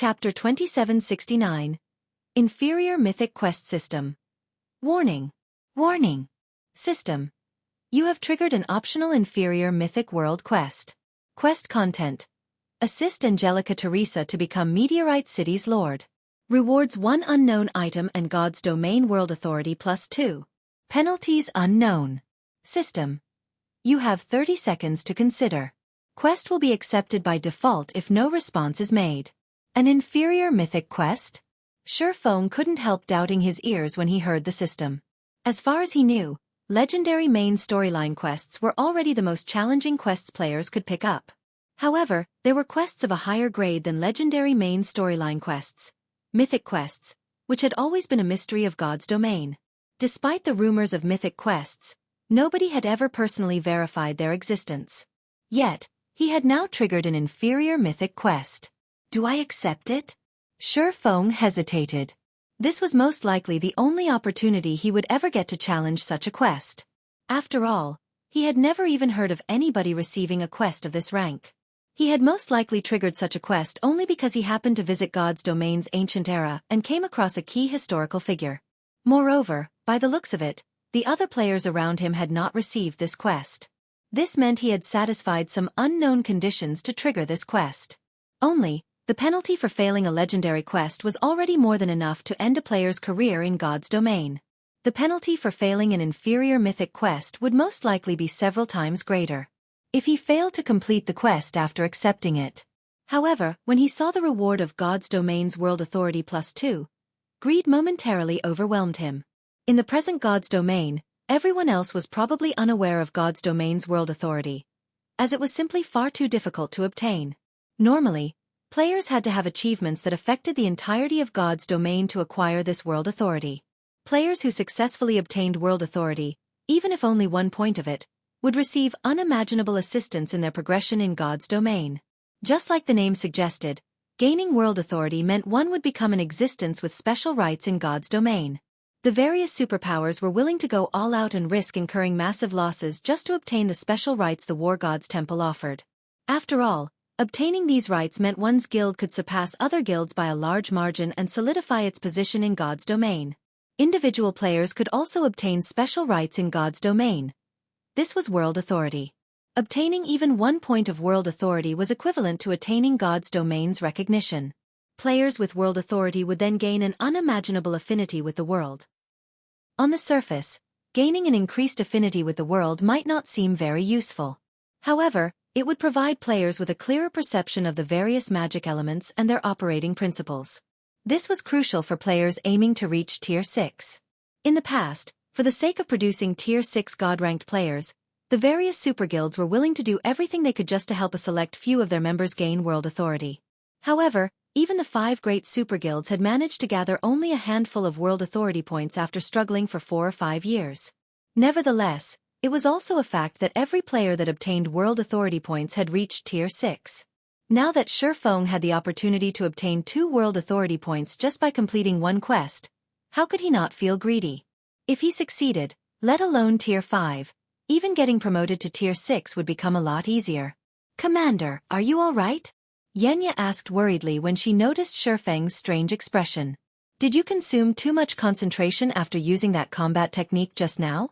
Chapter 2769. Inferior Mythic Quest System. Warning. Warning. System. You have triggered an optional Inferior Mythic World quest. Quest content. Assist Angelica Teresa to become Meteorite City's Lord. Rewards 1 unknown item and God's Domain World Authority +2. Penalties unknown. System. You have 30 seconds to consider. Quest will be accepted by default if no response is made. An inferior mythic quest? Xueqi couldn't help doubting his ears when he heard the system. As far as he knew, legendary main storyline quests were already the most challenging quests players could pick up. However, there were quests of a higher grade than legendary main storyline quests, mythic quests, which had always been a mystery of God's domain. Despite the rumors of mythic quests, nobody had ever personally verified their existence. Yet, he had now triggered an inferior mythic quest. Do I accept it? Xueqi hesitated. This was most likely the only opportunity he would ever get to challenge such a quest. After all, he had never even heard of anybody receiving a quest of this rank. He had most likely triggered such a quest only because he happened to visit God's domain's ancient era and came across a key historical figure. Moreover, by the looks of it, the other players around him had not received this quest. This meant he had satisfied some unknown conditions to trigger this quest. Only, the penalty for failing a legendary quest was already more than enough to end a player's career in God's domain. The penalty for failing an inferior mythic quest would most likely be several times greater if he failed to complete the quest after accepting it. However, when he saw the reward of God's domain's World Authority +2, greed momentarily overwhelmed him. In the present God's domain, everyone else was probably unaware of God's domain's World Authority, as it was simply far too difficult to obtain. Normally, players had to have achievements that affected the entirety of God's domain to acquire this World Authority. Players who successfully obtained World Authority, even if only 1 point of it, would receive unimaginable assistance in their progression in God's domain. Just like the name suggested, gaining World Authority meant one would become an existence with special rights in God's domain. The various superpowers were willing to go all out and risk incurring massive losses just to obtain the special rights the War God's Temple offered. After all, obtaining these rights meant one's guild could surpass other guilds by a large margin and solidify its position in God's domain. Individual players could also obtain special rights in God's domain. This was World Authority. Obtaining even 1 point of World Authority was equivalent to attaining God's domain's recognition. Players with World Authority would then gain an unimaginable affinity with the world. On the surface, gaining an increased affinity with the world might not seem very useful. However, it would provide players with a clearer perception of the various magic elements and their operating principles. This was crucial for players aiming to reach Tier 6. In the past, for the sake of producing Tier 6 God-ranked players, the various superguilds were willing to do everything they could just to help a select few of their members gain World Authority. However, even the 5 great superguilds had managed to gather only a handful of World Authority points after struggling for 4 or 5 years. Nevertheless, it was also a fact that every player that obtained World Authority points had reached Tier 6. Now that Xueqi had the opportunity to obtain 2 World Authority points just by completing 1 quest, how could he not feel greedy? If he succeeded, let alone Tier 5, even getting promoted to Tier 6 would become a lot easier. "Commander, are you all right?" Yenya asked worriedly when she noticed Xueqi's strange expression. "Did you consume too much concentration after using that combat technique just now?"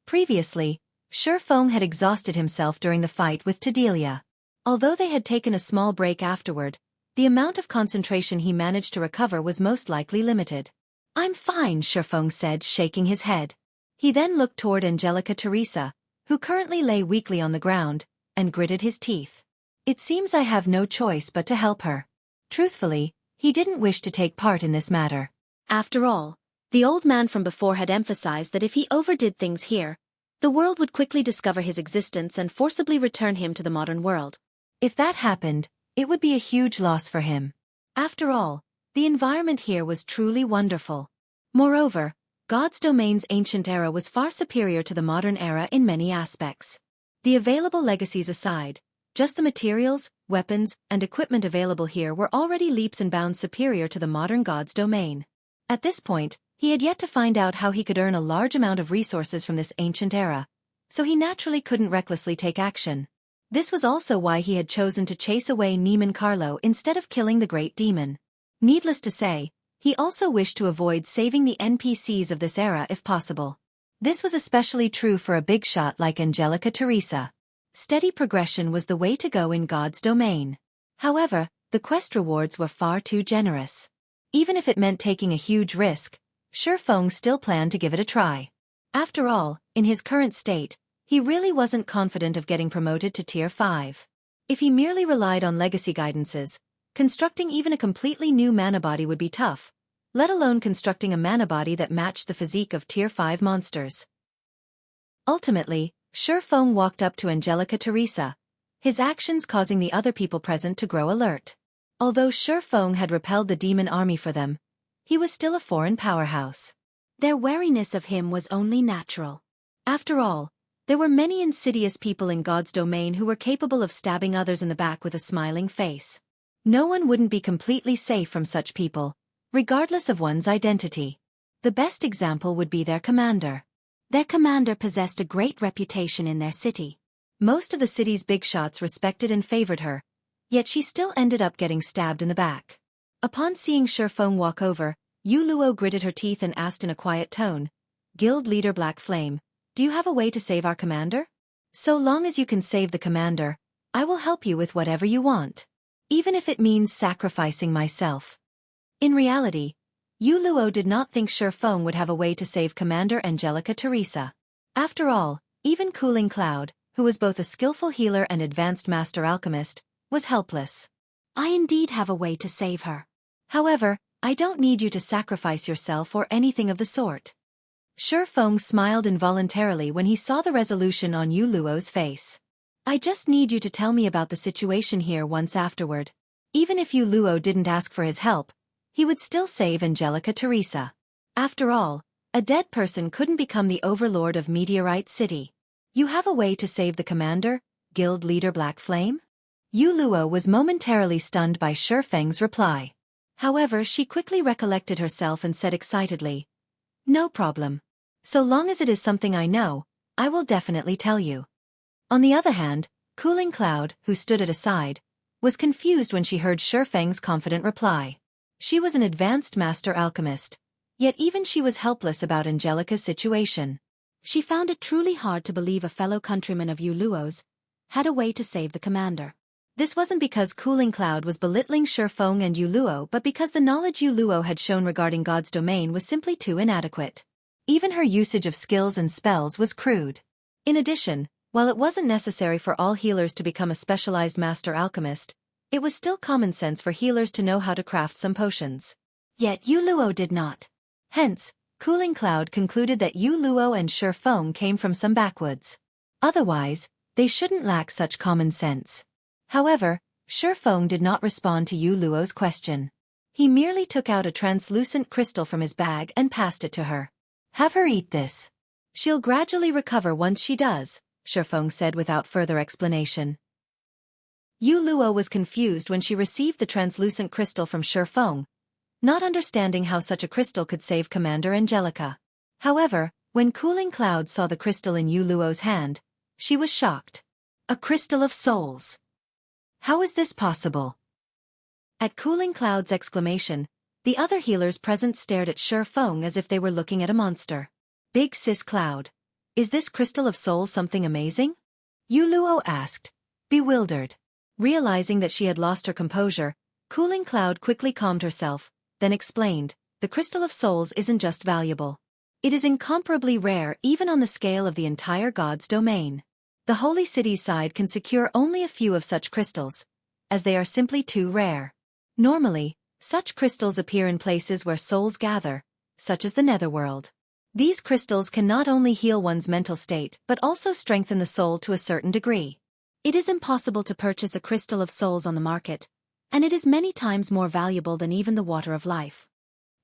Previously, Xueqi had exhausted himself during the fight with Tedelia. Although they had taken a small break afterward, the amount of concentration he managed to recover was most likely limited. "I'm fine," Xueqi said, shaking his head. He then looked toward Angelica Teresa, who currently lay weakly on the ground, and gritted his teeth. "It seems I have no choice but to help her." Truthfully, he didn't wish to take part in this matter. After all, the old man from before had emphasized that if he overdid things here, the world would quickly discover his existence and forcibly return him to the modern world. If that happened, it would be a huge loss for him. After all, the environment here was truly wonderful. Moreover, God's domain's ancient era was far superior to the modern era in many aspects. The available legacies aside, just the materials, weapons, and equipment available here were already leaps and bounds superior to the modern God's domain. At this point, he had yet to find out how he could earn a large amount of resources from this ancient era, so he naturally couldn't recklessly take action. This was also why he had chosen to chase away Neiman Carlo instead of killing the great demon. Needless to say, he also wished to avoid saving the NPCs of this era if possible. This was especially true for a big shot like Angelica Teresa. Steady progression was the way to go in God's domain. However, the quest rewards were far too generous. Even if it meant taking a huge risk, Xueqi still planned to give it a try. After all, in his current state, he really wasn't confident of getting promoted to Tier 5. If he merely relied on legacy guidances, constructing even a completely new mana body would be tough, let alone constructing a mana body that matched the physique of Tier 5 monsters. Ultimately, Xueqi walked up to Angelica Teresa, his actions causing the other people present to grow alert. Although Xueqi had repelled the demon army for them, he was still a foreign powerhouse. Their wariness of him was only natural. After all, there were many insidious people in God's domain who were capable of stabbing others in the back with a smiling face. No one wouldn't be completely safe from such people, regardless of one's identity. The best example would be their commander. Their commander possessed a great reputation in their city. Most of the city's big shots respected and favored her, yet she still ended up getting stabbed in the back. Upon seeing Xueqi walk over, Yu Luo gritted her teeth and asked in a quiet tone, "Guild leader Black Flame, do you have a way to save our commander? So long as you can save the commander, I will help you with whatever you want. Even if it means sacrificing myself." In reality, Yu Luo did not think Xueqi would have a way to save Commander Angelica Teresa. After all, even Cooling Cloud, who was both a skillful healer and advanced master alchemist, was helpless. "I indeed have a way to save her. However, I don't need you to sacrifice yourself or anything of the sort." Xueqi smiled involuntarily when he saw the resolution on Yu Luo's face. "I just need you to tell me about the situation here once afterward." Even if Yu Luo didn't ask for his help, he would still save Angelica Teresa. After all, a dead person couldn't become the overlord of Meteorite City. "You have a way to save the commander, guild leader Black Flame?" Yu Luo was momentarily stunned by Xueqi's reply. However, she quickly recollected herself and said excitedly, "No problem. So long as it is something I know, I will definitely tell you." On the other hand, Cooling Cloud, who stood at a side, was confused when she heard Xueqi's confident reply. She was an advanced master alchemist, yet even she was helpless about Angelica's situation. She found it truly hard to believe a fellow countryman of Yu Luo's had a way to save the commander. This wasn't because Cooling Cloud was belittling Xueqi and Yu Luo, but because the knowledge Yu Luo had shown regarding God's domain was simply too inadequate. Even her usage of skills and spells was crude. In addition, while it wasn't necessary for all healers to become a specialized master alchemist, it was still common sense for healers to know how to craft some potions. Yet Yu Luo did not. Hence, Cooling Cloud concluded that Yu Luo and Xueqi came from some backwoods. Otherwise, they shouldn't lack such common sense. However, Xueqi did not respond to Yu Luo's question. He merely took out a translucent crystal from his bag and passed it to her. "Have her eat this. She'll gradually recover once she does," Xueqi said without further explanation. Yu Luo was confused when she received the translucent crystal from Xueqi, not understanding how such a crystal could save Commander Angelica. However, when Cooling Cloud saw the crystal in Yu Luo's hand, she was shocked. "A crystal of souls. How is this possible?" At Cooling Cloud's exclamation, the other healers present stared at Xueqi as if they were looking at a monster. "Big Sis Cloud, is this crystal of souls something amazing?" Yu Luo asked, bewildered. Realizing that she had lost her composure, Cooling Cloud quickly calmed herself, then explained, "The crystal of souls isn't just valuable. It is incomparably rare even on the scale of the entire God's domain. The Holy City's side can secure only a few of such crystals, as they are simply too rare. Normally, such crystals appear in places where souls gather, such as the Netherworld. These crystals can not only heal one's mental state but also strengthen the soul to a certain degree. It is impossible to purchase a crystal of souls on the market, and it is many times more valuable than even the water of life."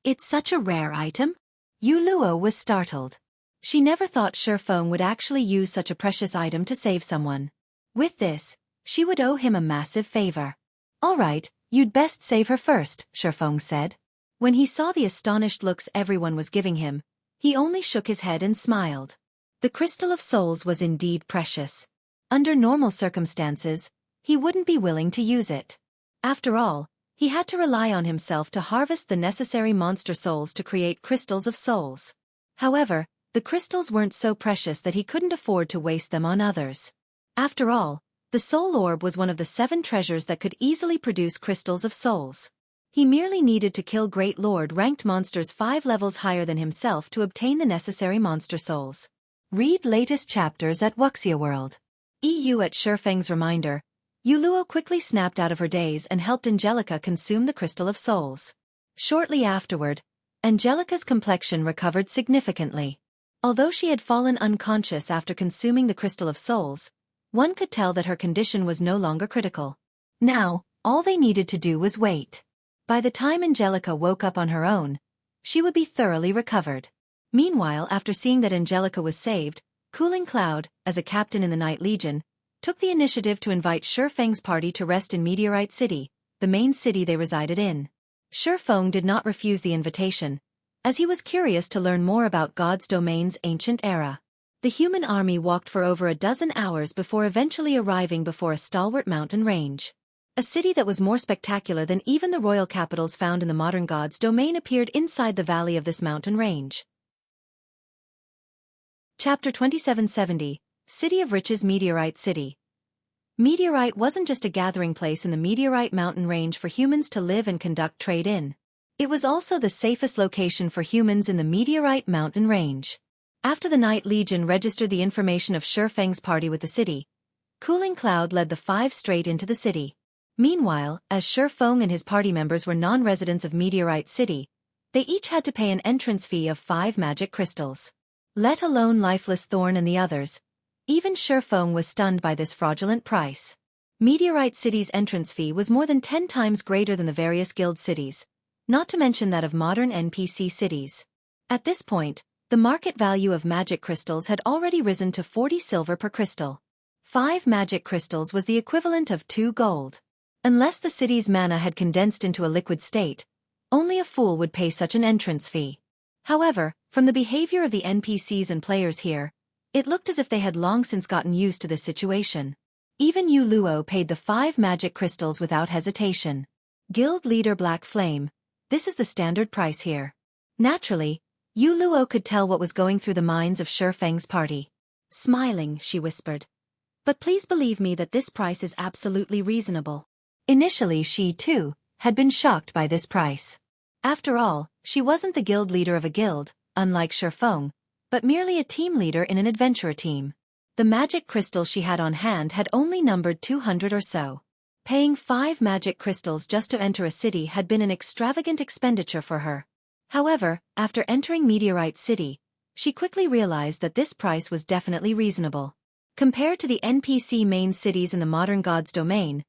"It's such a rare item?" Yu Luo was startled. She never thought Xueqi would actually use such a precious item to save someone. With this, she would owe him a massive favor. "All right, you'd best save her first," Xueqi said. When he saw the astonished looks everyone was giving him, he only shook his head and smiled. The crystal of souls was indeed precious. Under normal circumstances, he wouldn't be willing to use it. After all, He had to rely on himself to harvest the necessary monster souls to create crystals of souls. However, the crystals weren't so precious that he couldn't afford to waste them on others. After all, the soul orb was one of the 7 treasures that could easily produce crystals of souls. He merely needed to kill Great Lord-ranked monsters 5 levels higher than himself to obtain the necessary monster souls. Read latest chapters at Wuxia World. EU at Shifeng's reminder, Yuluo quickly snapped out of her daze and helped Angelica consume the crystal of souls. Shortly afterward, Angelica's complexion recovered significantly. Although she had fallen unconscious after consuming the crystal of souls, one could tell that her condition was no longer critical. Now, all they needed to do was wait. By the time Angelica woke up on her own, she would be thoroughly recovered. Meanwhile, after seeing that Angelica was saved, Cooling Cloud, as a captain in the Night Legion, took the initiative to invite Shifeng's party to rest in Meteorite City, the main city they resided in. Shifeng did not refuse the invitation, as he was curious to learn more about God's domain's ancient era. The human army walked for over a dozen hours before eventually arriving before a stalwart mountain range. A city that was more spectacular than even the royal capitals found in the modern God's domain appeared inside the valley of this mountain range. Chapter 2770, City of Riches. Meteorite City. Meteorite wasn't just a gathering place in the Meteorite mountain range for humans to live and conduct trade in. It was also the safest location for humans in the Meteorite mountain range. After the Night Legion registered the information of Shifeng's party with the city, Cooling Cloud led the 5 straight into the city. Meanwhile, as Shifeng and his party members were non-residents of Meteorite City, they each had to pay an entrance fee of 5 magic crystals. Let alone Lifeless Thorn and the others, even Shifeng was stunned by this fraudulent price. Meteorite City's entrance fee was more than 10 times greater than the various guild cities, not to mention that of modern NPC cities. At this point, the market value of magic crystals had already risen to 40 silver per crystal. 5 magic crystals was the equivalent of 2 gold. Unless the city's mana had condensed into a liquid state, only a fool would pay such an entrance fee. However, from the behavior of the NPCs and players here, it looked as if they had long since gotten used to this situation. Even Yu Luo paid the 5 magic crystals without hesitation. Guild leader Black Flame, this is the standard price here. Naturally, Yu Luo could tell what was going through the minds of Shifeng's party. Smiling, she whispered, "But please believe me that this price is absolutely reasonable." Initially she, too, had been shocked by this price. After all, she wasn't the guild leader of a guild, unlike Shifeng, but merely a team leader in an adventurer team. The magic crystals she had on hand had only numbered 200 or so. Paying 5 magic crystals just to enter a city had been an extravagant expenditure for her. However, after entering Meteorite City, she quickly realized that this price was definitely reasonable. Compared to the NPC main cities in the modern God's domain,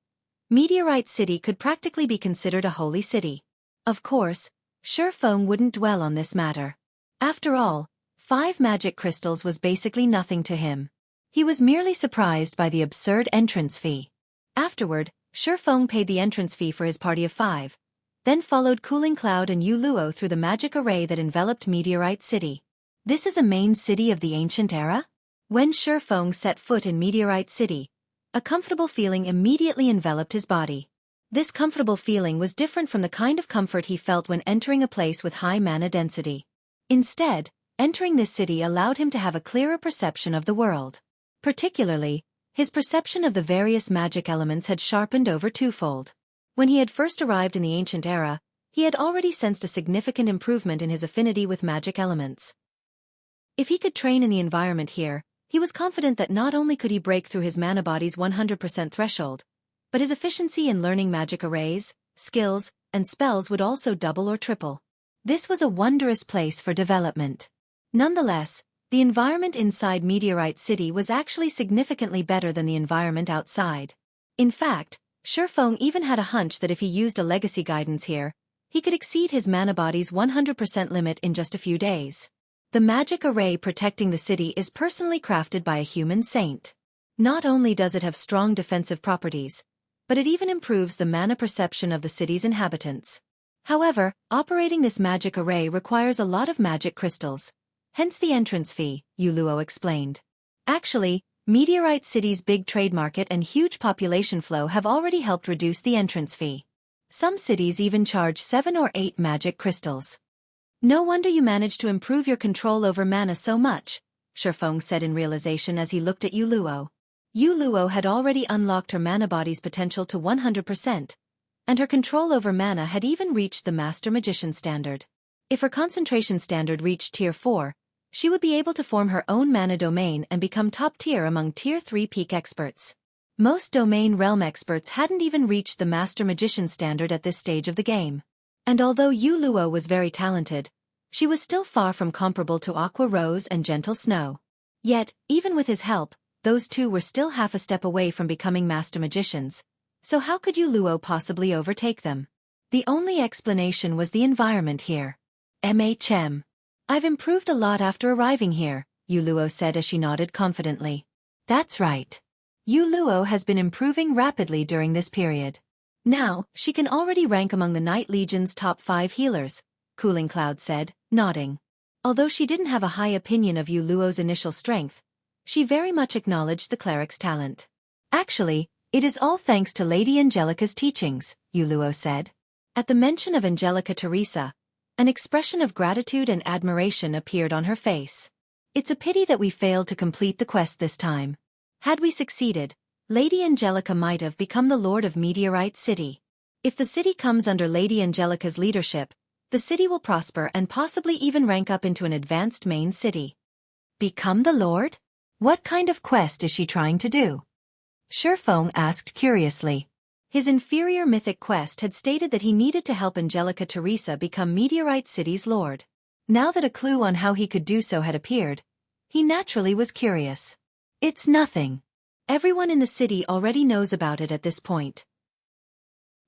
Meteorite City could practically be considered a holy city. Of course, Shifeng wouldn't dwell on this matter. After all, 5 magic crystals was basically nothing to him. He was merely surprised by the absurd entrance fee. Afterward, Shifeng paid the entrance fee for his party of 5, then followed Cooling Cloud and Yu Luo through the magic array that enveloped Meteorite City. This is a main city of the ancient era? When Shifeng set foot in Meteorite City, a comfortable feeling immediately enveloped his body. This comfortable feeling was different from the kind of comfort he felt when entering a place with high mana density. Instead, entering this city allowed him to have a clearer perception of the world. Particularly, his perception of the various magic elements had sharpened over twofold. When he had first arrived in the ancient era, he had already sensed a significant improvement in his affinity with magic elements. If he could train in the environment here, he was confident that not only could he break through his mana body's 100% threshold, but his efficiency in learning magic arrays, skills, and spells would also double or triple. This was a wondrous place for development. Nonetheless, the environment inside Meteorite City was actually significantly better than the environment outside. In fact, Shifeng even had a hunch that if he used a legacy guidance here, he could exceed his mana body's 100% limit in just a few days. The magic array protecting the city is personally crafted by a human saint. Not only does it have strong defensive properties, but it even improves the mana perception of the city's inhabitants. However, operating this magic array requires a lot of magic crystals. Hence the entrance fee, Yu Luo explained. Actually, Meteorite City's big trade market and huge population flow have already helped reduce the entrance fee. Some cities even charge 7 or 8 magic crystals. No wonder you managed to improve your control over mana so much, Xueqi said in realization as he looked at Yu Luo. Yu Luo had already unlocked her mana body's potential to 100%, and her control over mana had even reached the Master Magician standard. If her concentration standard reached Tier 4, she would be able to form her own mana domain and become top tier among Tier 3 peak experts. Most domain realm experts hadn't even reached the Master Magician standard at this stage of the game. And although Yu Luo was very talented, she was still far from comparable to Aqua Rose and Gentle Snow. Yet, even with his help, those two were still half a step away from becoming Master Magicians. So how could Yu Luo possibly overtake them? The only explanation was the environment here. I've improved a lot after arriving here, Yu Luo said as she nodded confidently. That's right. Yu Luo has been improving rapidly during this period. Now, she can already rank among the Night Legion's top 5 healers, Cooling Cloud said, nodding. Although she didn't have a high opinion of Yu Luo's initial strength, she very much acknowledged the cleric's talent. Actually, it is all thanks to Lady Angelica's teachings, Yu Luo said. At the mention of Angelica Teresa, an expression of gratitude and admiration appeared on her face. It's a pity that we failed to complete the quest this time. Had we succeeded, Lady Angelica might have become the Lord of Meteorite City. If the city comes under Lady Angelica's leadership, the city will prosper and possibly even rank up into an advanced main city. Become the Lord? What kind of quest is she trying to do? Xueqi asked curiously. His inferior mythic quest had stated that he needed to help Angelica Teresa become Meteorite City's lord. Now that a clue on how he could do so had appeared, he naturally was curious. It's nothing. Everyone in the city already knows about it at this point.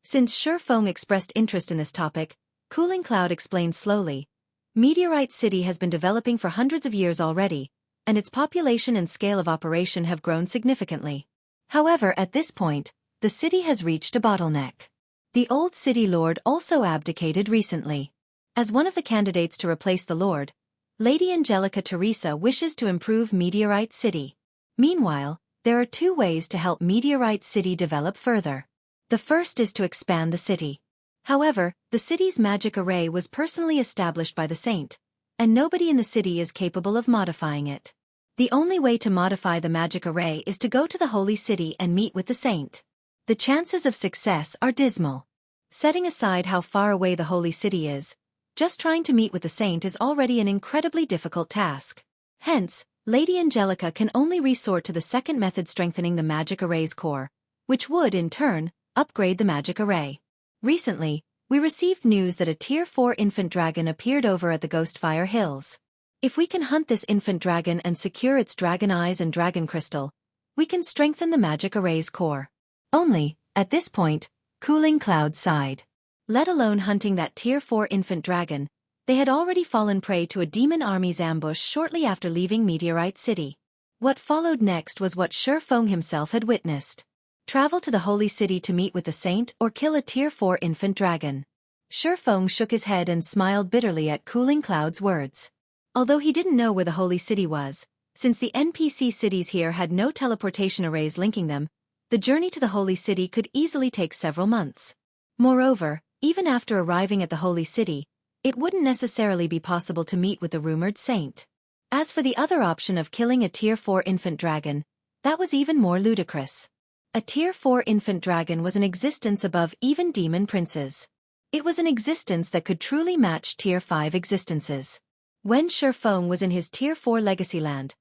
Since Xueqi expressed interest in this topic, Cooling Cloud explained slowly. Meteorite City has been developing for hundreds of years already, and its population and scale of operation have grown significantly. However, at this point, the city has reached a bottleneck. The old city lord also abdicated recently. As one of the candidates to replace the lord, Lady Angelica Teresa wishes to improve Meteorite City. Meanwhile, there are 2 ways to help Meteorite City develop further. The first is to expand the city. However, the city's magic array was personally established by the saint, and nobody in the city is capable of modifying it. The only way to modify the magic array is to go to the holy city and meet with the saint. The chances of success are dismal. Setting aside how far away the holy city is, just trying to meet with the saint is already an incredibly difficult task. Hence, Lady Angelica can only resort to the second method, strengthening the magic array's core, which would, in turn, upgrade the magic array. Recently, we received news that a Tier 4 infant dragon appeared over at the Ghostfire Hills. If we can hunt this infant dragon and secure its dragon eyes and dragon crystal, we can strengthen the magic array's core. Only, at this point, Cooling Cloud sighed. Let alone hunting that Tier 4 infant dragon, they had already fallen prey to a demon army's ambush shortly after leaving Meteorite City. What followed next was what Xueqi himself had witnessed. Travel to the holy city to meet with the saint or kill a Tier 4 infant dragon. Xueqi shook his head and smiled bitterly at Cooling Cloud's words. Although he didn't know where the holy city was, since the NPC cities here had no teleportation arrays linking them, the journey to the holy city could easily take several months. Moreover, even after arriving at the holy city, it wouldn't necessarily be possible to meet with the rumored saint. As for the other option of killing a Tier 4 infant dragon, that was even more ludicrous. A Tier 4 infant dragon was an existence above even demon princes. It was an existence that could truly match Tier 5 existences. When Xueqi was in his Tier 4 legacy land,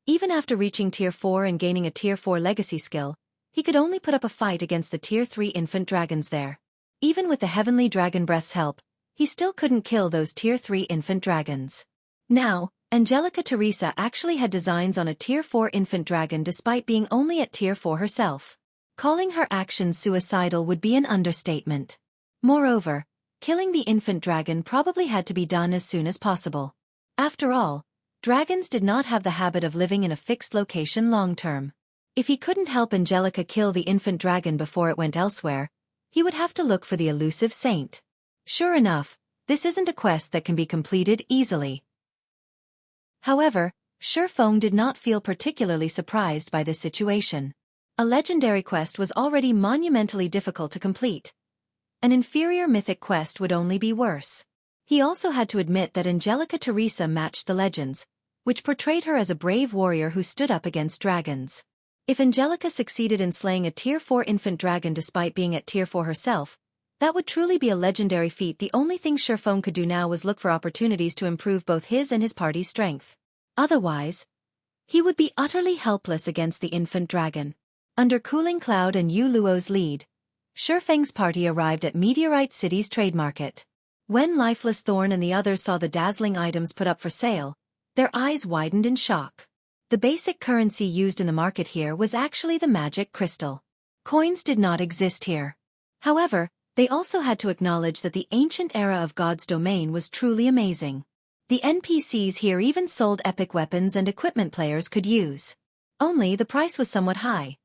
even after reaching Tier 4 and gaining a Tier 4 legacy skill, he could only put up a fight against the Tier 3 infant dragons there. Even with the Heavenly Dragon Breath's help, he still couldn't kill those Tier 3 infant dragons. Now, Angelica Teresa actually had designs on a Tier 4 infant dragon despite being only at Tier 4 herself. Calling her actions suicidal would be an understatement. Moreover, killing the infant dragon probably had to be done as soon as possible. After all, dragons did not have the habit of living in a fixed location long-term. If he couldn't help Angelica kill the infant dragon before it went elsewhere, he would have to look for the elusive saint. Sure enough, this isn't a quest that can be completed easily. However, Xueqi did not feel particularly surprised by this situation. A legendary quest was already monumentally difficult to complete, An inferior mythic quest would only be worse. He also had to admit that Angelica Teresa matched the legends, which portrayed her as a brave warrior who stood up against dragons. If Angelica succeeded in slaying a Tier 4 infant dragon despite being at Tier 4 herself, that would truly be a legendary feat. The only thing Xueqi could do now was look for opportunities to improve both his and his party's strength. Otherwise, he would be utterly helpless against the infant dragon. Under Cooling Cloud and Yu Luo's lead, Xueqi's party arrived at Meteorite City's trade market. When Lifeless Thorn and the others saw the dazzling items put up for sale, their eyes widened in shock. The basic currency used in the market here was actually the magic crystal. Coins did not exist here. However, they also had to acknowledge that the ancient era of God's domain was truly amazing. The NPCs here even sold epic weapons and equipment players could use. Only the price was somewhat high.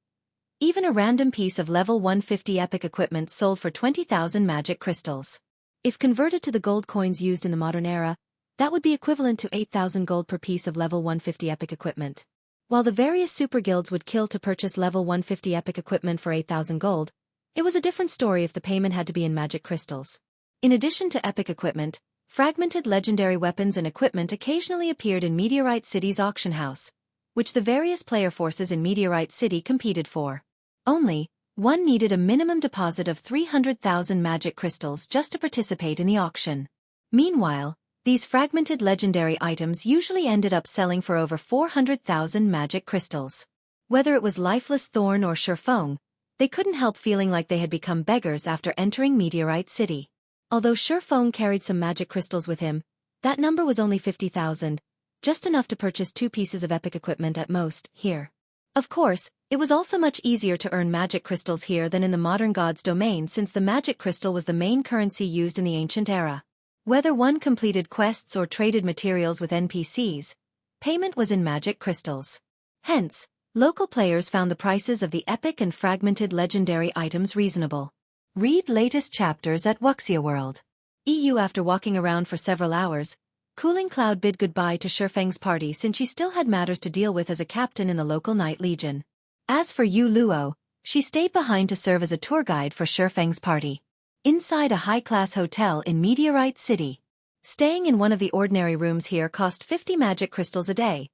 Even a random piece of level 150 epic equipment sold for 20,000 magic crystals. If converted to the gold coins used in the modern era, that would be equivalent to 8,000 gold per piece of level 150 epic equipment. While the various super guilds would kill to purchase level 150 epic equipment for 8,000 gold, it was a different story if the payment had to be in magic crystals. In addition to epic equipment, fragmented legendary weapons and equipment occasionally appeared in Meteorite City's auction house, which the various player forces in Meteorite City competed for. Only, one needed a minimum deposit of 300,000 magic crystals just to participate in the auction. Meanwhile, these fragmented legendary items usually ended up selling for over 400,000 magic crystals. Whether it was Lifeless Thorn or Xueqi, they couldn't help feeling like they had become beggars after entering Meteorite City. Although Xueqi carried some magic crystals with him, that number was only 50,000, just enough to purchase 2 pieces of epic equipment at most, here. Of course, it was also much easier to earn magic crystals here than in the modern God's domain since the magic crystal was the main currency used in the ancient era. Whether one completed quests or traded materials with NPCs, payment was in magic crystals. Hence, local players found the prices of the epic and fragmented legendary items reasonable. Read latest chapters at Wuxia World. EU. After walking around for several hours, Cooling Cloud bid goodbye to Xueqi's party since she still had matters to deal with as a captain in the local Night Legion. As for Yu Luo, she stayed behind to serve as a tour guide for Xueqi's party. Inside a high-class hotel in Meteorite City. Staying in one of the ordinary rooms here cost 50 magic crystals a day,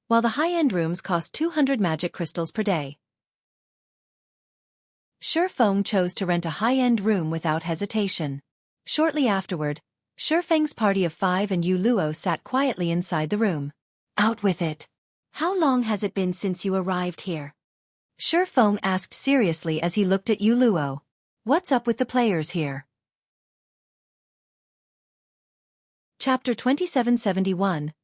while the high-end rooms cost 200 magic crystals per day. Xueqi chose to rent a high-end room without hesitation. Shortly afterward, Xueqi's party of 5 and Yu Luo sat quietly inside the room. Out with it. How long has it been since you arrived here? Xueqi asked seriously as he looked at Yu Luo. What's up with the players here? Chapter 2771.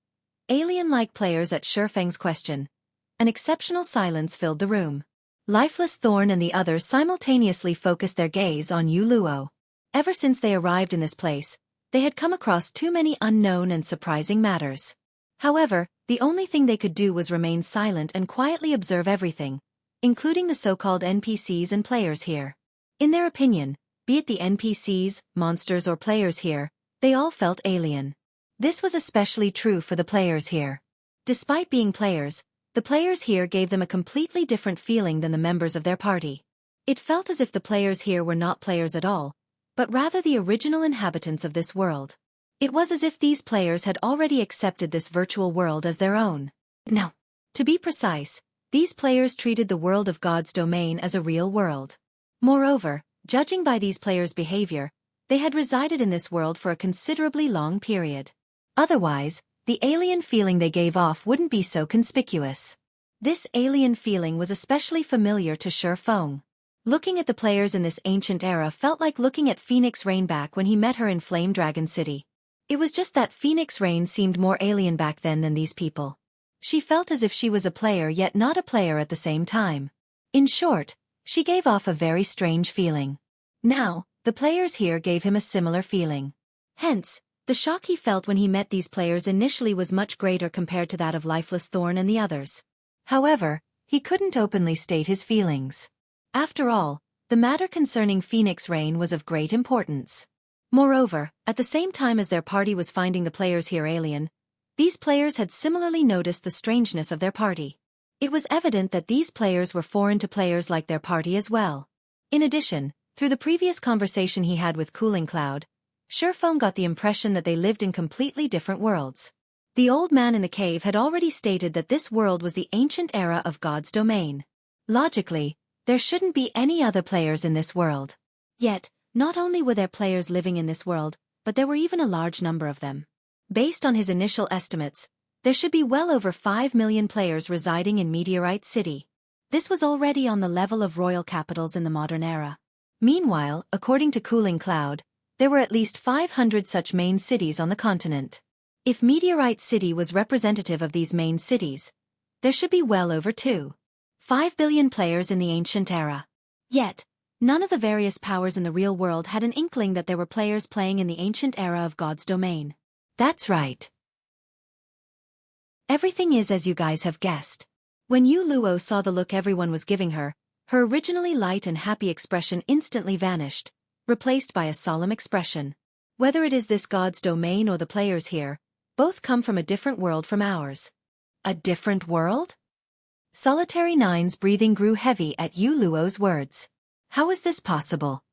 Alien-like players at Xueqi's question. An exceptional silence filled the room. Lifeless Thorn and the others simultaneously focused their gaze on Yu Luo. Ever since they arrived in this place, they had come across too many unknown and surprising matters. However, the only thing they could do was remain silent and quietly observe everything, including the so-called NPCs and players here. In their opinion, be it the NPCs, monsters or players here, they all felt alien. This was especially true for the players here. Despite being players, the players here gave them a completely different feeling than the members of their party. It felt as if the players here were not players at all, but rather the original inhabitants of this world. It was as if these players had already accepted this virtual world as their own. No. To be precise, these players treated the world of God's domain as a real world. Moreover, judging by these players' behavior, they had resided in this world for a considerably long period. Otherwise, the alien feeling they gave off wouldn't be so conspicuous. This alien feeling was especially familiar to Xueqi. Looking at the players in this ancient era felt like looking at Phoenix Rain back when he met her in Flame Dragon City. It was just that Phoenix Rain seemed more alien back then than these people. She felt as if she was a player yet not a player at the same time. In short, she gave off a very strange feeling. Now, the players here gave him a similar feeling. Hence, the shock he felt when he met these players initially was much greater compared to that of Lifeless Thorn and the others. However, he couldn't openly state his feelings. After all, the matter concerning Phoenix Rain was of great importance. Moreover, at the same time as their party was finding the players here alien, these players had similarly noticed the strangeness of their party. It was evident that these players were foreign to players like their party as well. In addition, Through the previous conversation he had with Cooling Cloud, Xueqi got the impression that they lived in completely different worlds. The old man in the cave had already stated that this world was the ancient era of God's domain. Logically, there shouldn't be any other players in this world. Yet, not only were there players living in this world, but there were even a large number of them. Based on his initial estimates, there should be well over 5 million players residing in Meteorite City. This was already on the level of royal capitals in the modern era. Meanwhile, according to Cooling Cloud, there were at least 500 such main cities on the continent. If Meteorite City was representative of these main cities, there should be well over 2.5 billion players in the ancient era. Yet, none of the various powers in the real world had an inkling that there were players playing in the ancient era of God's domain. That's right. Everything is as you guys have guessed. When Yu Luo saw the look everyone was giving her, her originally light and happy expression instantly vanished, replaced by a solemn expression. Whether it is this God's domain or the players here, both come from a different world from ours. A different world? Solitary Nine's breathing grew heavy at Yu Luo's words. How is this possible?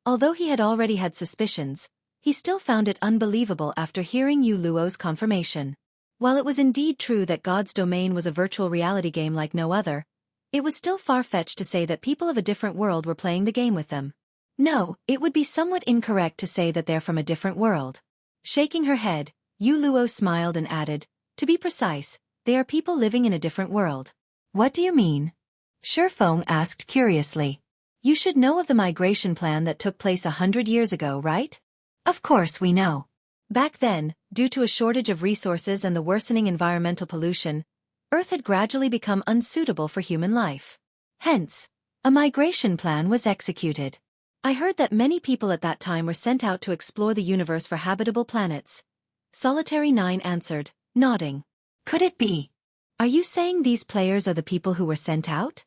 Although he had already had suspicions, he still found it unbelievable after hearing Yu Luo's confirmation. While it was indeed true that God's domain was a virtual reality game like no other, it was still far-fetched to say that people of a different world were playing the game with them. No, it would be somewhat incorrect to say that they're from a different world. Shaking her head, Yu Luo smiled and added, to be precise, they are people living in a different world. What do you mean? Xueqi asked curiously. You should know of the migration plan that took place 100 years ago, right? Of course we know. Back then, due to a shortage of resources and the worsening environmental pollution, Earth had gradually become unsuitable for human life. Hence, a migration plan was executed. I heard that many people at that time were sent out to explore the universe for habitable planets. Solitary Nine answered, nodding. Could it be? Are you saying these players are the people who were sent out?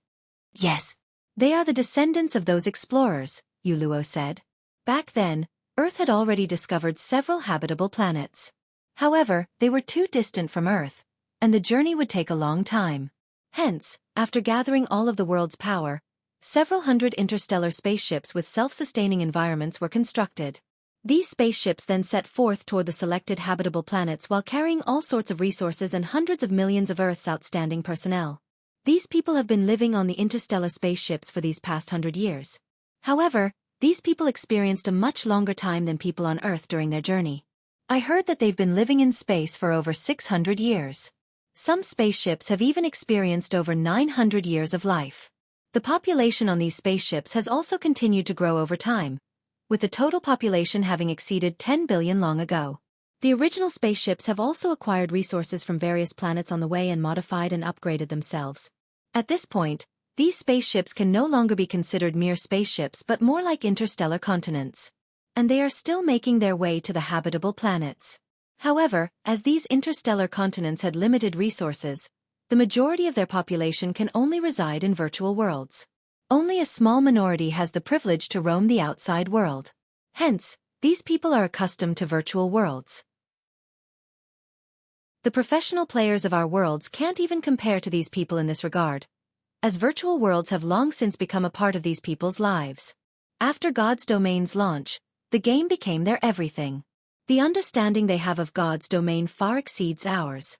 Yes. They are the descendants of those explorers, Yu Luo said. Back then, Earth had already discovered several habitable planets. However, they were too distant from Earth, and the journey would take a long time. Hence, after gathering all of the world's power, several hundred interstellar spaceships with self-sustaining environments were constructed. These spaceships then set forth toward the selected habitable planets while carrying all sorts of resources and hundreds of millions of Earth's outstanding personnel. These people have been living on the interstellar spaceships for these past 100 years. However, these people experienced a much longer time than people on Earth during their journey. I heard that they've been living in space for over 600 years. Some spaceships have even experienced over 900 years of life. The population on these spaceships has also continued to grow over time, with the total population having exceeded 10 billion long ago. The original spaceships have also acquired resources from various planets on the way and modified and upgraded themselves. At this point, these spaceships can no longer be considered mere spaceships but more like interstellar continents. And they are still making their way to the habitable planets. However, as these interstellar continents had limited resources, the majority of their population can only reside in virtual worlds. Only a small minority has the privilege to roam the outside world. Hence, these people are accustomed to virtual worlds. The professional players of our worlds can't even compare to these people in this regard, as virtual worlds have long since become a part of these people's lives. After God's domain's launch, the game became their everything. The understanding they have of God's domain far exceeds ours.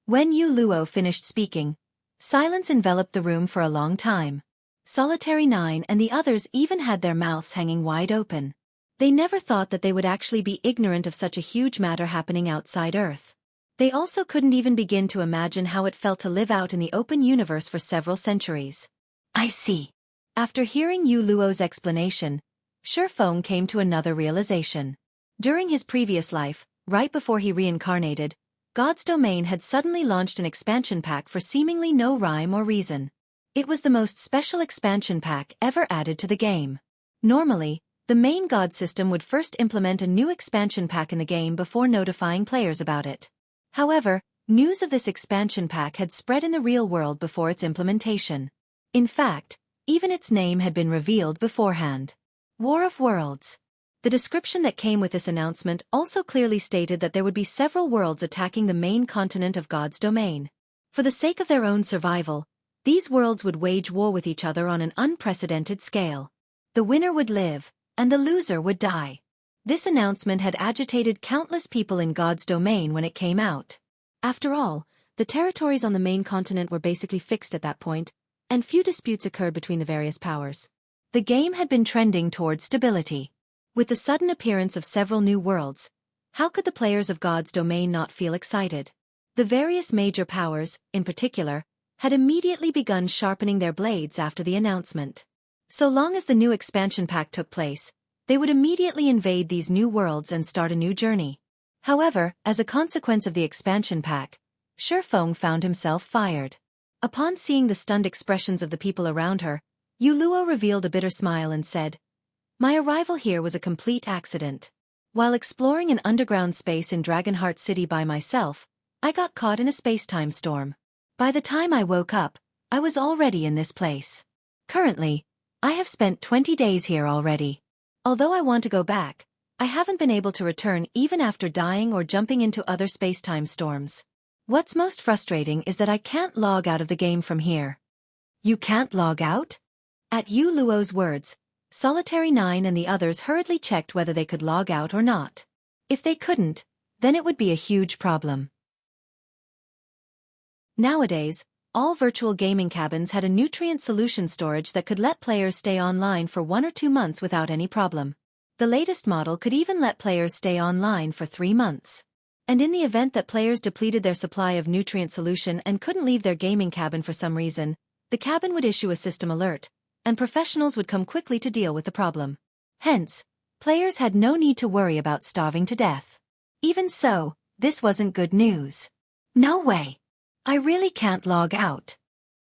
When Yu Luo finished speaking, silence enveloped the room for a long time. Solitary Nine and the others even had their mouths hanging wide open. They never thought that they would actually be ignorant of such a huge matter happening outside Earth. They also couldn't even begin to imagine how it felt to live out in the open universe for several centuries. I see. After hearing Yu Luo's explanation, Xueqi came to another realization. During his previous life, right before he reincarnated, God's domain had suddenly launched an expansion pack for seemingly no rhyme or reason. It was the most special expansion pack ever added to the game. Normally, the main God system would first implement a new expansion pack in the game before notifying players about it. However, news of this expansion pack had spread in the real world before its implementation. In fact, even its name had been revealed beforehand. War of Worlds. The description that came with this announcement also clearly stated that there would be several worlds attacking the main continent of God's domain. For the sake of their own survival, these worlds would wage war with each other on an unprecedented scale. The winner would live, and the loser would die. This announcement had agitated countless people in God's domain when it came out. After all, the territories on the main continent were basically fixed at that point, and few disputes occurred between the various powers. The game had been trending toward stability. With the sudden appearance of several new worlds, how could the players of God's domain not feel excited? The various major powers, in particular, had immediately begun sharpening their blades after the announcement. So long as the new expansion pack took place, they would immediately invade these new worlds and start a new journey. However, as a consequence of the expansion pack, Xueqi found himself fired. Upon seeing the stunned expressions of the people around her, Yuluo revealed a bitter smile and said, "My arrival here was a complete accident. While exploring an underground space in Dragonheart City by myself, I got caught in a space-time storm. By the time I woke up, I was already in this place. Currently, I have spent 20 days here already. Although I want to go back, I haven't been able to return even after dying or jumping into other space-time storms. What's most frustrating is that I can't log out of the game from here." "You can't log out?" At Yu Luo's words, Solitary 9 and the others hurriedly checked whether they could log out or not. If they couldn't, then it would be a huge problem. Nowadays, all virtual gaming cabins had a nutrient solution storage that could let players stay online for 1 or 2 months without any problem. The latest model could even let players stay online for 3 months. And in the event that players depleted their supply of nutrient solution and couldn't leave their gaming cabin for some reason, the cabin would issue a system alert, and professionals would come quickly to deal with the problem. Hence, players had no need to worry about starving to death. Even so, this wasn't good news. "No way! I really can't log out."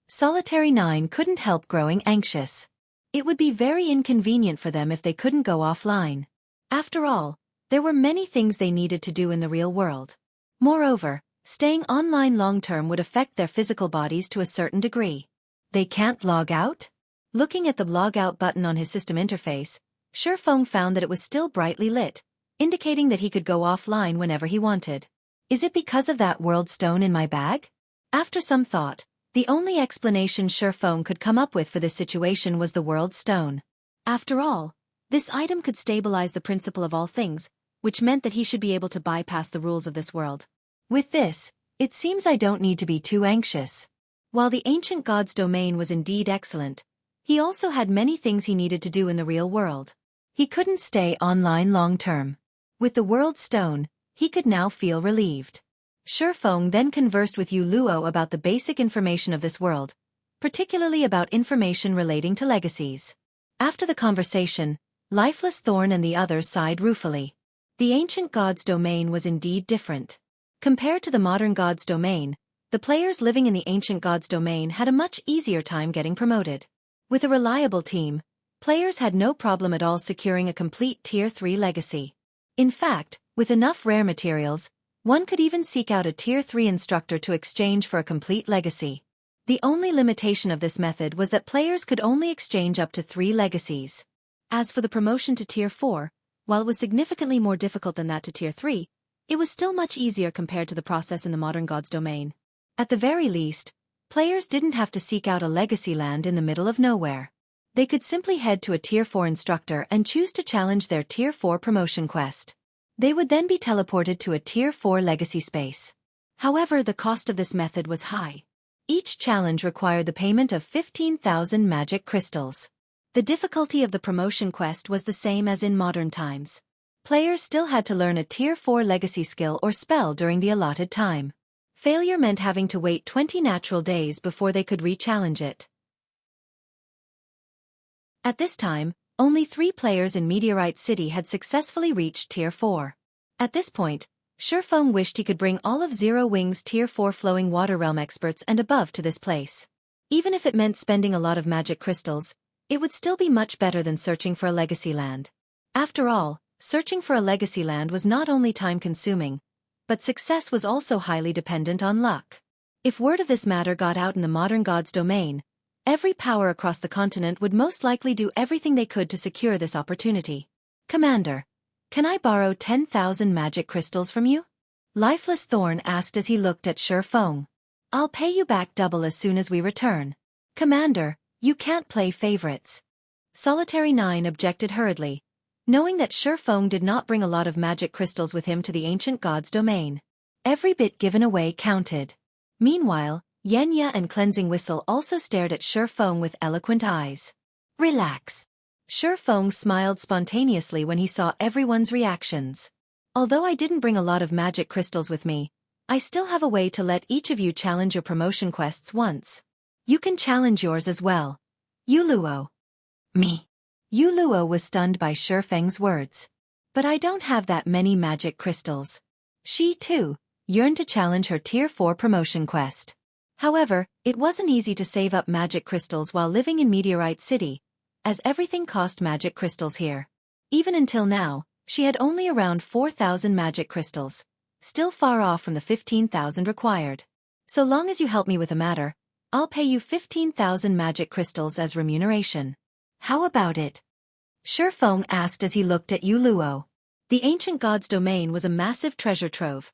Solitary 9 couldn't help growing anxious. It would be very inconvenient for them if they couldn't go offline. After all, there were many things they needed to do in the real world. Moreover, staying online long-term would affect their physical bodies to a certain degree. They can't log out? Looking at the log out button on his system interface, Xueqi found that it was still brightly lit, indicating that he could go offline whenever he wanted. Is it because of that world stone in my bag? After some thought, the only explanation Xueqi could come up with for this situation was the world stone. After all, this item could stabilize the principle of all things, which meant that he should be able to bypass the rules of this world. With this, it seems I don't need to be too anxious. While the ancient god's domain was indeed excellent, he also had many things he needed to do in the real world. He couldn't stay online long-term. With the world stone, he could now feel relieved. Xueqi then conversed with Yu Luo about the basic information of this world, particularly about information relating to legacies. After the conversation, Lifeless Thorn and the others sighed ruefully. The ancient god's domain was indeed different. Compared to the modern god's domain, the players living in the ancient god's domain had a much easier time getting promoted. With a reliable team, players had no problem at all securing a complete Tier 3 legacy. In fact, with enough rare materials, one could even seek out a Tier 3 instructor to exchange for a complete legacy. The only limitation of this method was that players could only exchange up to 3 legacies. As for the promotion to Tier 4, while it was significantly more difficult than that to Tier 3, it was still much easier compared to the process in the modern god's domain. At the very least, players didn't have to seek out a legacy land in the middle of nowhere. They could simply head to a Tier 4 instructor and choose to challenge their Tier 4 promotion quest. They would then be teleported to a Tier 4 legacy space. However, the cost of this method was high. Each challenge required the payment of 15,000 magic crystals. The difficulty of the promotion quest was the same as in modern times. Players still had to learn a Tier 4 legacy skill or spell during the allotted time. Failure meant having to wait 20 natural days before they could re-challenge it. At this time, only 3 players in Meteorite City had successfully reached Tier 4. At this point, Xueqi wished he could bring all of Zero Wing's Tier 4 Flowing Water Realm experts and above to this place. Even if it meant spending a lot of magic crystals, it would still be much better than searching for a legacy land. After all, searching for a legacy land was not only time-consuming, but success was also highly dependent on luck. If word of this matter got out in the modern god's domain, every power across the continent would most likely do everything they could to secure this opportunity. "Commander, can I borrow 10,000 magic crystals from you?" Lifeless Thorn asked as he looked at Xueqi. "I'll pay you back double as soon as we return." "Commander, you can't play favorites." Solitary 9 objected hurriedly, knowing that Xueqi did not bring a lot of magic crystals with him to the ancient god's domain. Every bit given away counted. Meanwhile, Yenya and Cleansing Whistle also stared at Xueqi with eloquent eyes. Relax. Xueqi smiled spontaneously when he saw everyone's reactions. Although I didn't bring a lot of magic crystals with me, I still have a way to let each of you challenge your promotion quests once. You can challenge yours as well. Yuluo. Me. Yuluo was stunned by Xueqi's words. But I don't have that many magic crystals. She, too, yearned to challenge her Tier 4 promotion quest. However, it wasn't easy to save up magic crystals while living in Meteorite City, as everything cost magic crystals here. Even until now, she had only around 4,000 magic crystals, still far off from the 15,000 required. So long as you help me with the matter, I'll pay you 15,000 magic crystals as remuneration. How about it? Xueqi asked as he looked at Yuluo. The ancient god's domain was a massive treasure trove,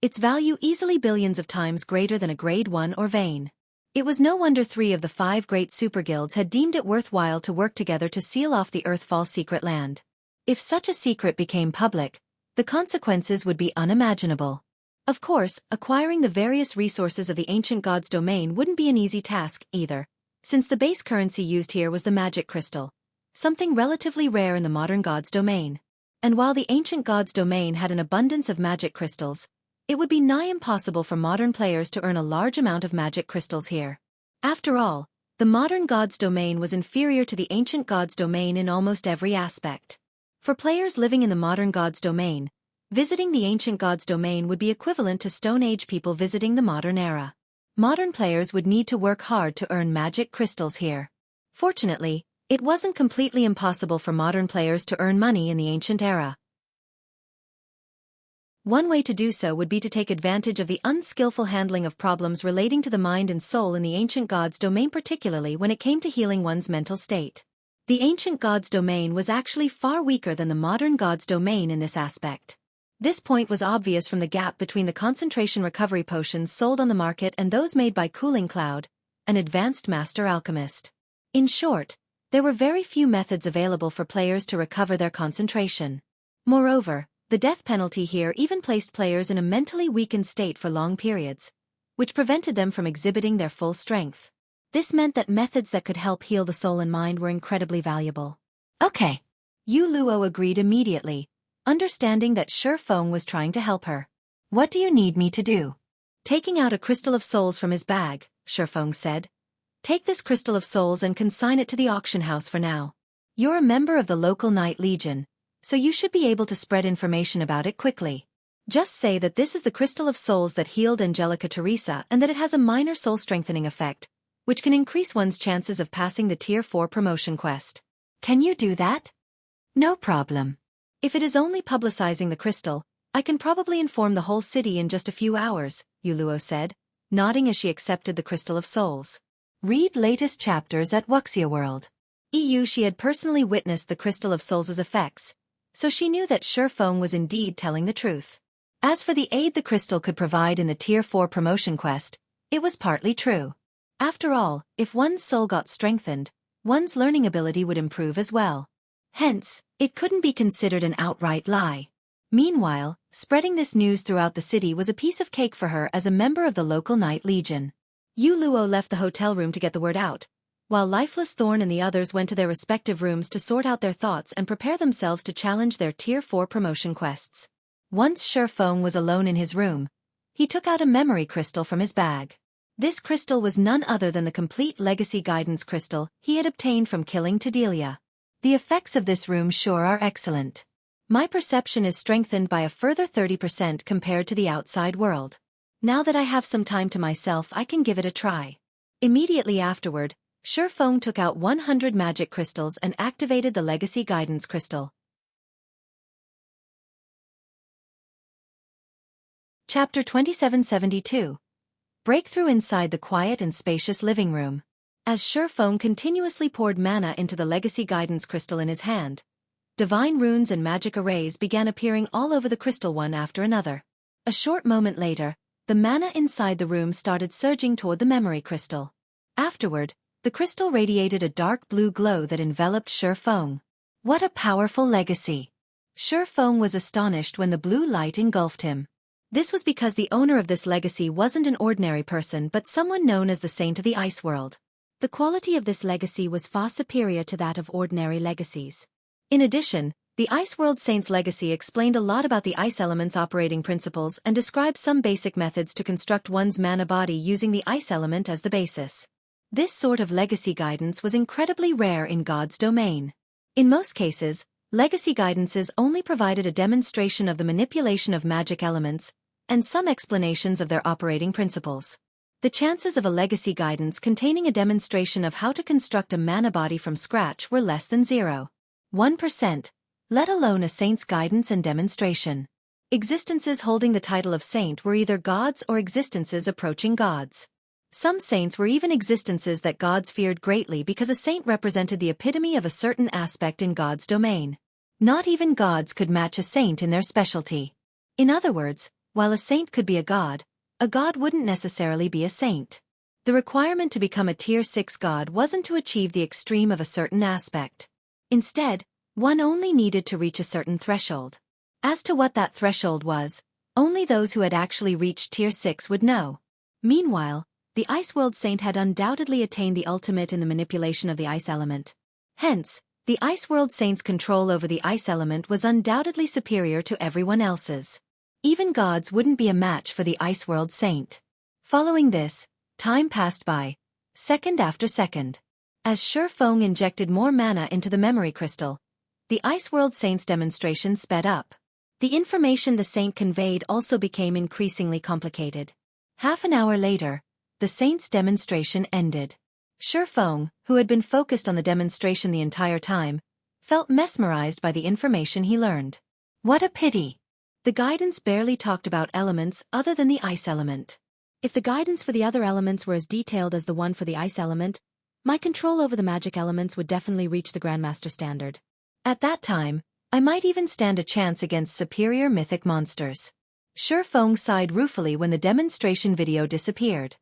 its value easily billions of times greater than a grade 1 or vein. It was no wonder 3 of the 5 great superguilds had deemed it worthwhile to work together to seal off the Earthfall secret land. If such a secret became public, the consequences would be unimaginable. Of course, acquiring the various resources of the ancient god's domain wouldn't be an easy task, either, since the base currency used here was the magic crystal, something relatively rare in the modern god's domain. And while the ancient god's domain had an abundance of magic crystals, it would be nigh impossible for modern players to earn a large amount of magic crystals here. After all, the modern god's domain was inferior to the ancient god's domain in almost every aspect. For players living in the modern god's domain, visiting the ancient god's domain would be equivalent to Stone Age people visiting the modern era. Modern players would need to work hard to earn magic crystals here. Fortunately, it wasn't completely impossible for modern players to earn money in the ancient era. One way to do so would be to take advantage of the unskillful handling of problems relating to the mind and soul in the ancient god's domain, particularly when it came to healing one's mental state. The ancient god's domain was actually far weaker than the modern god's domain in this aspect. This point was obvious from the gap between the concentration recovery potions sold on the market and those made by Cooling Cloud, an advanced master alchemist. In short, there were very few methods available for players to recover their concentration. Moreover, the death penalty here even placed players in a mentally weakened state for long periods, which prevented them from exhibiting their full strength. This meant that methods that could help heal the soul and mind were incredibly valuable. Okay. Yuluo agreed immediately, understanding that Xueqi was trying to help her. What do you need me to do? Taking out a crystal of souls from his bag, Xueqi said. Take this crystal of souls and consign it to the auction house for now. You're a member of the local Knight Legion, so you should be able to spread information about it quickly. Just say that this is the crystal of souls that healed Angelica Teresa and that it has a minor soul-strengthening effect, which can increase one's chances of passing the Tier 4 promotion quest. Can you do that? No problem. If it is only publicizing the crystal, I can probably inform the whole city in just a few hours, Yuluo said, nodding as she accepted the crystal of souls. Read latest chapters at Wuxia World. She had personally witnessed the crystal of souls' effects, so she knew that Xueqi was indeed telling the truth. As for the aid the crystal could provide in the Tier 4 promotion quest, it was partly true. After all, if one's soul got strengthened, one's learning ability would improve as well. Hence, it couldn't be considered an outright lie. Meanwhile, spreading this news throughout the city was a piece of cake for her as a member of the local Knight Legion. Yuluo left the hotel room to get the word out, while Lifeless Thorn and the others went to their respective rooms to sort out their thoughts and prepare themselves to challenge their Tier 4 promotion quests. Once Xueqi was alone in his room, he took out a memory crystal from his bag. This crystal was none other than the complete legacy guidance crystal he had obtained from killing Tedelia. The effects of this room sure are excellent. My perception is strengthened by a further 30% compared to the outside world. Now that I have some time to myself, I can give it a try. Immediately afterward, Xueqi took out 100 magic crystals and activated the legacy guidance crystal. Chapter 2772. Breakthrough inside the quiet and spacious living room. As Xueqi continuously poured mana into the legacy guidance crystal in his hand, divine runes and magic arrays began appearing all over the crystal one after another. A short moment later, the mana inside the room started surging toward the memory crystal. Afterward, The crystal radiated a dark blue glow that enveloped Xueqi. What a powerful legacy! Xueqi was astonished when the blue light engulfed him. This was because the owner of this legacy wasn't an ordinary person but someone known as the Saint of the Ice World. The quality of this legacy was far superior to that of ordinary legacies. In addition, the Ice World Saint's legacy explained a lot about the ice element's operating principles and described some basic methods to construct one's mana body using the ice element as the basis. This sort of legacy guidance was incredibly rare in God's domain. In most cases, legacy guidances only provided a demonstration of the manipulation of magic elements and some explanations of their operating principles. The chances of a legacy guidance containing a demonstration of how to construct a mana body from scratch were less than 0.1%, let alone a saint's guidance and demonstration. Existences holding the title of saint were either gods or existences approaching gods. Some saints were even existences that gods feared greatly because a saint represented the epitome of a certain aspect in God's domain. Not even gods could match a saint in their specialty. In other words, while a saint could be a god wouldn't necessarily be a saint. The requirement to become a Tier 6 god wasn't to achieve the extreme of a certain aspect. Instead, one only needed to reach a certain threshold. As to what that threshold was, only those who had actually reached Tier 6 would know. Meanwhile, the Ice World Saint had undoubtedly attained the ultimate in the manipulation of the ice element. Hence, the Ice World Saint's control over the ice element was undoubtedly superior to everyone else's. Even gods wouldn't be a match for the Ice World Saint. Following this, time passed by, second after second. As Xueqi injected more mana into the memory crystal, the Ice World Saint's demonstration sped up. The information the saint conveyed also became increasingly complicated. Half an hour later, the saint's demonstration ended. Xueqi, who had been focused on the demonstration the entire time, felt mesmerized by the information he learned. What a pity! The guidance barely talked about elements other than the ice element. If the guidance for the other elements were as detailed as the one for the ice element, my control over the magic elements would definitely reach the Grandmaster standard. At that time, I might even stand a chance against superior mythic monsters. Xueqi sighed ruefully when the demonstration video disappeared.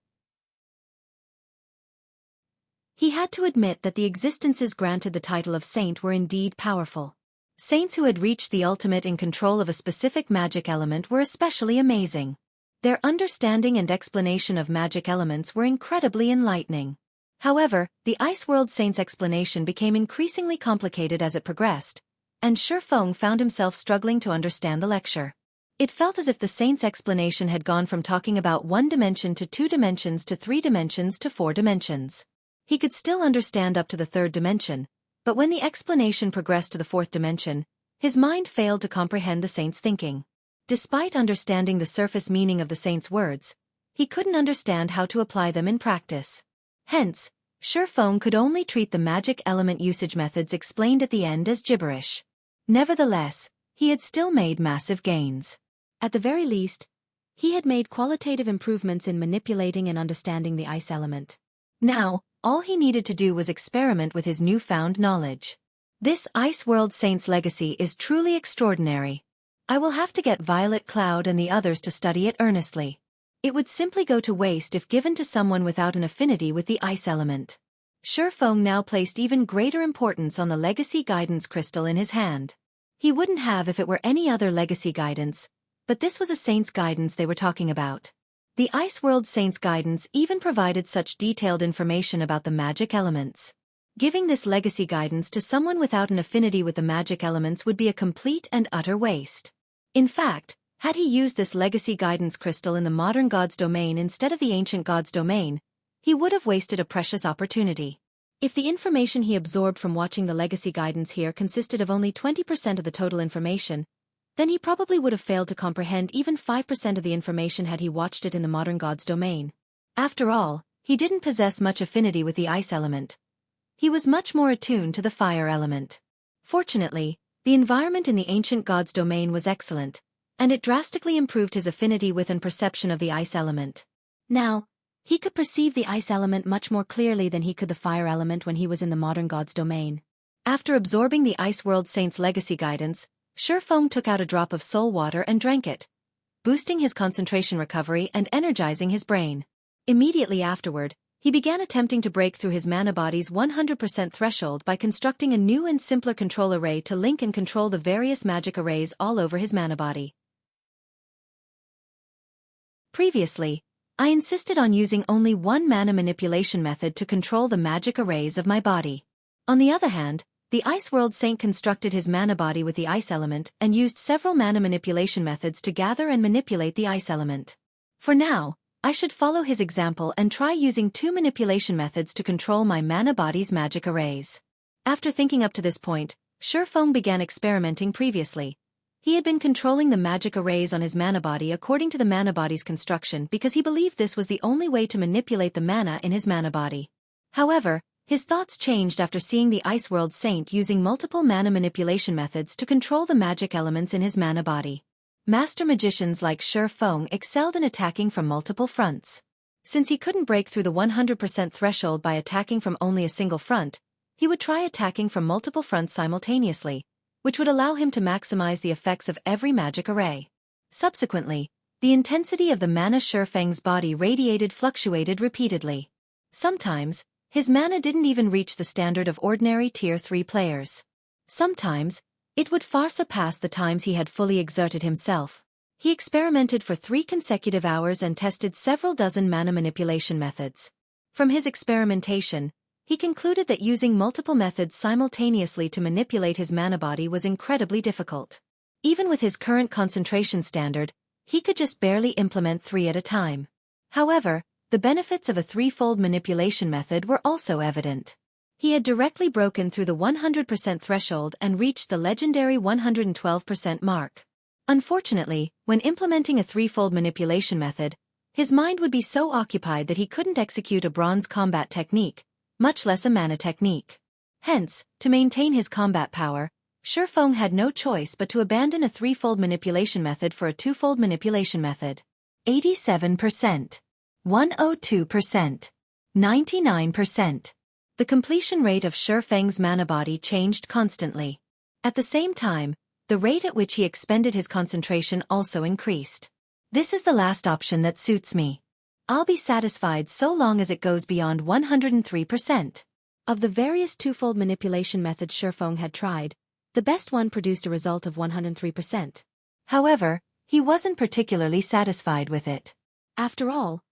He had to admit that the existences granted the title of saint were indeed powerful. Saints who had reached the ultimate in control of a specific magic element were especially amazing. Their understanding and explanation of magic elements were incredibly enlightening. However, the Ice World Saint's explanation became increasingly complicated as it progressed, and Xueqi found himself struggling to understand the lecture. It felt as if the saint's explanation had gone from talking about 1 dimension to 2 dimensions to 3 dimensions to 4 dimensions. He could still understand up to the 3rd dimension, but when the explanation progressed to the 4th dimension, his mind failed to comprehend the saint's thinking. Despite understanding the surface meaning of the saint's words, he couldn't understand how to apply them in practice. Hence, Xueqi could only treat the magic element usage methods explained at the end as gibberish. Nevertheless, he had still made massive gains. At the very least, he had made qualitative improvements in manipulating and understanding the ice element. Now, all he needed to do was experiment with his newfound knowledge. This Ice World Saint's legacy is truly extraordinary. I will have to get Violet Cloud and the others to study it earnestly. It would simply go to waste if given to someone without an affinity with the ice element. Xueqi now placed even greater importance on the legacy guidance crystal in his hand. He wouldn't have if it were any other legacy guidance, but this was a saint's guidance they were talking about. The Ice World Saint's guidance even provided such detailed information about the magic elements. Giving this legacy guidance to someone without an affinity with the magic elements would be a complete and utter waste. In fact, had he used this legacy guidance crystal in the modern god's domain instead of the ancient god's domain, he would have wasted a precious opportunity. If the information he absorbed from watching the legacy guidance here consisted of only 20% of the total information, then he probably would have failed to comprehend even 5% of the information had he watched it in the modern god's domain. After all, he didn't possess much affinity with the ice element. He was much more attuned to the fire element. Fortunately, the environment in the ancient god's domain was excellent, and it drastically improved his affinity with and perception of the ice element. Now, he could perceive the ice element much more clearly than he could the fire element when he was in the modern god's domain. After absorbing the Ice World Saint's legacy guidance, Xueqi took out a drop of soul water and drank it, boosting his concentration recovery and energizing his brain. Immediately afterward, he began attempting to break through his mana body's 100% threshold by constructing a new and simpler control array to link and control the various magic arrays all over his mana body. Previously, I insisted on using only one mana manipulation method to control the magic arrays of my body. On the other hand, the Ice World Saint constructed his mana body with the ice element and used several mana manipulation methods to gather and manipulate the ice element. For now, I should follow his example and try using two manipulation methods to control my mana body's magic arrays. After thinking up to this point, Xueqi began experimenting previously. He had been controlling the magic arrays on his mana body according to the mana body's construction because he believed this was the only way to manipulate the mana in his mana body. However, his thoughts changed after seeing the Ice World Saint using multiple mana manipulation methods to control the magic elements in his mana body. Master magicians like Xueqi excelled in attacking from multiple fronts. Since he couldn't break through the 100% threshold by attacking from only a single front, he would try attacking from multiple fronts simultaneously, which would allow him to maximize the effects of every magic array. Subsequently, the intensity of the mana Xueqi's body radiated fluctuated repeatedly. Sometimes, his mana didn't even reach the standard of ordinary Tier 3 players. Sometimes, it would far surpass the times he had fully exerted himself. He experimented for 3 consecutive hours and tested several dozen mana manipulation methods. From his experimentation, he concluded that using multiple methods simultaneously to manipulate his mana body was incredibly difficult. Even with his current concentration standard, he could just barely implement 3 at a time. However, the benefits of a threefold manipulation method were also evident. He had directly broken through the 100% threshold and reached the legendary 112% mark. Unfortunately, when implementing a threefold manipulation method, his mind would be so occupied that he couldn't execute a bronze combat technique, much less a mana technique. Hence, to maintain his combat power, Xueqi had no choice but to abandon a threefold manipulation method for a twofold manipulation method. 87%. 102%. 99%. The completion rate of Xueqi's mana body changed constantly. At the same time, the rate at which he expended his concentration also increased. This is the last option that suits me. I'll be satisfied so long as it goes beyond 103%. Of the various twofold manipulation methods Xueqi had tried, the best one produced a result of 103%. However, he wasn't particularly satisfied with it. After all,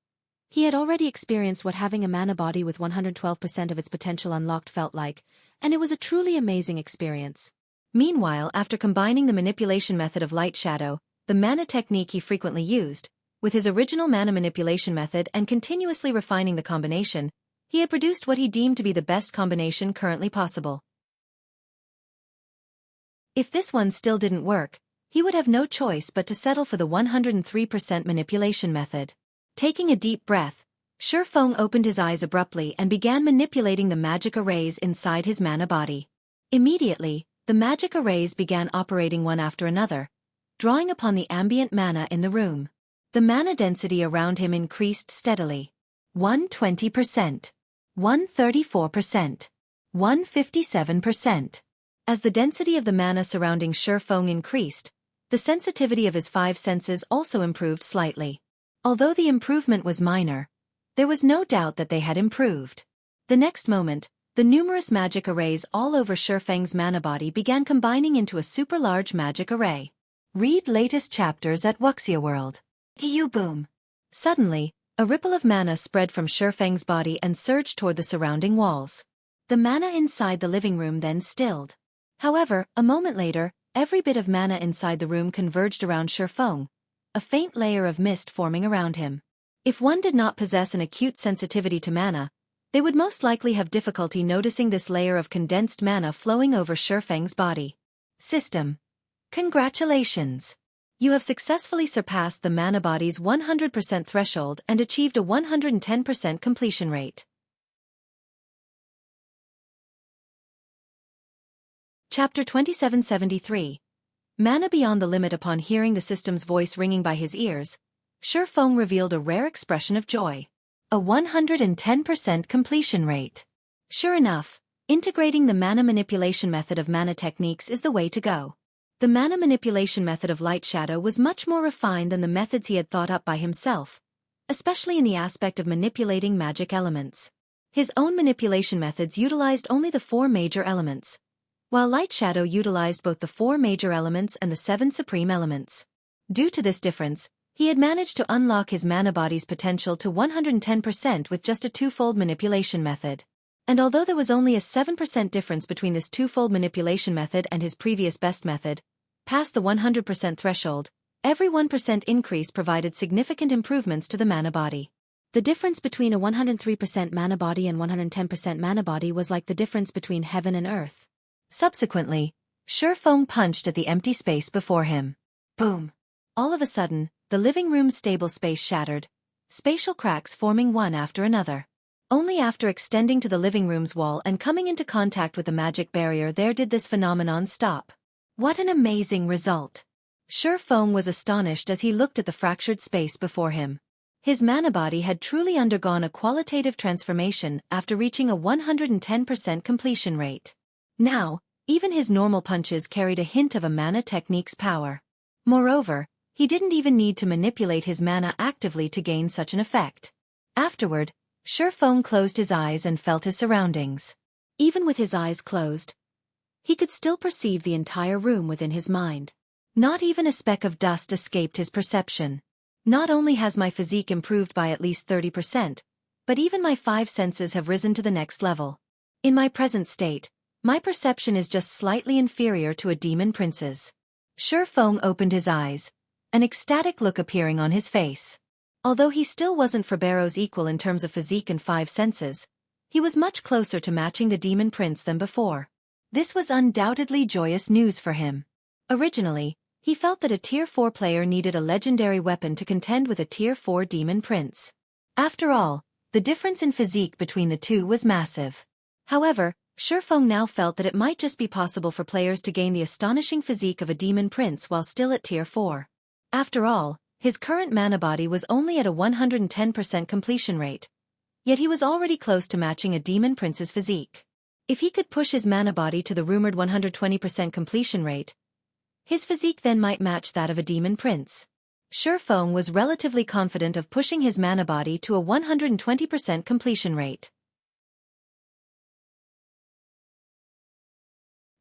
he had already experienced what having a mana body with 112% of its potential unlocked felt like, and it was a truly amazing experience. Meanwhile, after combining the manipulation method of light shadow, the mana technique he frequently used, with his original mana manipulation method and continuously refining the combination, he had produced what he deemed to be the best combination currently possible. If this one still didn't work, he would have no choice but to settle for the 103% manipulation method. Taking a deep breath, Xueqi opened his eyes abruptly and began manipulating the magic arrays inside his mana body. Immediately, the magic arrays began operating one after another, drawing upon the ambient mana in the room. The mana density around him increased steadily. 120%. 134%. 157%. As the density of the mana surrounding Xueqi increased, the sensitivity of his 5 senses also improved slightly. Although the improvement was minor, there was no doubt that they had improved. The next moment, the numerous magic arrays all over Xueqi's mana body began combining into a super large magic array. Read latest chapters at Wuxia World. Boom! Suddenly, a ripple of mana spread from Xueqi's body and surged toward the surrounding walls. The mana inside the living room then stilled. However, a moment later, every bit of mana inside the room converged around Xueqi, a faint layer of mist forming around him. If one did not possess an acute sensitivity to mana, they would most likely have difficulty noticing this layer of condensed mana flowing over Xueqi's body. System. Congratulations! You have successfully surpassed the mana body's 100% threshold and achieved a 110% completion rate. Chapter 2773. Mana beyond the limit. Upon hearing the system's voice ringing by his ears, Xueqi revealed a rare expression of joy. A 110% completion rate. Sure enough, integrating the mana manipulation method of mana techniques is the way to go. The mana manipulation method of light shadow was much more refined than the methods he had thought up by himself, especially in the aspect of manipulating magic elements. His own manipulation methods utilized only the 4 major elements, while Light Shadow utilized both the 4 major elements and the 7 supreme elements. Due to this difference, he had managed to unlock his mana body's potential to 110% with just a 2-fold manipulation method. And although there was only a 7% difference between this 2-fold manipulation method and his previous best method, past the 100% threshold, every 1% increase provided significant improvements to the mana body. The difference between a 103% mana body and 110% mana body was like the difference between heaven and earth. Subsequently, Xueqi punched at the empty space before him. Boom! All of a sudden, the living room's stable space shattered, spatial cracks forming one after another. Only after extending to the living room's wall and coming into contact with the magic barrier there did this phenomenon stop. What an amazing result! Xueqi was astonished as he looked at the fractured space before him. His mana body had truly undergone a qualitative transformation after reaching a 110% completion rate. Now, even his normal punches carried a hint of a mana technique's power. Moreover, he didn't even need to manipulate his mana actively to gain such an effect. Afterward, Xueqi closed his eyes and felt his surroundings. Even with his eyes closed, he could still perceive the entire room within his mind. Not even a speck of dust escaped his perception. Not only has my physique improved by at least 30%, but even my 5 senses have risen to the next level. In my present state, my perception is just slightly inferior to a demon prince's. Xueqi opened his eyes, an ecstatic look appearing on his face. Although he still wasn't Ferbero's equal in terms of physique and 5 senses, he was much closer to matching the demon prince than before. This was undoubtedly joyous news for him. Originally, he felt that a Tier 4 player needed a legendary weapon to contend with a Tier 4 demon prince. After all, the difference in physique between the two was massive. However, Xueqi now felt that it might just be possible for players to gain the astonishing physique of a demon prince while still at Tier 4. After all, his current mana body was only at a 110% completion rate, yet he was already close to matching a demon prince's physique. If he could push his mana body to the rumored 120% completion rate, his physique then might match that of a demon prince. Xueqi was relatively confident of pushing his mana body to a 120% completion rate.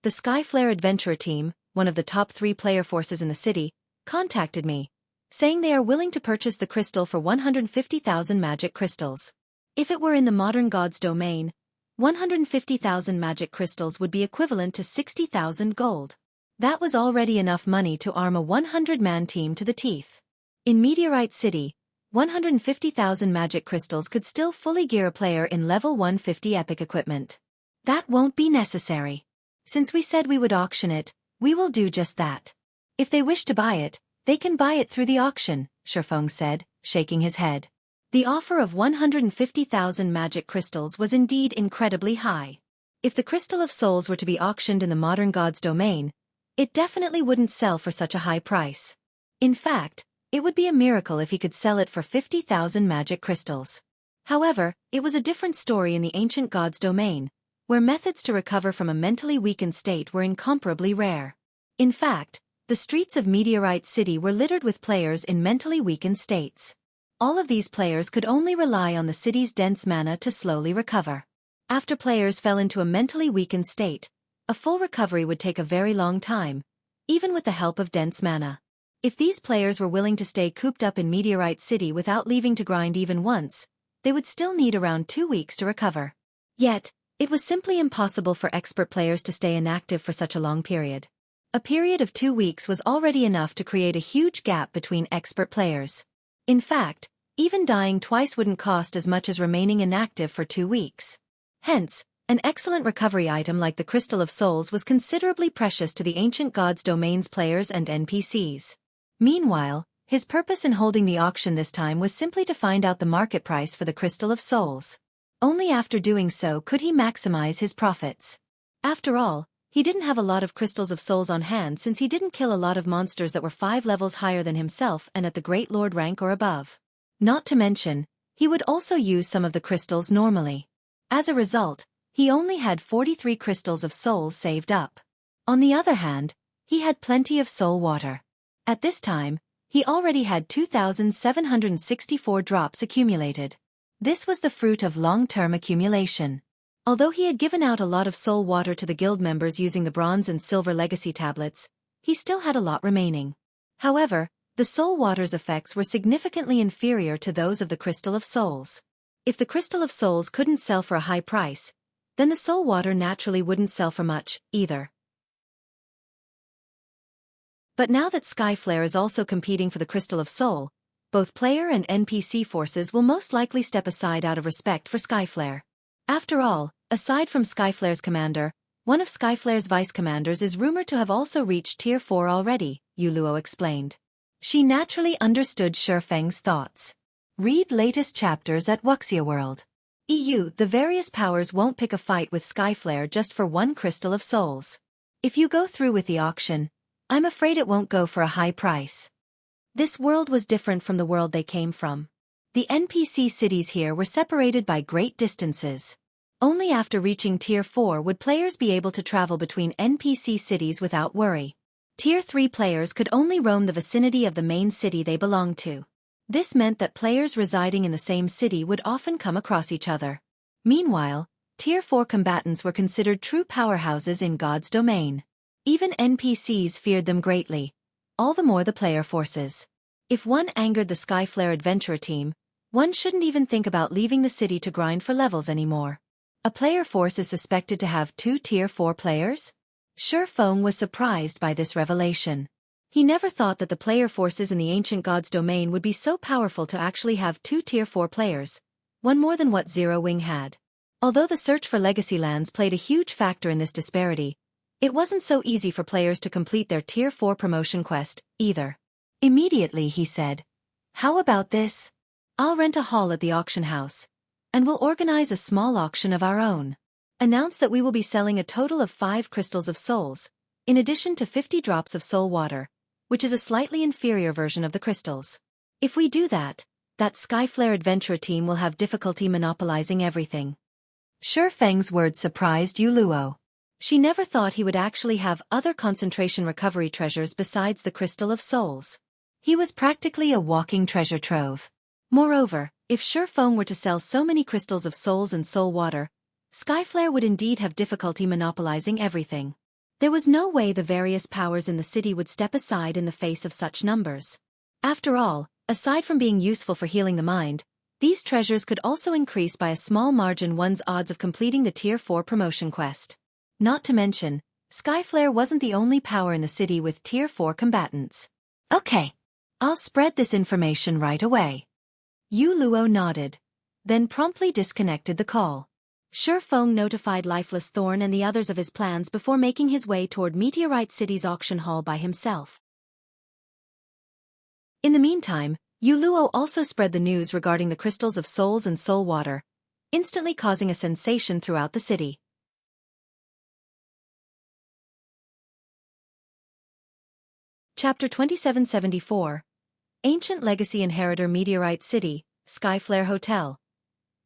The Skyflare Adventurer team, one of the top 3 player forces in the city, contacted me, saying they are willing to purchase the crystal for 150,000 magic crystals. If it were in the modern god's domain, 150,000 magic crystals would be equivalent to 60,000 gold. That was already enough money to arm a 100-man team to the teeth. In Meteorite City, 150,000 magic crystals could still fully gear a player in level 150 epic equipment. That won't be necessary. Since we said we would auction it, we will do just that. If they wish to buy it, they can buy it through the auction, Xueqi said, shaking his head. The offer of 150,000 magic crystals was indeed incredibly high. If the Crystal of Souls were to be auctioned in the modern god's domain, it definitely wouldn't sell for such a high price. In fact, it would be a miracle if he could sell it for 50,000 magic crystals. However, it was a different story in the ancient god's domain, where methods to recover from a mentally weakened state were incomparably rare. In fact, the streets of Meteorite City were littered with players in mentally weakened states. All of these players could only rely on the city's dense mana to slowly recover. After players fell into a mentally weakened state, a full recovery would take a very long time, even with the help of dense mana. If these players were willing to stay cooped up in Meteorite City without leaving to grind even once, they would still need around 2 weeks to recover. Yet, it was simply impossible for expert players to stay inactive for such a long period. A period of 2 weeks was already enough to create a huge gap between expert players. In fact, even dying twice wouldn't cost as much as remaining inactive for 2 weeks. Hence, an excellent recovery item like the Crystal of Souls was considerably precious to the ancient god's domain's players and NPCs. Meanwhile, his purpose in holding the auction this time was simply to find out the market price for the Crystal of Souls. Only after doing so could he maximize his profits. After all, he didn't have a lot of Crystals of Souls on hand since he didn't kill a lot of monsters that were 5 levels higher than himself and at the Great Lord rank or above. Not to mention, he would also use some of the crystals normally. As a result, he only had 43 Crystals of Souls saved up. On the other hand, he had plenty of soul water. At this time, He already had 2,764 drops accumulated. This was the fruit of long-term accumulation. Although he had given out a lot of soul water to the guild members using the bronze and silver legacy tablets, he still had a lot remaining. However, the soul water's effects were significantly inferior to those of the Crystal of Souls. If the Crystal of Souls couldn't sell for a high price, then the soul water naturally wouldn't sell for much, either. But now that Skyflare is also competing for the Crystal of Soul, both player and NPC forces will most likely step aside out of respect for Skyflare. After all, aside from Skyflare's commander, one of Skyflare's vice-commanders is rumored to have also reached Tier 4 already, Yuluo explained. She naturally understood Shifeng's thoughts. Read latest chapters at Wuxia World. EU. The various powers won't pick a fight with Skyflare just for one Crystal of Souls. If you go through with the auction, I'm afraid it won't go for a high price. This world was different from the world they came from. The NPC cities here were separated by great distances. Only after reaching Tier 4 would players be able to travel between NPC cities without worry. Tier 3 players could only roam the vicinity of the main city they belonged to. This meant that players residing in the same city would often come across each other. Meanwhile, Tier 4 combatants were considered true powerhouses in God's domain. Even NPCs feared them greatly, all the more the player forces. If one angered the Skyflare Adventurer team, one shouldn't even think about leaving the city to grind for levels anymore. A player force is suspected to have 2 Tier 4 players? Xueqi was surprised by this revelation. He never thought that the player forces in the ancient God's domain would be so powerful to actually have 2 Tier 4 players, one more than what Zero Wing had. Although the search for legacy lands played a huge factor in this disparity, it wasn't so easy for players to complete their Tier 4 promotion quest, either. Immediately he said, "How about this? I'll rent a hall at the auction house, and we'll organize a small auction of our own. Announce that we will be selling a total of 5 crystals of souls, in addition to 50 drops of soul water, which is a slightly inferior version of the crystals. If we do that, that Skyflare Adventurer team will have difficulty monopolizing everything." Shifeng's words surprised Yuluo. She never thought he would actually have other concentration recovery treasures besides the Crystal of Souls. He was practically a walking treasure trove. Moreover, if Shifeng were to sell so many crystals of souls and soul water, Skyflare would indeed have difficulty monopolizing everything. There was no way the various powers in the city would step aside in the face of such numbers. After all, aside from being useful for healing the mind, these treasures could also increase by a small margin one's odds of completing the Tier 4 promotion quest. Not to mention, Skyflare wasn't the only power in the city with Tier 4 combatants. "Okay. I'll spread this information right away." Yuluo nodded, then promptly disconnected the call. Shifeng notified Lifeless Thorn and the others of his plans before making his way toward Meteorite City's auction hall by himself. In the meantime, Yuluo also spread the news regarding the crystals of souls and soul water, instantly causing a sensation throughout the city. Chapter 2774. Ancient Legacy Inheritor Meteorite City, Skyflare Hotel.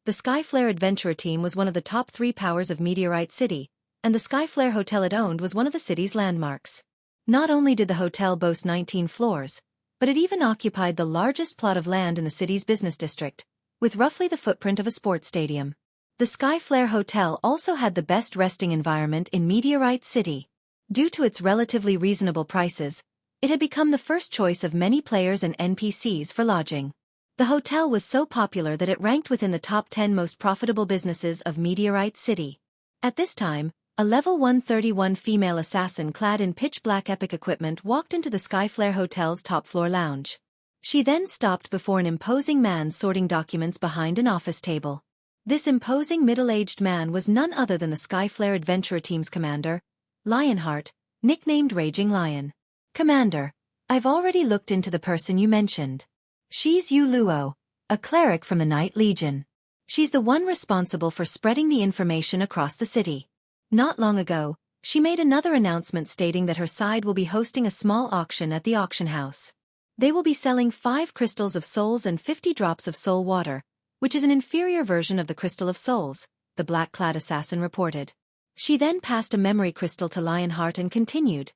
The Skyflare Adventurer team was one of the top 3 powers of Meteorite City, and the Skyflare Hotel it owned was one of the city's landmarks. Not only did the hotel boast 19 floors, but it even occupied the largest plot of land in the city's business district, with roughly the footprint of a sports stadium. The Skyflare Hotel also had the best resting environment in Meteorite City. Due to its relatively reasonable prices, it had become the first choice of many players and NPCs for lodging. The hotel was so popular that it ranked within the top 10 most profitable businesses of Meteorite City. At this time, a level 131 female assassin clad in pitch-black epic equipment walked into the Skyflare Hotel's top-floor lounge. She then stopped before an imposing man sorting documents behind an office table. This imposing middle-aged man was none other than the Skyflare Adventurer team's commander, Lionheart, nicknamed Raging Lion. "Commander, I've already looked into the person you mentioned. She's Yuluo, a cleric from the Night Legion. She's the one responsible for spreading the information across the city. Not long ago, she made another announcement stating that her side will be hosting a small auction at the auction house. They will be selling 5 crystals of souls and 50 drops of soul water, which is an inferior version of the Crystal of Souls," the black-clad assassin reported. She then passed a memory crystal to Lionheart and continued,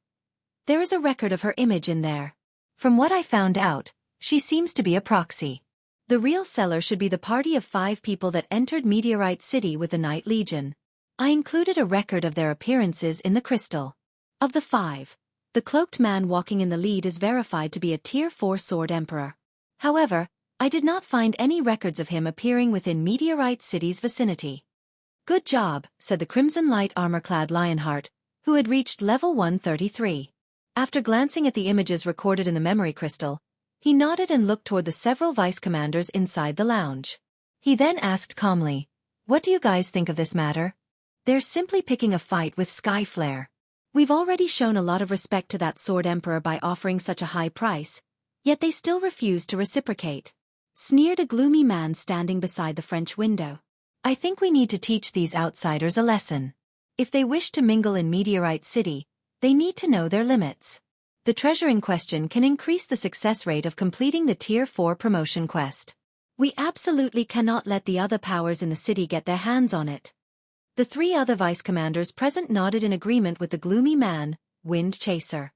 "There is a record of her image in there. From what I found out, she seems to be a proxy. The real seller should be the party of 5 people that entered Meteorite City with the Night Legion. I included a record of their appearances in the crystal. Of the 5, the cloaked man walking in the lead is verified to be a Tier 4 Sword Emperor. However, I did not find any records of him appearing within Meteorite City's vicinity. Good job, said the Crimson Light armor-clad Lionheart, who had reached level 133. After glancing at the images recorded in the memory crystal, he nodded and looked toward the several vice commanders inside the lounge. He then asked calmly, "What do you guys think of this matter?" "They're simply picking a fight with Skyflare. We've already shown a lot of respect to that Sword Emperor by offering such a high price, yet they still refuse to reciprocate," sneered a gloomy man standing beside the French window. "I think we need to teach these outsiders a lesson. If they wish to mingle in Meteorite City, they need to know their limits. The treasure in question can increase the success rate of completing the Tier 4 promotion quest. We absolutely cannot let the other powers in the city get their hands on it." The 3 other vice commanders present nodded in agreement with the gloomy man, Wind Chaser.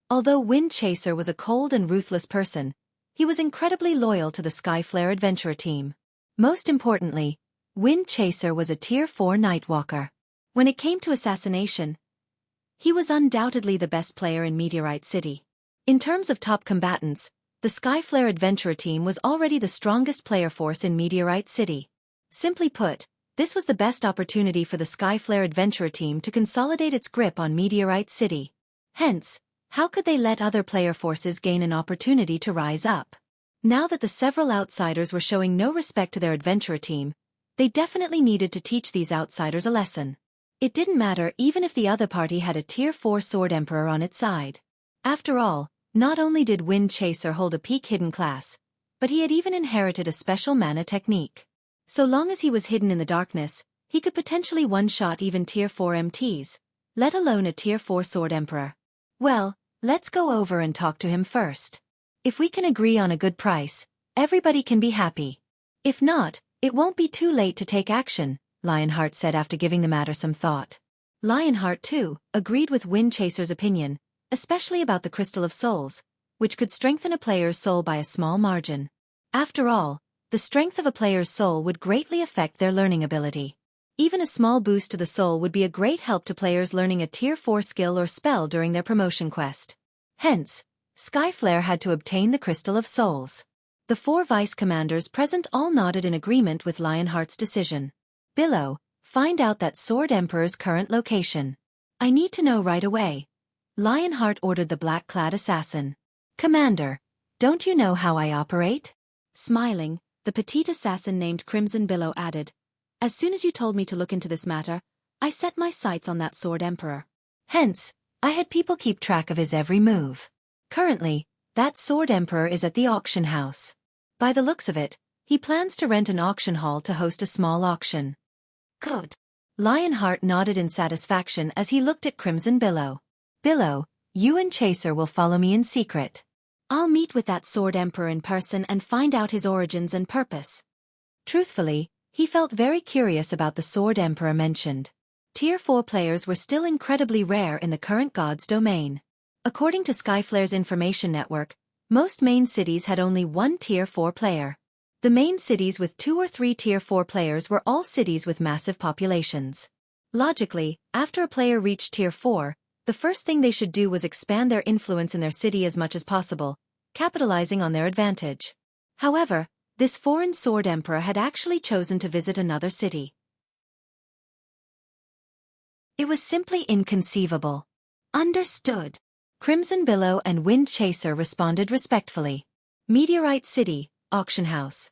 Although Wind Chaser was a cold and ruthless person, he was incredibly loyal to the Skyflare Adventurer team. Most importantly, Wind Chaser was a Tier 4 Nightwalker. When it came to assassination, he was undoubtedly the best player in Meteorite City. In terms of top combatants, the Skyflare Adventurer team was already the strongest player force in Meteorite City. Simply put, this was the best opportunity for the Skyflare Adventurer team to consolidate its grip on Meteorite City. Hence, how could they let other player forces gain an opportunity to rise up? Now that the several outsiders were showing no respect to their adventurer team, they definitely needed to teach these outsiders a lesson. It didn't matter even if the other party had a Tier 4 Sword Emperor on its side. After all, not only did Wind Chaser hold a peak hidden class, but he had even inherited a special mana technique. So long as he was hidden in the darkness, he could potentially one-shot even Tier 4 MTs, let alone a Tier 4 Sword Emperor. Well, let's go over and talk to him first. If we can agree on a good price, everybody can be happy. If not, it won't be too late to take action, Lionheart said after giving the matter some thought. Lionheart, too, agreed with Wind Chaser's opinion, especially about the Crystal of Souls, which could strengthen a player's soul by a small margin. After all, the strength of a player's soul would greatly affect their learning ability. Even a small boost to the soul would be a great help to players learning a Tier 4 skill or spell during their promotion quest. Hence, Skyflare had to obtain the Crystal of Souls. The 4 vice commanders present all nodded in agreement with Lionheart's decision. "Below, find out that Sword Emperor's current location. I need to know right away," Lionheart ordered the black-clad assassin. "Commander, don't you know how I operate?" Smiling, the petite assassin named Crimson Billow added, "As soon as you told me to look into this matter, I set my sights on that Sword Emperor. Hence, I had people keep track of his every move. Currently, that Sword Emperor is at the auction house. By the looks of it, he plans to rent an auction hall to host a small auction." "Good." Lionheart nodded in satisfaction as he looked at Crimson Billow. "Billow, you and Chaser will follow me in secret. I'll meet with that Sword Emperor in person and find out his origins and purpose." Truthfully, he felt very curious about the Sword Emperor mentioned. Tier 4 players were still incredibly rare in the current God's domain. According to Skyflare's information network, most main cities had only 1 Tier 4 player. The main cities with 2 or 3 Tier 4 players were all cities with massive populations. Logically, after a player reached Tier 4, the first thing they should do was expand their influence in their city as much as possible, capitalizing on their advantage. However, this foreign Sword Emperor had actually chosen to visit another city. It was simply inconceivable. "Understood." Crimson Billow and Wind Chaser responded respectfully. Meteorite City, Auction House.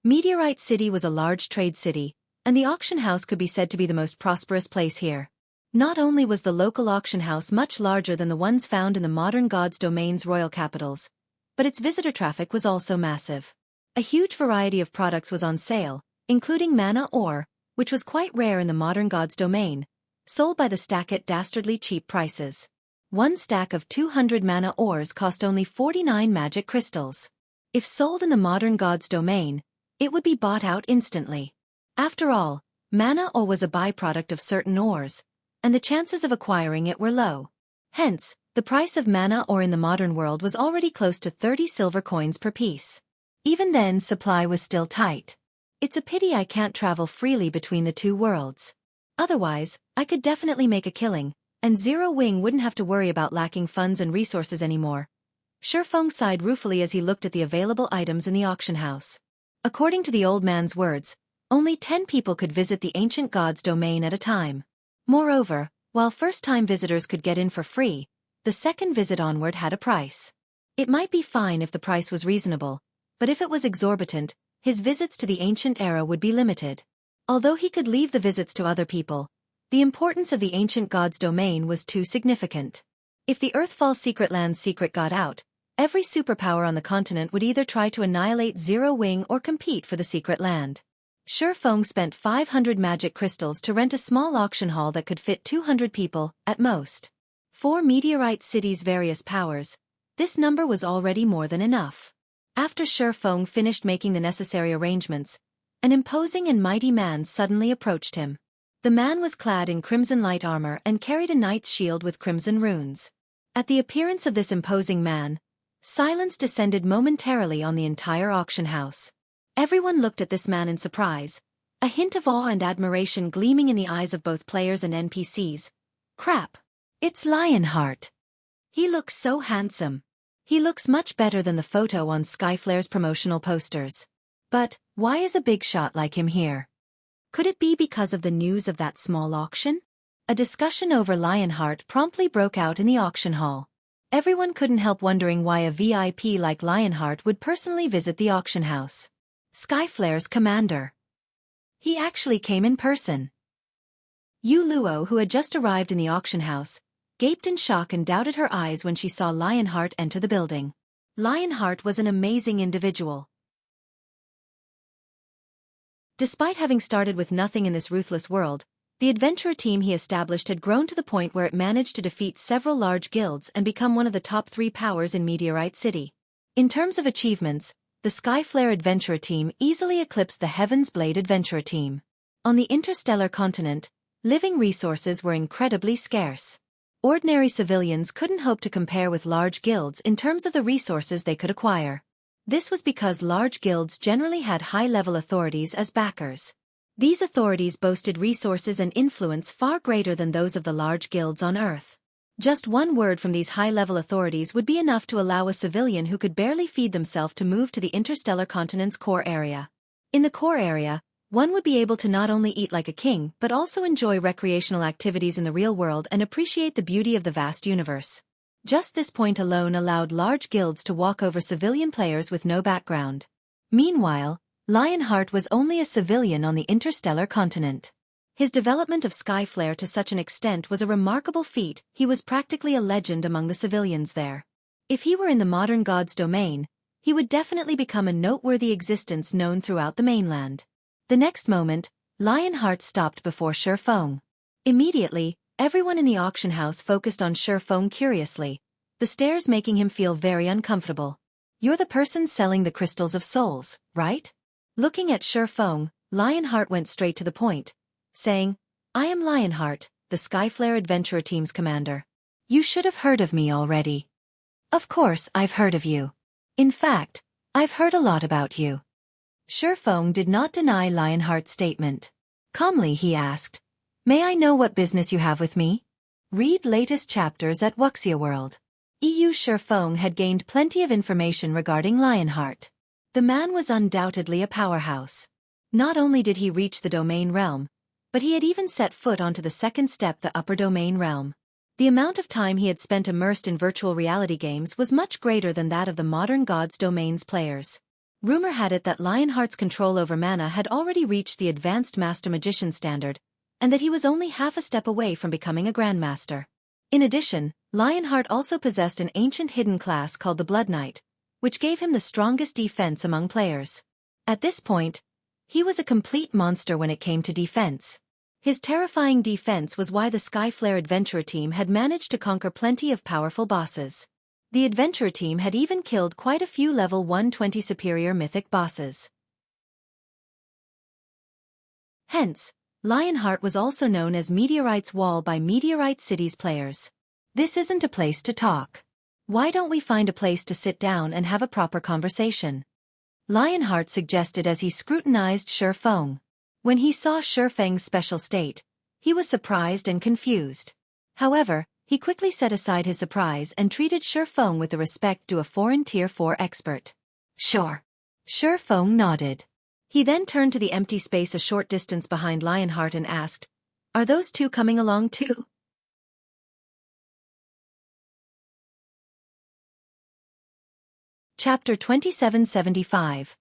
Meteorite City was a large trade city, and the auction house could be said to be the most prosperous place here. Not only was the local auction house much larger than the ones found in the modern God's Domain's royal capitals, but its visitor traffic was also massive. A huge variety of products was on sale, including mana ore, which was quite rare in the modern God's Domain, sold by the stack at dastardly cheap prices. One stack of 200 mana ores cost only 49 magic crystals. If sold in the modern God's Domain, it would be bought out instantly. After all, mana ore was a byproduct of certain ores, and the chances of acquiring it were low. Hence, The price of mana ore in the modern world was already close to 30 silver coins per piece. Even then, supply was still tight. It's a pity I can't travel freely between the two worlds. Otherwise, I could definitely make a killing, and Zero Wing wouldn't have to worry about lacking funds and resources anymore. Xueqi sighed ruefully as he looked at the available items in the auction house. According to the old man's words, only 10 people could visit the ancient god's domain at a time. Moreover, while first-time visitors could get in for free, the second visit onward had a price. It might be fine if the price was reasonable, but if it was exorbitant, his visits to the ancient era would be limited. Although he could leave the visits to other people, the importance of the ancient god's domain was too significant. If the Earthfall Secret Land's secret got out, every superpower on the continent would either try to annihilate Zero Wing or compete for the secret land. Xueqi spent 500 magic crystals to rent a small auction hall that could fit 200 people, at most. For Meteorite City's various powers, this number was already more than enough. After Xueqi finished making the necessary arrangements, an imposing and mighty man suddenly approached him. The man was clad in crimson light armor and carried a knight's shield with crimson runes. At the appearance of this imposing man, silence descended momentarily on the entire auction house. Everyone looked at this man in surprise, a hint of awe and admiration gleaming in the eyes of both players and NPCs. Crap! It's Lionheart! He looks so handsome. He looks much better than the photo on Skyflare's promotional posters. But, why is a big shot like him here? Could it be because of the news of that small auction? A discussion over Lionheart promptly broke out in the auction hall. Everyone couldn't help wondering why a VIP like Lionheart would personally visit the auction house. Skyflare's commander. He actually came in person. Yu Luo, who had just arrived in the auction house, gaped in shock and doubted her eyes when she saw Lionheart enter the building. Lionheart was an amazing individual. Despite having started with nothing in this ruthless world, the adventurer team he established had grown to the point where it managed to defeat several large guilds and become one of the top 3 powers in Meteorite City. In terms of achievements, the Skyflare Adventurer Team easily eclipsed the Heaven's Blade Adventurer Team. On the interstellar continent, living resources were incredibly scarce. Ordinary civilians couldn't hope to compare with large guilds in terms of the resources they could acquire. This was because large guilds generally had high-level authorities as backers. These authorities boasted resources and influence far greater than those of the large guilds on Earth. Just one word from these high-level authorities would be enough to allow a civilian who could barely feed themselves to move to the interstellar continent's core area. In the core area, one would be able to not only eat like a king but also enjoy recreational activities in the real world and appreciate the beauty of the vast universe. Just this point alone allowed large guilds to walk over civilian players with no background. Meanwhile, Lionheart was only a civilian on the interstellar continent. His development of Skyflare to such an extent was a remarkable feat. He was practically a legend among the civilians there. If he were in the modern god's domain, he would definitely become a noteworthy existence known throughout the mainland. The next moment, Lionheart stopped before Xueqi. Immediately, everyone in the auction house focused on Xueqi curiously, the stares making him feel very uncomfortable. "You're the person selling the crystals of souls, right?" Looking at Xueqi, Lionheart went straight to the point, saying, "I am Lionheart, the Skyflare Adventurer Team's commander. You should have heard of me already." "Of course I've heard of you. In fact, I've heard a lot about you." Xueqi did not deny Lionheart's statement. Calmly he asked, "May I know what business you have with me?" Read latest chapters at Wuxia World. Xueqi had gained plenty of information regarding Lionheart. The man was undoubtedly a powerhouse. Not only did he reach the domain realm, but he had even set foot onto the second step, the upper domain realm. The amount of time he had spent immersed in virtual reality games was much greater than that of the modern god's domain's players. Rumor had it that Lionheart's control over mana had already reached the advanced Master Magician standard, and that he was only half a step away from becoming a Grandmaster. In addition, Lionheart also possessed an ancient hidden class called the Blood Knight, which gave him the strongest defense among players. At this point, he was a complete monster when it came to defense. His terrifying defense was why the Skyflare Adventurer Team had managed to conquer plenty of powerful bosses. The Adventurer Team had even killed quite a few level 120 superior mythic bosses. Hence, Lionheart was also known as Meteorite's Wall by Meteorite City's players. This isn't a place to talk. Why don't we find a place to sit down and have a proper conversation? Lionheart suggested as he scrutinized Xuefeng. When he saw Xuefeng's special state, he was surprised and confused. However, he quickly set aside his surprise and treated Xuefeng with the respect due a foreign Tier 4 expert. Sure. Xuefeng nodded. He then turned to the empty space a short distance behind Lionheart and asked, "Are those two coming along too?" Chapter 2775.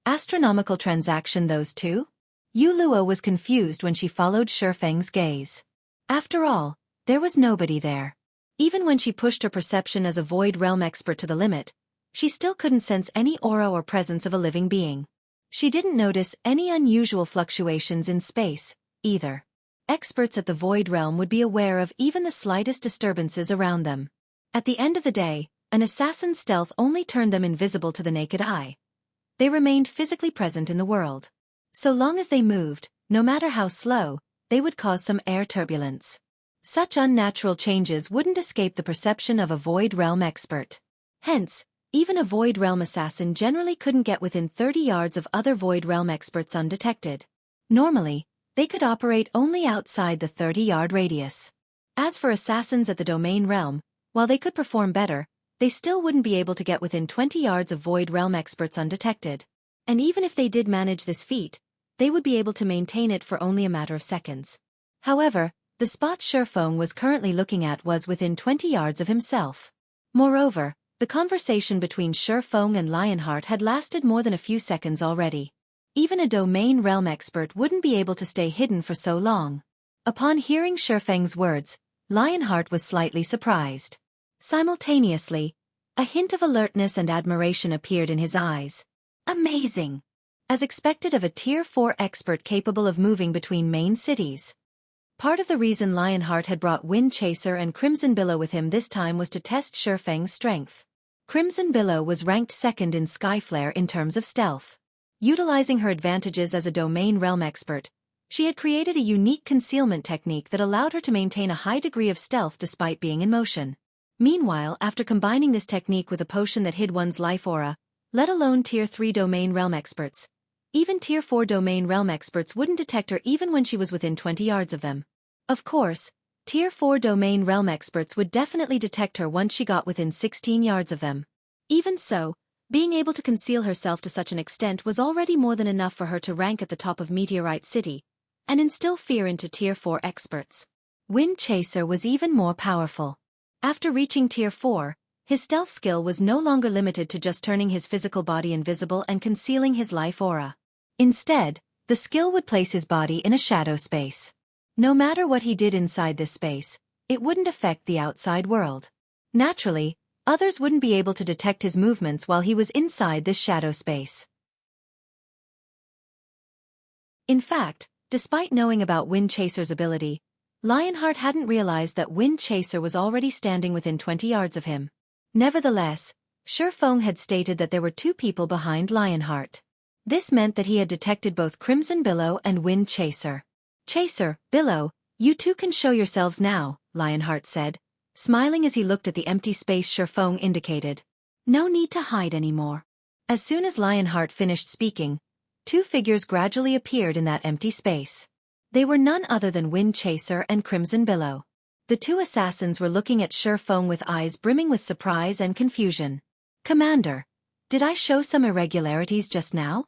Astronomical transaction those two? Yu Luo was confused when she followed Xuefeng's gaze. After all, there was nobody there. Even when she pushed her perception as a Void Realm expert to the limit, she still couldn't sense any aura or presence of a living being. She didn't notice any unusual fluctuations in space, either. Experts at the Void Realm would be aware of even the slightest disturbances around them. At the end of the day, an assassin's stealth only turned them invisible to the naked eye. They remained physically present in the world. So long as they moved, no matter how slow, they would cause some air turbulence. Such unnatural changes wouldn't escape the perception of a Void Realm expert. Hence, even a Void Realm assassin generally couldn't get within 30 yards of other Void Realm experts undetected. Normally, they could operate only outside the 30-yard radius. As for assassins at the Domain Realm, while they could perform better, they still wouldn't be able to get within 20 yards of Void Realm experts undetected. And even if they did manage this feat, they would be able to maintain it for only a matter of seconds. However, the spot Xuefeng was currently looking at was within 20 yards of himself. Moreover, the conversation between Xuefeng and Lionheart had lasted more than a few seconds already. Even a Domain Realm expert wouldn't be able to stay hidden for so long. Upon hearing Xuefeng's words, Lionheart was slightly surprised. Simultaneously, a hint of alertness and admiration appeared in his eyes. Amazing! As expected of a Tier 4 expert capable of moving between main cities. Part of the reason Lionheart had brought Wind Chaser and Crimson Billow with him this time was to test Xuefeng's strength. Crimson Billow was ranked second in Skyflare in terms of stealth. Utilizing her advantages as a Domain Realm expert, she had created a unique concealment technique that allowed her to maintain a high degree of stealth despite being in motion. Meanwhile, after combining this technique with a potion that hid one's life aura, let alone Tier 3 Domain Realm experts, even Tier 4 Domain Realm experts wouldn't detect her even when she was within 20 yards of them. Of course, Tier 4 Domain Realm experts would definitely detect her once she got within 16 yards of them. Even so, being able to conceal herself to such an extent was already more than enough for her to rank at the top of Meteorite City, and instill fear into Tier 4 experts. Wind Chaser was even more powerful. After reaching Tier 4, his stealth skill was no longer limited to just turning his physical body invisible and concealing his life aura. Instead, the skill would place his body in a shadow space. No matter what he did inside this space, it wouldn't affect the outside world. Naturally, others wouldn't be able to detect his movements while he was inside this shadow space. In fact, despite knowing about Wind Chaser's ability, Lionheart hadn't realized that Wind Chaser was already standing within 20 yards of him. Nevertheless, Xuefeng had stated that there were two people behind Lionheart. This meant that he had detected both Crimson Billow and Wind Chaser. "Chaser, Billow, you two can show yourselves now," Lionheart said, smiling as he looked at the empty space Xuefeng indicated. "No need to hide anymore." As soon as Lionheart finished speaking, two figures gradually appeared in that empty space. They were none other than Wind Chaser and Crimson Billow. The two assassins were looking at Xuefeng with eyes brimming with surprise and confusion. "Commander, did I show some irregularities just now?"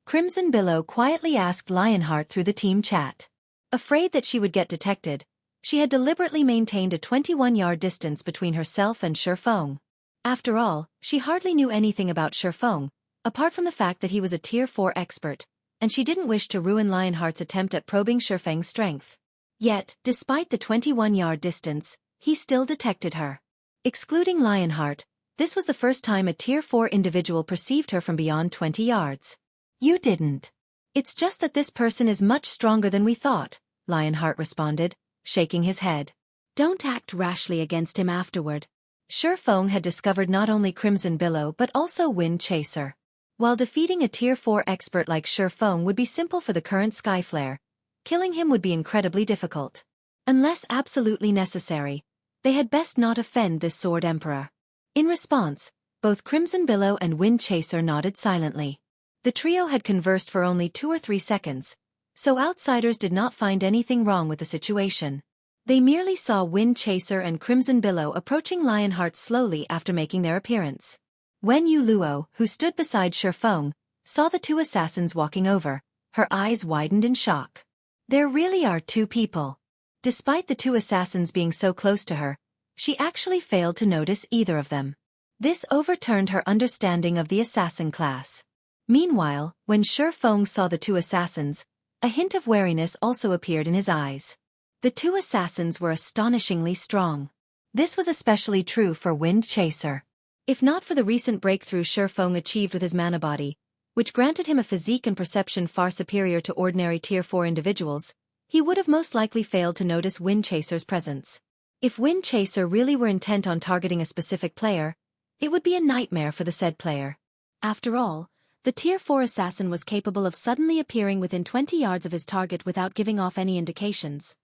Crimson Billow quietly asked Lionheart through the team chat. Afraid that she would get detected, she had deliberately maintained a 21-yard distance between herself and Xuefeng. After all, she hardly knew anything about Xuefeng, apart from the fact that he was a Tier 4 expert, and she didn't wish to ruin Lionheart's attempt at probing Xuefeng's strength. Yet, despite the 21-yard distance, he still detected her. Excluding Lionheart, this was the first time a Tier 4 individual perceived her from beyond 20 yards. "You didn't. It's just that this person is much stronger than we thought," Lionheart responded, shaking his head. "Don't act rashly against him afterward." Xuefeng had discovered not only Crimson Billow but also Wind Chaser. While defeating a Tier 4 expert like Xuefeng would be simple for the current Skyflare, killing him would be incredibly difficult. Unless absolutely necessary, They had best not offend this Sword Emperor. In response, both Crimson Billow and Wind Chaser nodded silently. The trio had conversed for only 2 or 3 seconds, so outsiders did not find anything wrong with the situation. They merely saw Wind Chaser and Crimson Billow approaching Lionheart slowly after making their appearance. When Yu Luo, who stood beside Xuefeng, saw the 2 assassins walking over, her eyes widened in shock. There really are 2 people. Despite the 2 assassins being so close to her, she actually failed to notice either of them. This overturned her understanding of the assassin class. Meanwhile, when Xuefeng saw the 2 assassins, a hint of wariness also appeared in his eyes. The 2 assassins were astonishingly strong. This was especially true for Wind Chaser. If not for the recent breakthrough Xuefeng achieved with his mana body, which granted him a physique and perception far superior to ordinary Tier 4 individuals, he would have most likely failed to notice Wind Chaser's presence. If Wind Chaser really were intent on targeting a specific player, it would be a nightmare for the said player. After all, the Tier 4 assassin was capable of suddenly appearing within 20 yards of his target without giving off any indications.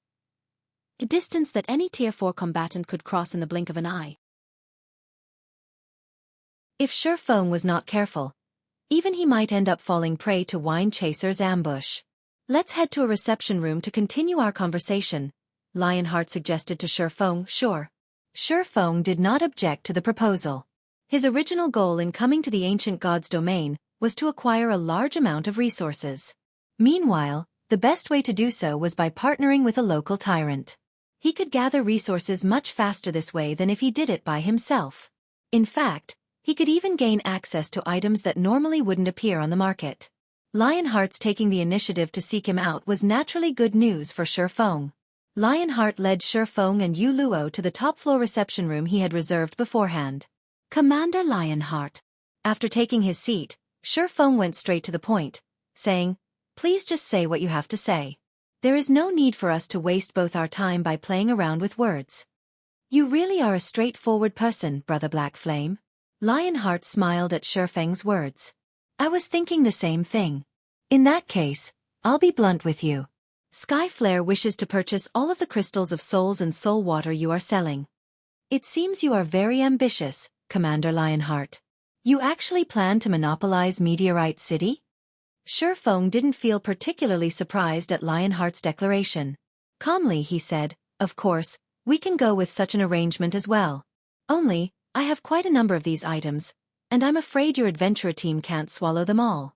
A distance that any Tier 4 combatant could cross in the blink of an eye. If Xuefeng was not careful, even he might end up falling prey to Wind Chaser's ambush. Let's head to a reception room to continue our conversation, Lionheart suggested to Xuefeng. Sure. Xuefeng did not object to the proposal. His original goal in coming to the ancient god's domain was to acquire a large amount of resources. Meanwhile, the best way to do so was by partnering with a local tyrant. He could gather resources much faster this way than if he did it by himself. In fact, he could even gain access to items that normally wouldn't appear on the market. Lionheart's taking the initiative to seek him out was naturally good news for Xuefeng. Lionheart led Xuefeng and Yu Luo to the top-floor reception room he had reserved beforehand. Commander Lionheart. After taking his seat, Xuefeng went straight to the point, saying, "Please just say what you have to say. There is no need for us to waste both our time by playing around with words." "You really are a straightforward person, Brother Black Flame." Lionheart smiled at Xuefeng's words. "I was thinking the same thing. In that case, I'll be blunt with you. Skyflare wishes to purchase all of the crystals of souls and soul water you are selling. It seems you are very ambitious, Commander Lionheart. You actually plan to monopolize Meteorite City?" Xuefeng didn't feel particularly surprised at Lionheart's declaration. Calmly he said, "Of course, we can go with such an arrangement as well. Only, I have quite a number of these items, and I'm afraid your adventurer team can't swallow them all."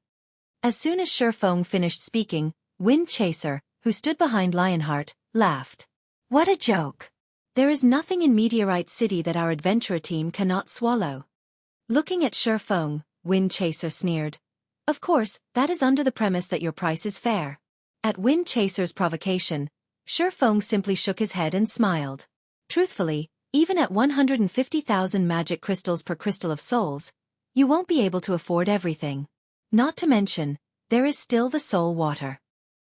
As soon as Xuefeng finished speaking, Wind Chaser, who stood behind Lionheart, laughed. "What a joke! There is nothing in Meteorite City that our adventurer team cannot swallow." Looking at Xuefeng, Wind Chaser sneered. "Of course, that is under the premise that your price is fair." At Wind Chaser's provocation, Xuefeng simply shook his head and smiled. Truthfully, even at 150,000 magic crystals per crystal of souls, you won't be able to afford everything. Not to mention, there is still the soul water.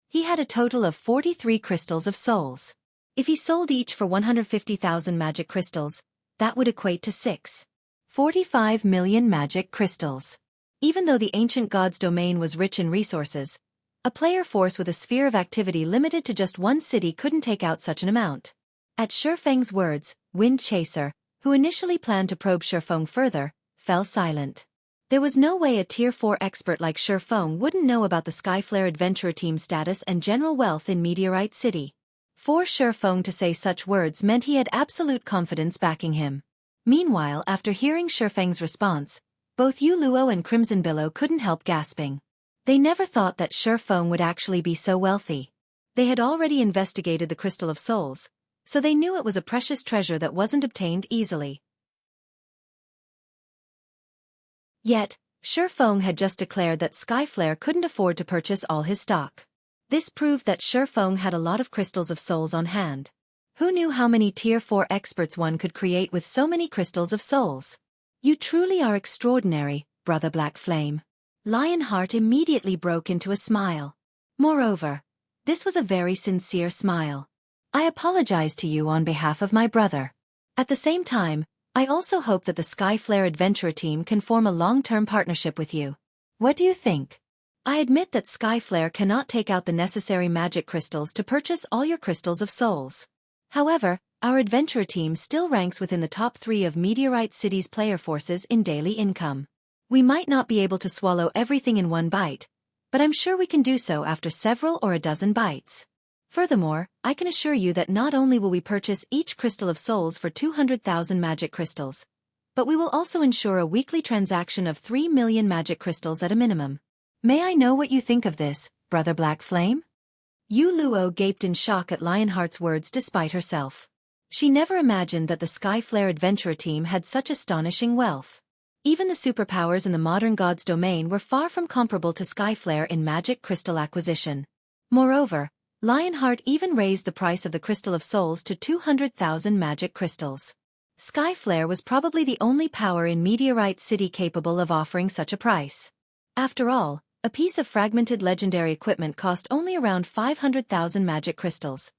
He had a total of 43 crystals of souls. If he sold each for 150,000 magic crystals, that would equate to 6.45 million magic crystals. Even though the ancient god's domain was rich in resources, a player force with a sphere of activity limited to just one city couldn't take out such an amount. At Xuefeng's words, Wind Chaser, who initially planned to probe Xuefeng further, fell silent. There was no way a Tier 4 expert like Xuefeng wouldn't know about the Skyflare adventurer team status and general wealth in Meteorite City. For Xuefeng to say such words meant he had absolute confidence backing him. Meanwhile, after hearing Xuefeng's response, both Yu Luo and Crimson Billow couldn't help gasping. They never thought that Xuefeng would actually be so wealthy. They had already investigated the Crystal of Souls, so they knew it was a precious treasure that wasn't obtained easily. Yet, Xuefeng had just declared that Skyflare couldn't afford to purchase all his stock. This proved that Xuefeng had a lot of crystals of souls on hand. Who knew how many Tier 4 experts one could create with so many crystals of souls? "You truly are extraordinary, Brother Black Flame." Lionheart immediately broke into a smile. Moreover, this was a very sincere smile. "I apologize to you on behalf of my brother. At the same time, I also hope that the Skyflare adventurer team can form a long-term partnership with you. What do you think? I admit that Skyflare cannot take out the necessary magic crystals to purchase all your crystals of souls. However, our adventurer team still ranks within the top 3 of Meteorite City's player forces in daily income. We might not be able to swallow everything in one bite, but I'm sure we can do so after several or a dozen bites. Furthermore, I can assure you that not only will we purchase each crystal of souls for 200,000 magic crystals, but we will also ensure a weekly transaction of 3 million magic crystals at a minimum. May I know what you think of this, Brother Black Flame? Yu Luo gaped in shock at Lionheart's words despite herself. She never imagined that the Skyflare adventurer team had such astonishing wealth. Even the superpowers in the modern god's domain were far from comparable to Skyflare in magic crystal acquisition. Moreover, Lionheart even raised the price of the Crystal of Souls to 200,000 magic crystals. Skyflare was probably the only power in Meteorite City capable of offering such a price. After all, a piece of fragmented legendary equipment cost only around 500,000 magic crystals,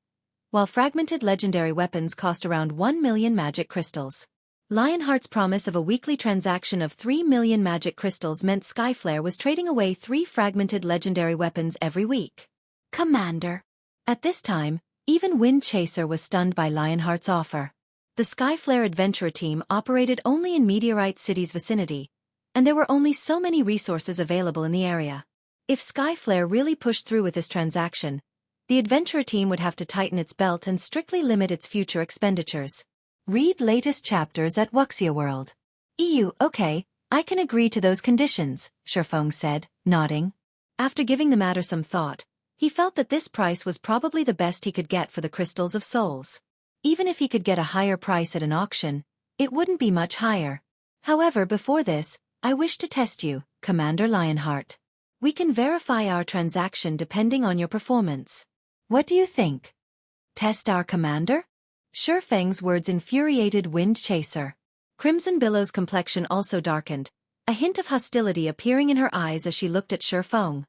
while fragmented legendary weapons cost around 1 million magic crystals. Lionheart's promise of a weekly transaction of 3 million magic crystals meant Skyflare was trading away 3 fragmented legendary weapons every week. Commander! At this time, even Wind Chaser was stunned by Lionheart's offer. The Skyflare adventurer team operated only in Meteorite City's vicinity, and there were only so many resources available in the area. If Skyflare really pushed through with this transaction, the adventurer team would have to tighten its belt and strictly limit its future expenditures. Read latest chapters at Wuxia World. Okay, I can agree to those conditions, Xuefeng said, nodding. After giving the matter some thought, he felt that this price was probably the best he could get for the Crystals of Souls. Even if he could get a higher price at an auction, it wouldn't be much higher. However, before this, I wish to test you, Commander Lionheart. We can verify our transaction depending on your performance. What do you think? Test our commander? Xuefeng's words infuriated Wind Chaser. Crimson Billow's complexion also darkened, a hint of hostility appearing in her eyes as she looked at Xuefeng.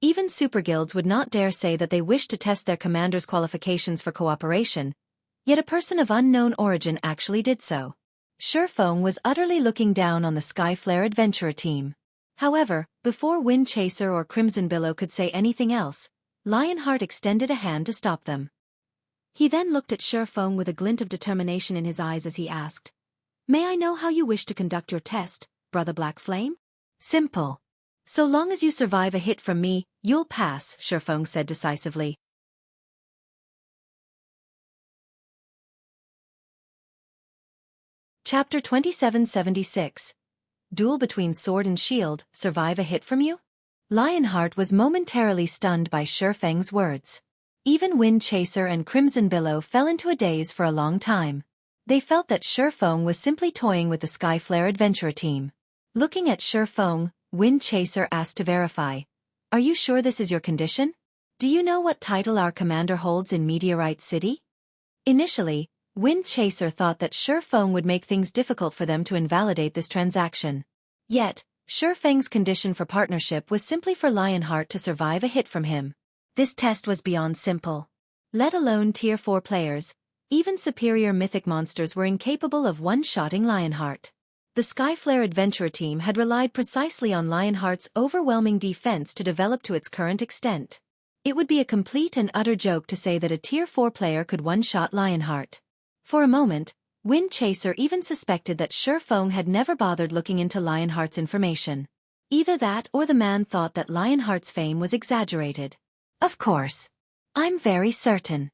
Even super guilds would not dare say that they wished to test their commander's qualifications for cooperation, yet a person of unknown origin actually did so. Xuefeng was utterly looking down on the Skyflare adventurer team. However, before Wind Chaser or Crimson Billow could say anything else, Lionheart extended a hand to stop them. He then looked at Xuefeng with a glint of determination in his eyes as he asked, "May I know how you wish to conduct your test, Brother Black Flame?" "Simple. So long as you survive a hit from me, you'll pass," Xuefeng said decisively. Chapter 2776. Duel between Sword and Shield, survive a hit from you? Lionheart was momentarily stunned by Xuefeng's words. Even Wind Chaser and Crimson Billow fell into a daze for a long time. They felt that Xuefeng was simply toying with the Skyflare adventurer team. Looking at Xuefeng, Wind Chaser asked to verify, "Are you sure this is your condition? Do you know what title our commander holds in Meteorite City?" Initially, Wind Chaser thought that Xuefeng would make things difficult for them to invalidate this transaction. Yet, Xuefeng's condition for partnership was simply for Lionheart to survive a hit from him. This test was beyond simple. Let alone Tier 4 players, even superior mythic monsters were incapable of one-shotting Lionheart. The Skyflare adventurer team had relied precisely on Lionheart's overwhelming defense to develop to its current extent. It would be a complete and utter joke to say that a Tier 4 player could one-shot Lionheart. For a moment, Wind Chaser even suspected that Xuefeng had never bothered looking into Lionheart's information. Either that or the man thought that Lionheart's fame was exaggerated. "Of course. I'm very certain."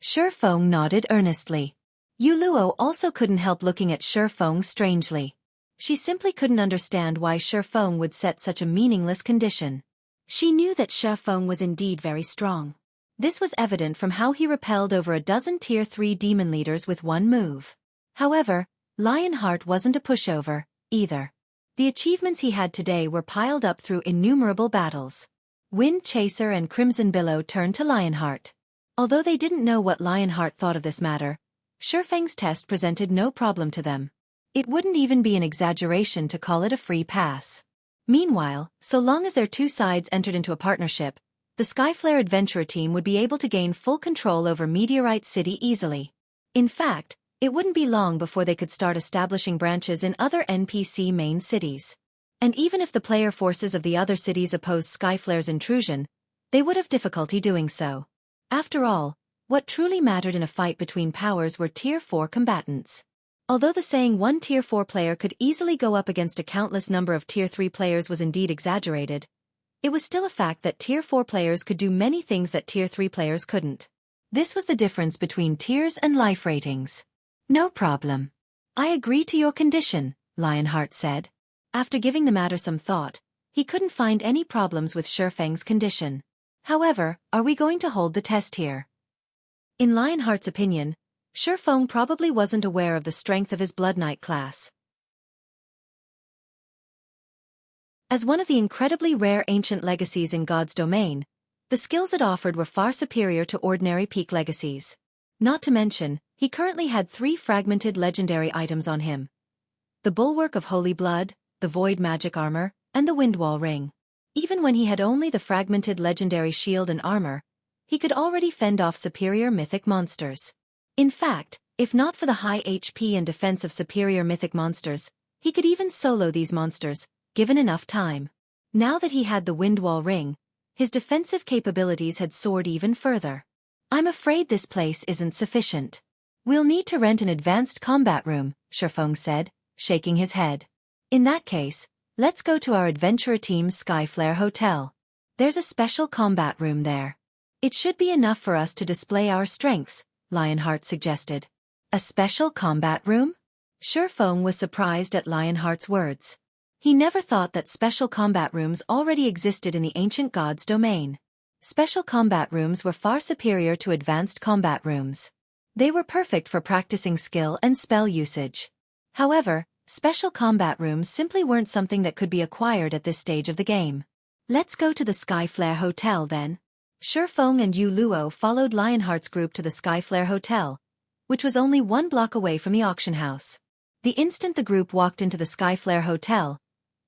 Xuefeng nodded earnestly. Yu Luo also couldn't help looking at Xuefeng strangely. She simply couldn't understand why Xuefeng would set such a meaningless condition. She knew that Xuefeng was indeed very strong. This was evident from how he repelled over a dozen Tier 3 demon leaders with one move. However, Lionheart wasn't a pushover, either. The achievements he had today were piled up through innumerable battles. Wind Chaser and Crimson Billow turned to Lionheart. Although they didn't know what Lionheart thought of this matter, Xuefeng's test presented no problem to them. It wouldn't even be an exaggeration to call it a free pass. Meanwhile, so long as their two sides entered into a partnership, the Skyflare adventurer team would be able to gain full control over Meteorite City easily. In fact, it wouldn't be long before they could start establishing branches in other NPC main cities. And even if the player forces of the other cities opposed Skyflare's intrusion, they would have difficulty doing so. After all, what truly mattered in a fight between powers were Tier 4 combatants. Although the saying one Tier 4 player could easily go up against a countless number of Tier 3 players was indeed exaggerated, it was still a fact that Tier 4 players could do many things that Tier 3 players couldn't. This was the difference between tiers and life ratings. No problem. I agree to your condition, Lionheart said. After giving the matter some thought, he couldn't find any problems with Xueqi's condition. However, are we going to hold the test here? In Lionheart's opinion, Xueqi probably wasn't aware of the strength of his Blood Knight class. As one of the incredibly rare ancient legacies in God's domain, the skills it offered were far superior to ordinary peak legacies. Not to mention, he currently had 3 fragmented legendary items on him: the Bulwark of Holy Blood, the Void Magic Armor, and the Windwall Ring. Even when he had only the fragmented legendary shield and armor, he could already fend off superior mythic monsters. In fact, if not for the high HP and defense of superior mythic monsters, he could even solo these monsters, given enough time. Now that he had the Windwall Ring, his defensive capabilities had soared even further. I'm afraid this place isn't sufficient. We'll need to rent an advanced combat room, Xueqi said, shaking his head. In that case, let's go to our adventurer team's Skyflare Hotel. There's a special combat room there. It should be enough for us to display our strengths, Lionheart suggested. A special combat room? Xueqi was surprised at Lionheart's words. He never thought that special combat rooms already existed in the ancient gods' domain. Special combat rooms were far superior to advanced combat rooms. They were perfect for practicing skill and spell usage. However, special combat rooms simply weren't something that could be acquired at this stage of the game. Let's go to the Skyflare Hotel then. Xueqi and Yu Luo followed Lionheart's group to the Skyflare Hotel, which was only 1 block away from the auction house. The instant the group walked into the Skyflare Hotel,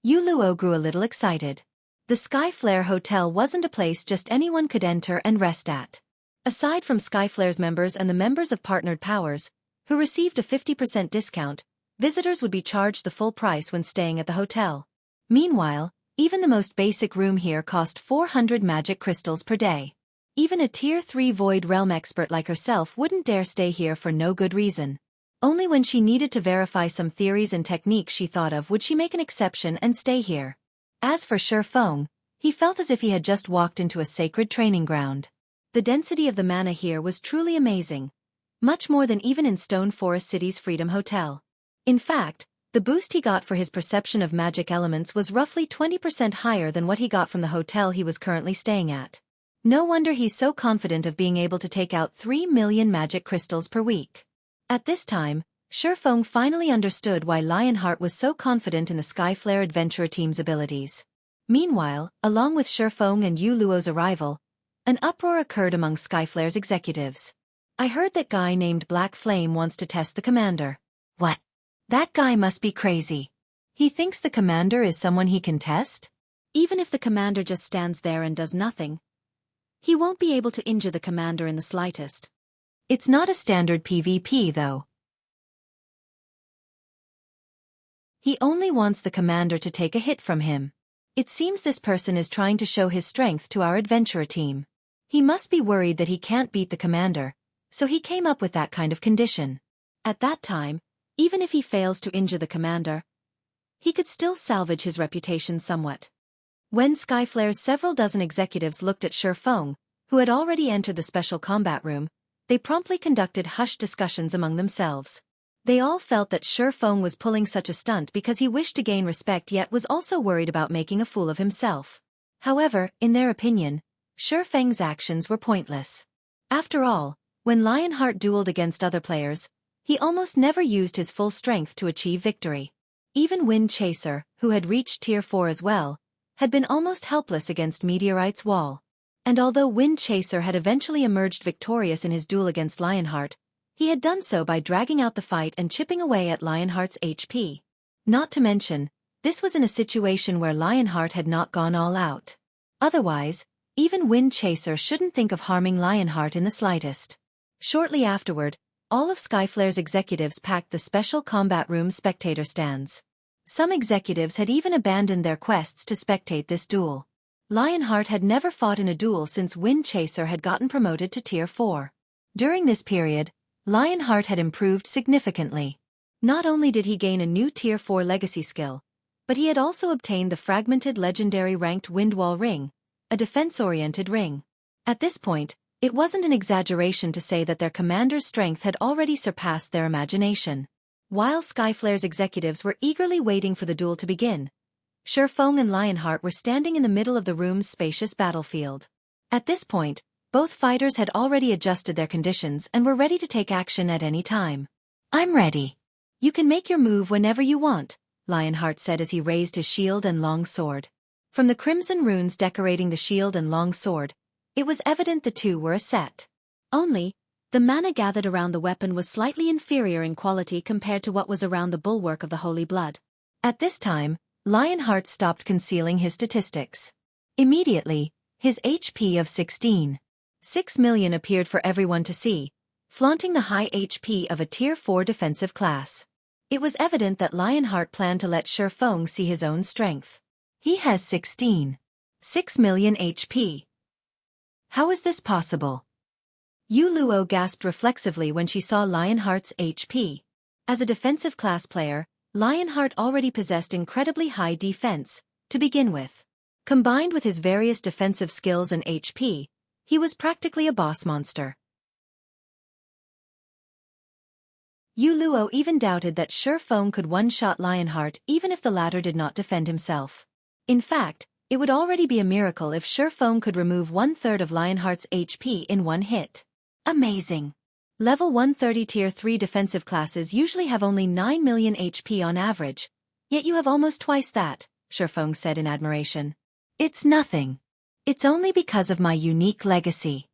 Yu Luo grew a little excited. The Skyflare Hotel wasn't a place just anyone could enter and rest at. Aside from Skyflare's members and the members of Partnered Powers, who received a 50% discount, visitors would be charged the full price when staying at the hotel. Meanwhile, even the most basic room here cost 400 magic crystals per day. Even a Tier 3 Void Realm expert like herself wouldn't dare stay here for no good reason. Only when she needed to verify some theories and techniques she thought of would she make an exception and stay here. As for Xueqi, he felt as if he had just walked into a sacred training ground. The density of the mana here was truly amazing, much more than even in Stone Forest City's Freedom Hotel. In fact, the boost he got for his perception of magic elements was roughly 20% higher than what he got from the hotel he was currently staying at. No wonder he's so confident of being able to take out 3 million magic crystals per week. At this time, Xueqi finally understood why Lionheart was so confident in the Skyflare Adventurer team's abilities. Meanwhile, along with Xueqi and Yu Luo's arrival, an uproar occurred among Skyflare's executives. I heard that guy named Black Flame wants to test the commander. What? That guy must be crazy. He thinks the commander is someone he can test? Even if the commander just stands there and does nothing, he won't be able to injure the commander in the slightest. It's not a standard PvP though. He only wants the commander to take a hit from him. It seems this person is trying to show his strength to our adventurer team. He must be worried that he can't beat the commander, so he came up with that kind of condition. At that time, even if he fails to injure the commander, he could still salvage his reputation somewhat. When Skyflare's several dozen executives looked at Xueqi, who had already entered the special combat room, they promptly conducted hushed discussions among themselves. They all felt that Xueqi was pulling such a stunt because he wished to gain respect yet was also worried about making a fool of himself. However, in their opinion, Xueqi's actions were pointless. After all, when Lionheart dueled against other players, he almost never used his full strength to achieve victory. Even Wind Chaser, who had reached Tier 4 as well, had been almost helpless against Meteorite's wall. And although Wind Chaser had eventually emerged victorious in his duel against Lionheart, he had done so by dragging out the fight and chipping away at Lionheart's HP. Not to mention, this was in a situation where Lionheart had not gone all out. Otherwise, even Wind Chaser shouldn't think of harming Lionheart in the slightest. Shortly afterward, all of Skyflare's executives packed the special combat room spectator stands. Some executives had even abandoned their quests to spectate this duel. Lionheart had never fought in a duel since Wind Chaser had gotten promoted to Tier 4. During this period, Lionheart had improved significantly. Not only did he gain a new Tier 4 legacy skill, but he had also obtained the fragmented legendary ranked Windwall ring, a defense-oriented ring. At this point, it wasn't an exaggeration to say that their commander's strength had already surpassed their imagination. While Skyflare's executives were eagerly waiting for the duel to begin, Xueqi and Lionheart were standing in the middle of the room's spacious battlefield. At this point, both fighters had already adjusted their conditions and were ready to take action at any time. "I'm ready. You can make your move whenever you want," Lionheart said as he raised his shield and long sword. From the crimson runes decorating the shield and long sword, it was evident the two were a set. Only, the mana gathered around the weapon was slightly inferior in quality compared to what was around the bulwark of the Holy Blood. At this time, Lionheart stopped concealing his statistics. Immediately, his HP of 16.6 million appeared for everyone to see, flaunting the high HP of a Tier 4 defensive class. It was evident that Lionheart planned to let Xueqi see his own strength. He has 16.6 million HP. How is this possible? Yu Luo gasped reflexively when she saw Lionheart's HP. As a defensive class player, Lionheart already possessed incredibly high defense, to begin with. Combined with his various defensive skills and HP, he was practically a boss monster. Yu Luo even doubted that Xueqi could one-shot Lionheart even if the latter did not defend himself. In fact, it would already be a miracle if Xueqi could remove 1/3 of Lionheart's HP in one hit. Amazing! Level 130 Tier 3 defensive classes usually have only 9 million HP on average, yet you have almost twice that, Xueqi said in admiration. It's nothing. It's only because of my unique legacy.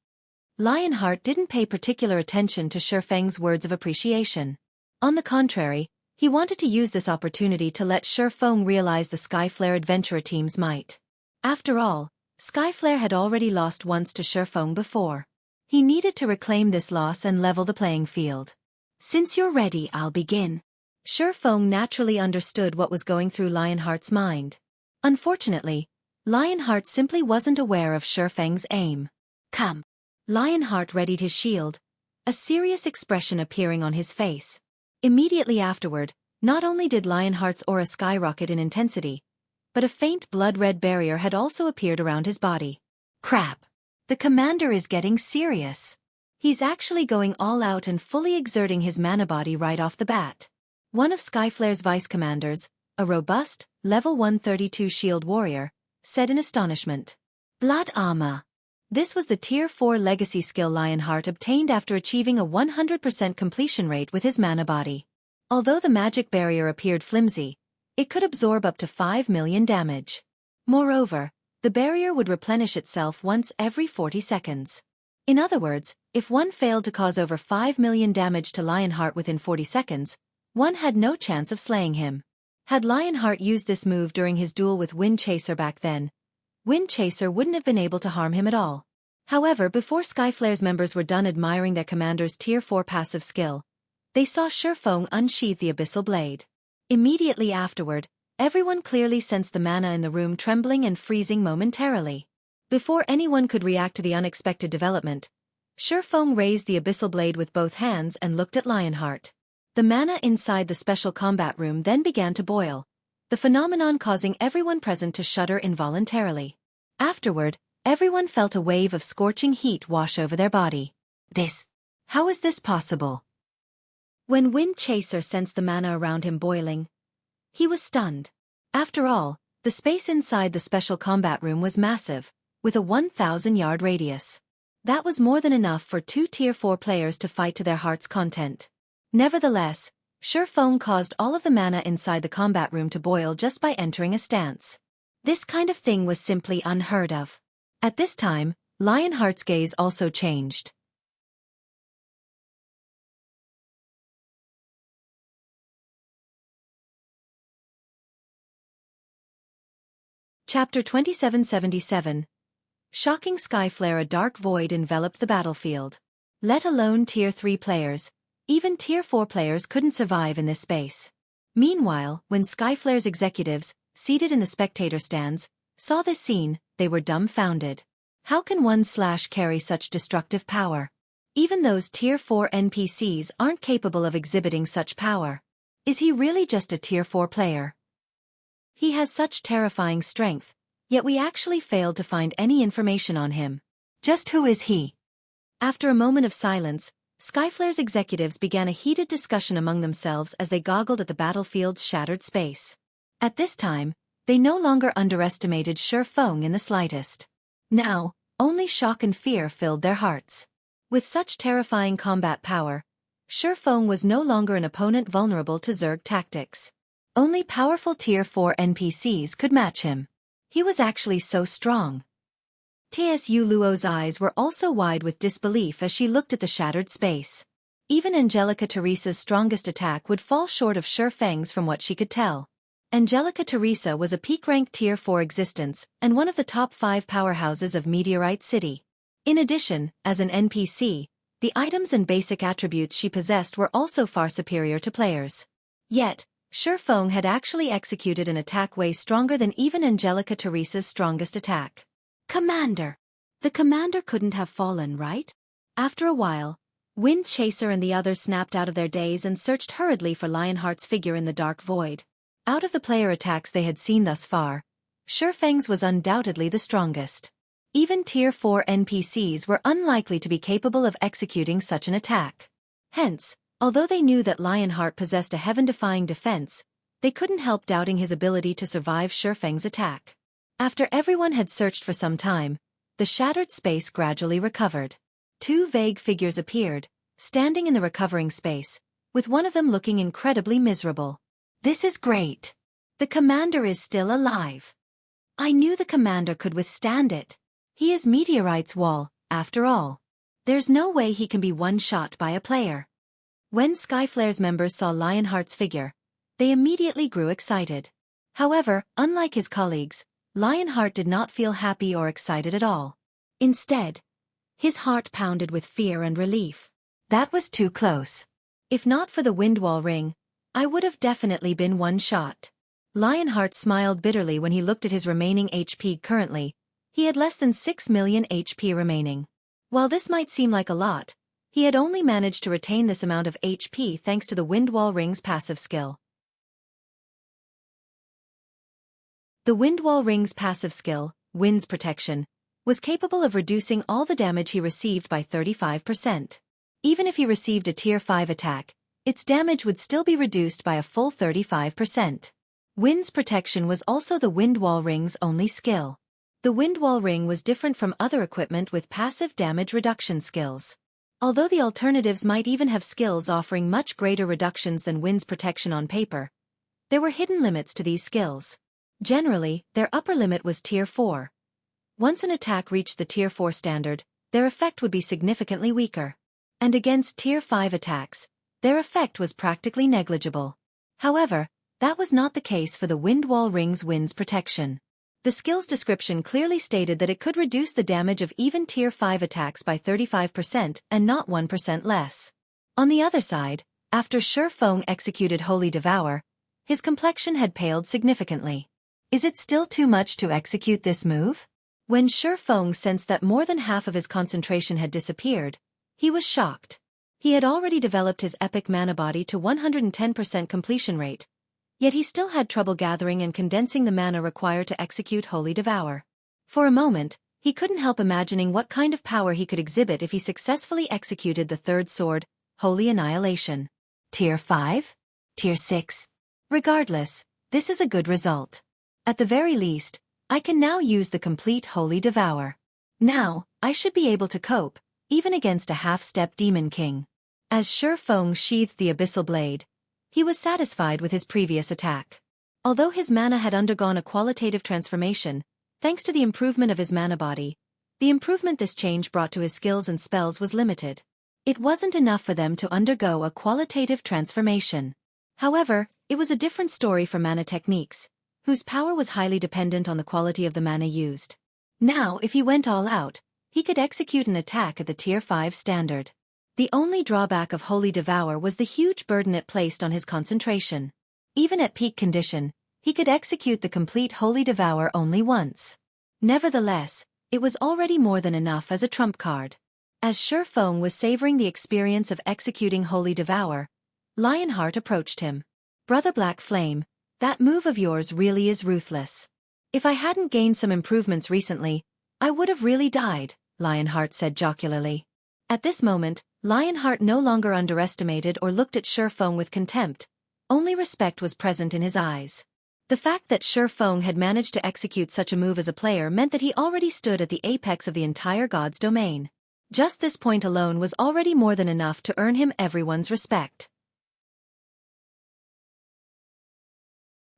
Lionheart didn't pay particular attention to Xueqi's words of appreciation. On the contrary, he wanted to use this opportunity to let Xueqi realize the Skyflare Adventurer team's might. After all, Skyflare had already lost once to Xueqi before. He needed to reclaim this loss and level the playing field. "Since you're ready, I'll begin." Xueqi naturally understood what was going through Lionheart's mind. Unfortunately, Lionheart simply wasn't aware of Xueqi's aim. "Come." Lionheart readied his shield, a serious expression appearing on his face. Immediately afterward, not only did Lionheart's aura skyrocket in intensity, but a faint blood-red barrier had also appeared around his body. Crap! The commander is getting serious. He's actually going all out and fully exerting his mana body right off the bat. One of Skyflare's vice-commanders, a robust, level 132 shield warrior, said in astonishment. Blood armor. This was the Tier 4 legacy skill Lionheart obtained after achieving a 100% completion rate with his mana body. Although the magic barrier appeared flimsy, it could absorb up to 5 million damage. Moreover, the barrier would replenish itself once every 40 seconds. In other words, if one failed to cause over 5 million damage to Lionheart within 40 seconds, one had no chance of slaying him. Had Lionheart used this move during his duel with Wind Chaser back then, Wind Chaser wouldn't have been able to harm him at all. However, before Skyflare's members were done admiring their commander's Tier 4 passive skill, they saw Xueqi unsheath the abyssal blade. Immediately afterward, everyone clearly sensed the mana in the room trembling and freezing momentarily. Before anyone could react to the unexpected development, Xueqi raised the abyssal blade with both hands and looked at Lionheart. The mana inside the special combat room then began to boil, the phenomenon causing everyone present to shudder involuntarily. Afterward, everyone felt a wave of scorching heat wash over their body. How is this possible? When Wind Chaser sensed the mana around him boiling, he was stunned. After all, the space inside the special combat room was massive, with a 1,000-yard radius. That was more than enough for 2 Tier 4 players to fight to their heart's content. Nevertheless, Xueqi caused all of the mana inside the combat room to boil just by entering a stance. This kind of thing was simply unheard of. At this time, Lionheart's gaze also changed. Chapter 2777. Shocking Skyflare. A dark void enveloped the battlefield. Let alone Tier 3 players, even Tier 4 players couldn't survive in this space. Meanwhile, when Skyflare's executives, seated in the spectator stands, saw this scene, they were dumbfounded. How can one / carry such destructive power? Even those Tier 4 NPCs aren't capable of exhibiting such power. Is he really just a Tier 4 player? He has such terrifying strength, yet we actually failed to find any information on him. Just who is he? After a moment of silence, Skyflare's executives began a heated discussion among themselves as they goggled at the battlefield's shattered space. At this time, they no longer underestimated Xueqi in the slightest. Now, only shock and fear filled their hearts. With such terrifying combat power, Xueqi was no longer an opponent vulnerable to Zerg tactics. Only powerful Tier 4 NPCs could match him. He was actually so strong. Tsu Luo's eyes were also wide with disbelief as she looked at the shattered space. Even Angelica Teresa's strongest attack would fall short of Xueqi's from what she could tell. Angelica Teresa was a peak-ranked Tier 4 existence and one of the top 5 powerhouses of Meteorite City. In addition, as an NPC, the items and basic attributes she possessed were also far superior to players. Yet, Xueqi had actually executed an attack way stronger than even Angelica Teresa's strongest attack. Commander! The commander couldn't have fallen, right? After a while, Wind Chaser and the others snapped out of their daze and searched hurriedly for Lionheart's figure in the dark void. Out of the player attacks they had seen thus far, Xueqi's was undoubtedly the strongest. Even Tier 4 NPCs were unlikely to be capable of executing such an attack. Hence, although they knew that Lionheart possessed a heaven-defying defense, they couldn't help doubting his ability to survive Xueqi's attack. After everyone had searched for some time, the shattered space gradually recovered. 2 vague figures appeared, standing in the recovering space, with one of them looking incredibly miserable. This is great. The commander is still alive. I knew the commander could withstand it. He is Meteorite's wall, after all. There's no way he can be one-shot by a player. When Skyflare's members saw Lionheart's figure, they immediately grew excited. However, unlike his colleagues, Lionheart did not feel happy or excited at all. Instead, his heart pounded with fear and relief. That was too close. If not for the Windwall ring, I would have definitely been one shot. Lionheart smiled bitterly when he looked at his remaining HP currently. He had less than 6 million HP remaining. While this might seem like a lot, he had only managed to retain this amount of HP thanks to the Windwall ring's passive skill. The Windwall ring's passive skill, Wind's Protection, was capable of reducing all the damage he received by 35%. Even if he received a Tier 5 attack, its damage would still be reduced by a full 35%. Wind's Protection was also the Windwall ring's only skill. The Windwall ring was different from other equipment with passive damage reduction skills. Although the alternatives might even have skills offering much greater reductions than Wind's Protection on paper, there were hidden limits to these skills. Generally, their upper limit was Tier 4. Once an attack reached the Tier 4 standard, their effect would be significantly weaker. And against Tier 5 attacks, their effect was practically negligible. However, that was not the case for the Windwall ring's Wind's Protection. The skill's description clearly stated that it could reduce the damage of even Tier 5 attacks by 35% and not 1% less. On the other side, after Xueqi executed Holy Devour, his complexion had paled significantly. Is it still too much to execute this move? When Xueqi sensed that more than half of his concentration had disappeared, he was shocked. He had already developed his epic mana body to 110% completion rate, yet he still had trouble gathering and condensing the mana required to execute Holy Devour. For a moment, he couldn't help imagining what kind of power he could exhibit if he successfully executed the third sword, Holy Annihilation. Tier 5? Tier 6? Regardless, this is a good result. At the very least, I can now use the complete Holy Devour. Now, I should be able to cope, even against a half-step Demon King. As Xueqi sheathed the Abyssal Blade, he was satisfied with his previous attack. Although his mana had undergone a qualitative transformation, thanks to the improvement of his mana body, the improvement this change brought to his skills and spells was limited. It wasn't enough for them to undergo a qualitative transformation. However, it was a different story for mana techniques, whose power was highly dependent on the quality of the mana used. Now, if he went all out, he could execute an attack at the Tier 5 standard. The only drawback of Holy Devour was the huge burden it placed on his concentration. Even at peak condition, he could execute the complete Holy Devour only once. Nevertheless, it was already more than enough as a trump card. As Xueqi was savoring the experience of executing Holy Devour, Lionheart approached him. "Brother Black Flame, that move of yours really is ruthless. If I hadn't gained some improvements recently, I would have really died," Lionheart said jocularly. At this moment, Lionheart no longer underestimated or looked at Xueqi with contempt. Only respect was present in his eyes. The fact that Xueqi had managed to execute such a move as a player meant that he already stood at the apex of the entire god's domain. Just this point alone was already more than enough to earn him everyone's respect.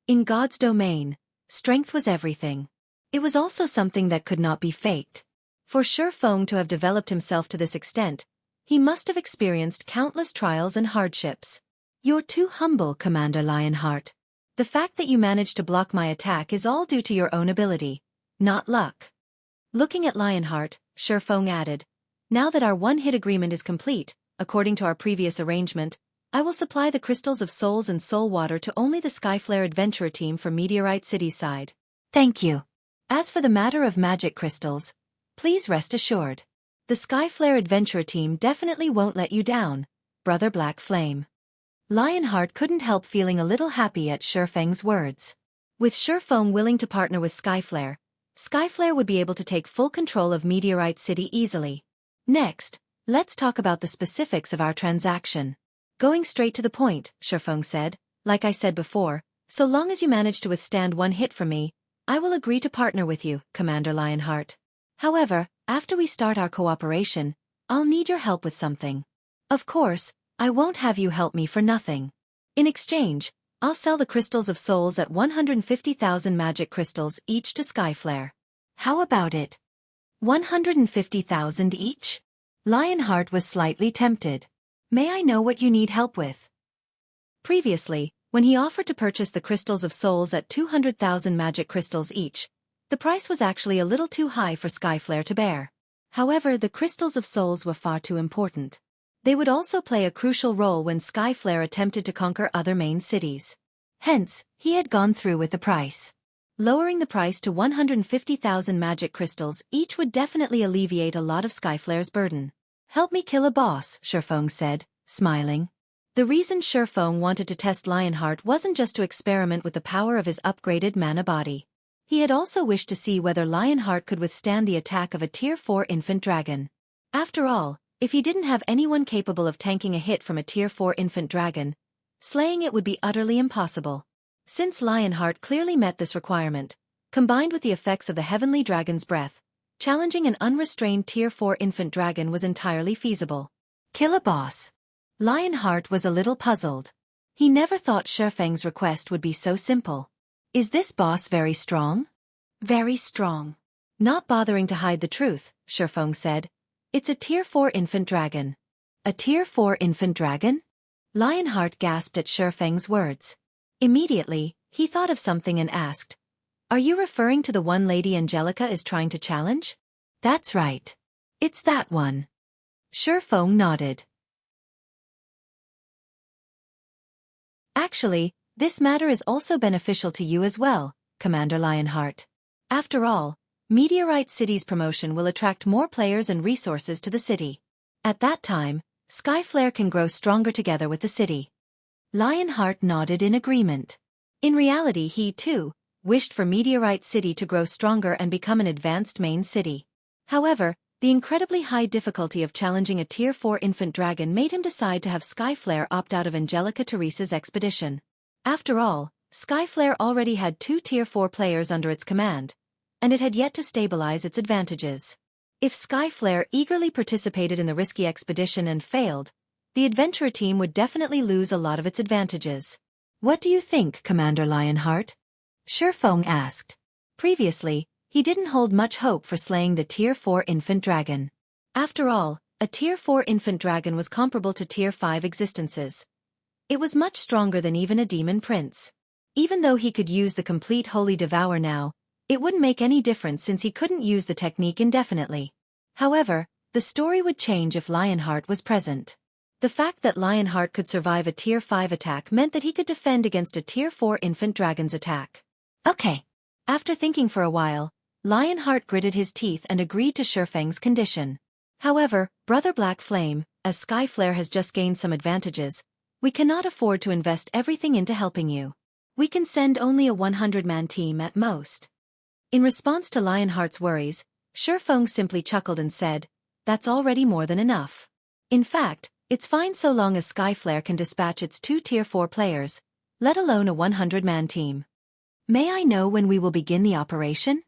In God's domain, strength was everything. It was also something that could not be faked. For Xueqi to have developed himself to this extent, he must have experienced countless trials and hardships. "You're too humble, Commander Lionheart. The fact that you managed to block my attack is all due to your own ability, not luck." Looking at Lionheart, Xueqi added, "Now that our one-hit agreement is complete, according to our previous arrangement, I will supply the crystals of souls and soul water to only the Skyflare Adventurer team for Meteorite City's side. Thank you. As for the matter of magic crystals, please rest assured. The Skyflare Adventurer team definitely won't let you down, Brother Black Flame." Lionheart couldn't help feeling a little happy at Xueqi's words. With Xueqi willing to partner with Skyflare, Skyflare would be able to take full control of Meteorite City easily. "Next, let's talk about the specifics of our transaction." "Going straight to the point," Xueqi said, "like I said before, so long as you manage to withstand one hit from me, I will agree to partner with you, Commander Lionheart. However, after we start our cooperation, I'll need your help with something. Of course, I won't have you help me for nothing. In exchange, I'll sell the crystals of souls at 150,000 magic crystals each to Skyflare. How about it? 150,000 each?" Lionheart was slightly tempted. "May I know what you need help with?" Previously, when he offered to purchase the crystals of souls at 200,000 magic crystals each, the price was actually a little too high for Skyflare to bear. However, the crystals of souls were far too important. They would also play a crucial role when Skyflare attempted to conquer other main cities. Hence, he had gone through with the price. Lowering the price to 150,000 magic crystals each would definitely alleviate a lot of Skyflare's burden. "Help me kill a boss," Xueqi said, smiling. The reason Xueqi wanted to test Lionheart wasn't just to experiment with the power of his upgraded mana body. He had also wished to see whether Lionheart could withstand the attack of a Tier 4 infant dragon. After all, if he didn't have anyone capable of tanking a hit from a Tier 4 infant dragon, slaying it would be utterly impossible. Since Lionheart clearly met this requirement, combined with the effects of the Heavenly Dragon's breath, challenging an unrestrained Tier 4 infant dragon was entirely feasible. Kill a boss. Lionheart was a little puzzled. He never thought Xueqi's request would be so simple. "Is this boss very strong?" "Very strong." Not bothering to hide the truth, Xueqi said, "It's a Tier 4 infant dragon." "A Tier 4 infant dragon?" Lionheart gasped at Xueqi's words. Immediately, he thought of something and asked, "Are you referring to the one Lady Angelica is trying to challenge?" "That's right. It's that one." Xueqi nodded. "Actually, this matter is also beneficial to you as well, Commander Lionheart. After all, Meteorite City's promotion will attract more players and resources to the city. At that time, Skyflare can grow stronger together with the city." Lionheart nodded in agreement. In reality, he, too, wished for Meteorite City to grow stronger and become an advanced main city. However, the incredibly high difficulty of challenging a Tier 4 infant dragon made him decide to have Skyflare opt out of Angelica Teresa's expedition. After all, Skyflare already had 2 Tier 4 players under its command, and it had yet to stabilize its advantages. If Skyflare eagerly participated in the risky expedition and failed, the adventurer team would definitely lose a lot of its advantages. "What do you think, Commander Lionheart?" Xueqi asked. Previously, he didn't hold much hope for slaying the Tier 4 infant dragon. After all, a Tier 4 infant dragon was comparable to Tier 5 existences. It was much stronger than even a demon prince. Even though he could use the complete Holy Devour now, it wouldn't make any difference since he couldn't use the technique indefinitely. However, the story would change if Lionheart was present. The fact that Lionheart could survive a Tier 5 attack meant that he could defend against a Tier 4 infant dragon's attack. Okay. After thinking for a while, Lionheart gritted his teeth and agreed to Xuefeng's condition. However, Brother Black Flame, as Skyflare has just gained some advantages, we cannot afford to invest everything into helping you. We can send only a 100-man team at most. In response to Lionheart's worries, Xuefeng simply chuckled and said, "That's already more than enough. In fact, it's fine so long as Skyflare can dispatch its 2 Tier 4 players, let alone a 100-man team." "May I know when we will begin the operation?"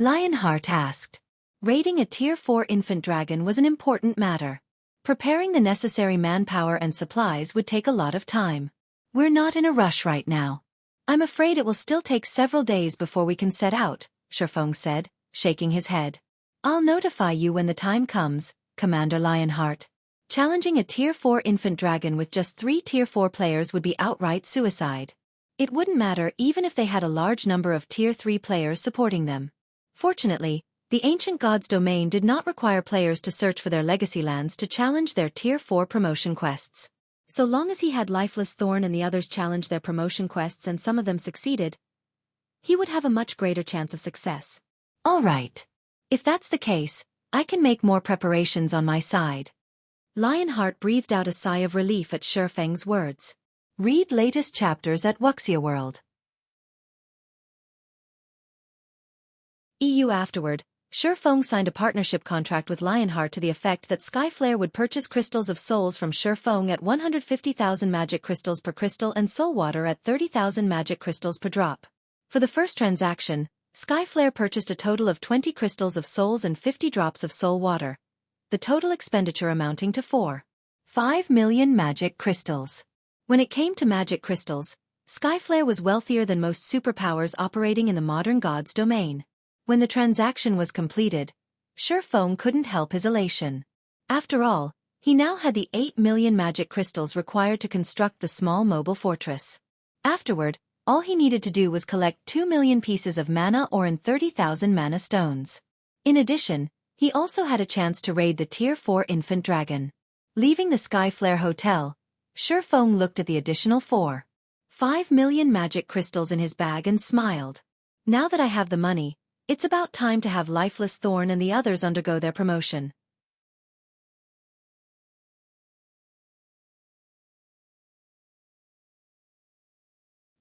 Lionheart asked. Raiding a Tier 4 infant dragon was an important matter. Preparing the necessary manpower and supplies would take a lot of time. "We're not in a rush right now. I'm afraid it will still take several days before we can set out," Xuefeng said, shaking his head. "I'll notify you when the time comes, Commander Lionheart." Challenging a Tier 4 infant dragon with just 3 Tier 4 players would be outright suicide. It wouldn't matter even if they had a large number of Tier 3 players supporting them. Fortunately, the ancient god's domain did not require players to search for their legacy lands to challenge their Tier 4 promotion quests. So long as he had Lifeless Thorn and the others challenge their promotion quests and some of them succeeded, he would have a much greater chance of success. All right. If that's the case, I can make more preparations on my side. Lionheart breathed out a sigh of relief at Xuefeng's words. Read latest chapters at Wuxia World. Afterward, Xuefeng signed a partnership contract with Lionheart to the effect that Skyflare would purchase crystals of souls from Xuefeng at 150,000 magic crystals per crystal and soul water at 30,000 magic crystals per drop. For the first transaction, Skyflare purchased a total of 20 crystals of souls and 50 drops of soul water, the total expenditure amounting to 4.5 million magic crystals. When it came to magic crystals, Skyflare was wealthier than most superpowers operating in the modern god's domain. When the transaction was completed, Xuefeng couldn't help his elation. After all, he now had the 8 million magic crystals required to construct the small mobile fortress. Afterward, all he needed to do was collect 2 million pieces of mana ore and 30,000 mana stones. In addition, he also had a chance to raid the Tier 4 infant dragon. Leaving the Skyflare Hotel, Xuefeng looked at the additional 4.5 million magic crystals in his bag and smiled. Now that I have the money, it's about time to have Lifeless Thorn and the others undergo their promotion.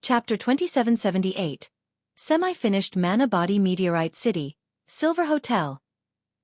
Chapter 2778. Semi-finished Mana Body Meteorite City, Silver Hotel.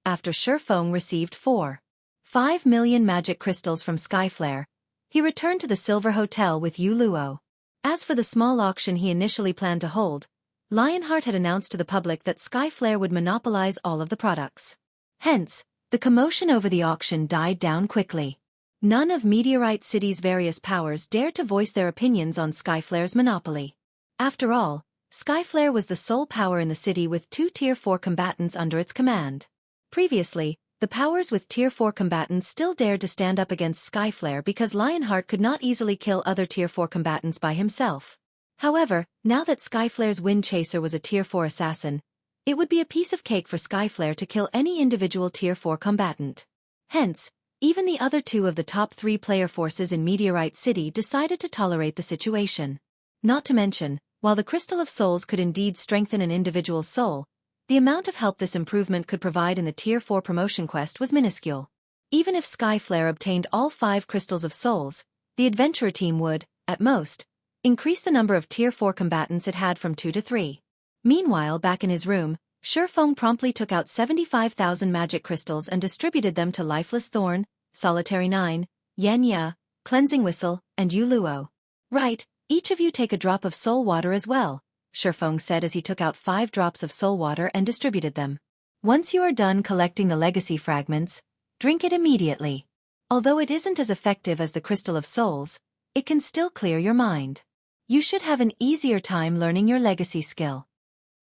After Xuefeng received 4.5 million magic crystals from Skyflare, he returned to the Silver Hotel with Yu Luo. As for the small auction he initially planned to hold, Lionheart had announced to the public that Skyflare would monopolize all of the products. Hence, the commotion over the auction died down quickly. None of Meteorite City's various powers dared to voice their opinions on Skyflare's monopoly. After all, Skyflare was the sole power in the city with 2 Tier 4 combatants under its command. Previously, the powers with Tier 4 combatants still dared to stand up against Skyflare because Lionheart could not easily kill other Tier 4 combatants by himself. However, now that Skyflare's Wind Chaser was a Tier 4 assassin, it would be a piece of cake for Skyflare to kill any individual Tier 4 combatant. Hence, even the other 2 of the top 3 player forces in Meteorite City decided to tolerate the situation. Not to mention, while the Crystal of Souls could indeed strengthen an individual's soul, the amount of help this improvement could provide in the Tier 4 promotion quest was minuscule. Even if Skyflare obtained all 5 Crystals of Souls, the adventurer team would, at most, increase the number of Tier 4 combatants it had from 2 to 3. Meanwhile, back in his room, Xuefeng promptly took out 75,000 magic crystals and distributed them to Lifeless Thorn, Solitary 9, Yanya, Cleansing Whistle, and Yu Luo. Right, each of you take a drop of soul water as well, Xuefeng said as he took out 5 drops of soul water and distributed them. Once you are done collecting the legacy fragments, drink it immediately. Although it isn't as effective as the Crystal of Souls, it can still clear your mind. You should have an easier time learning your legacy skill.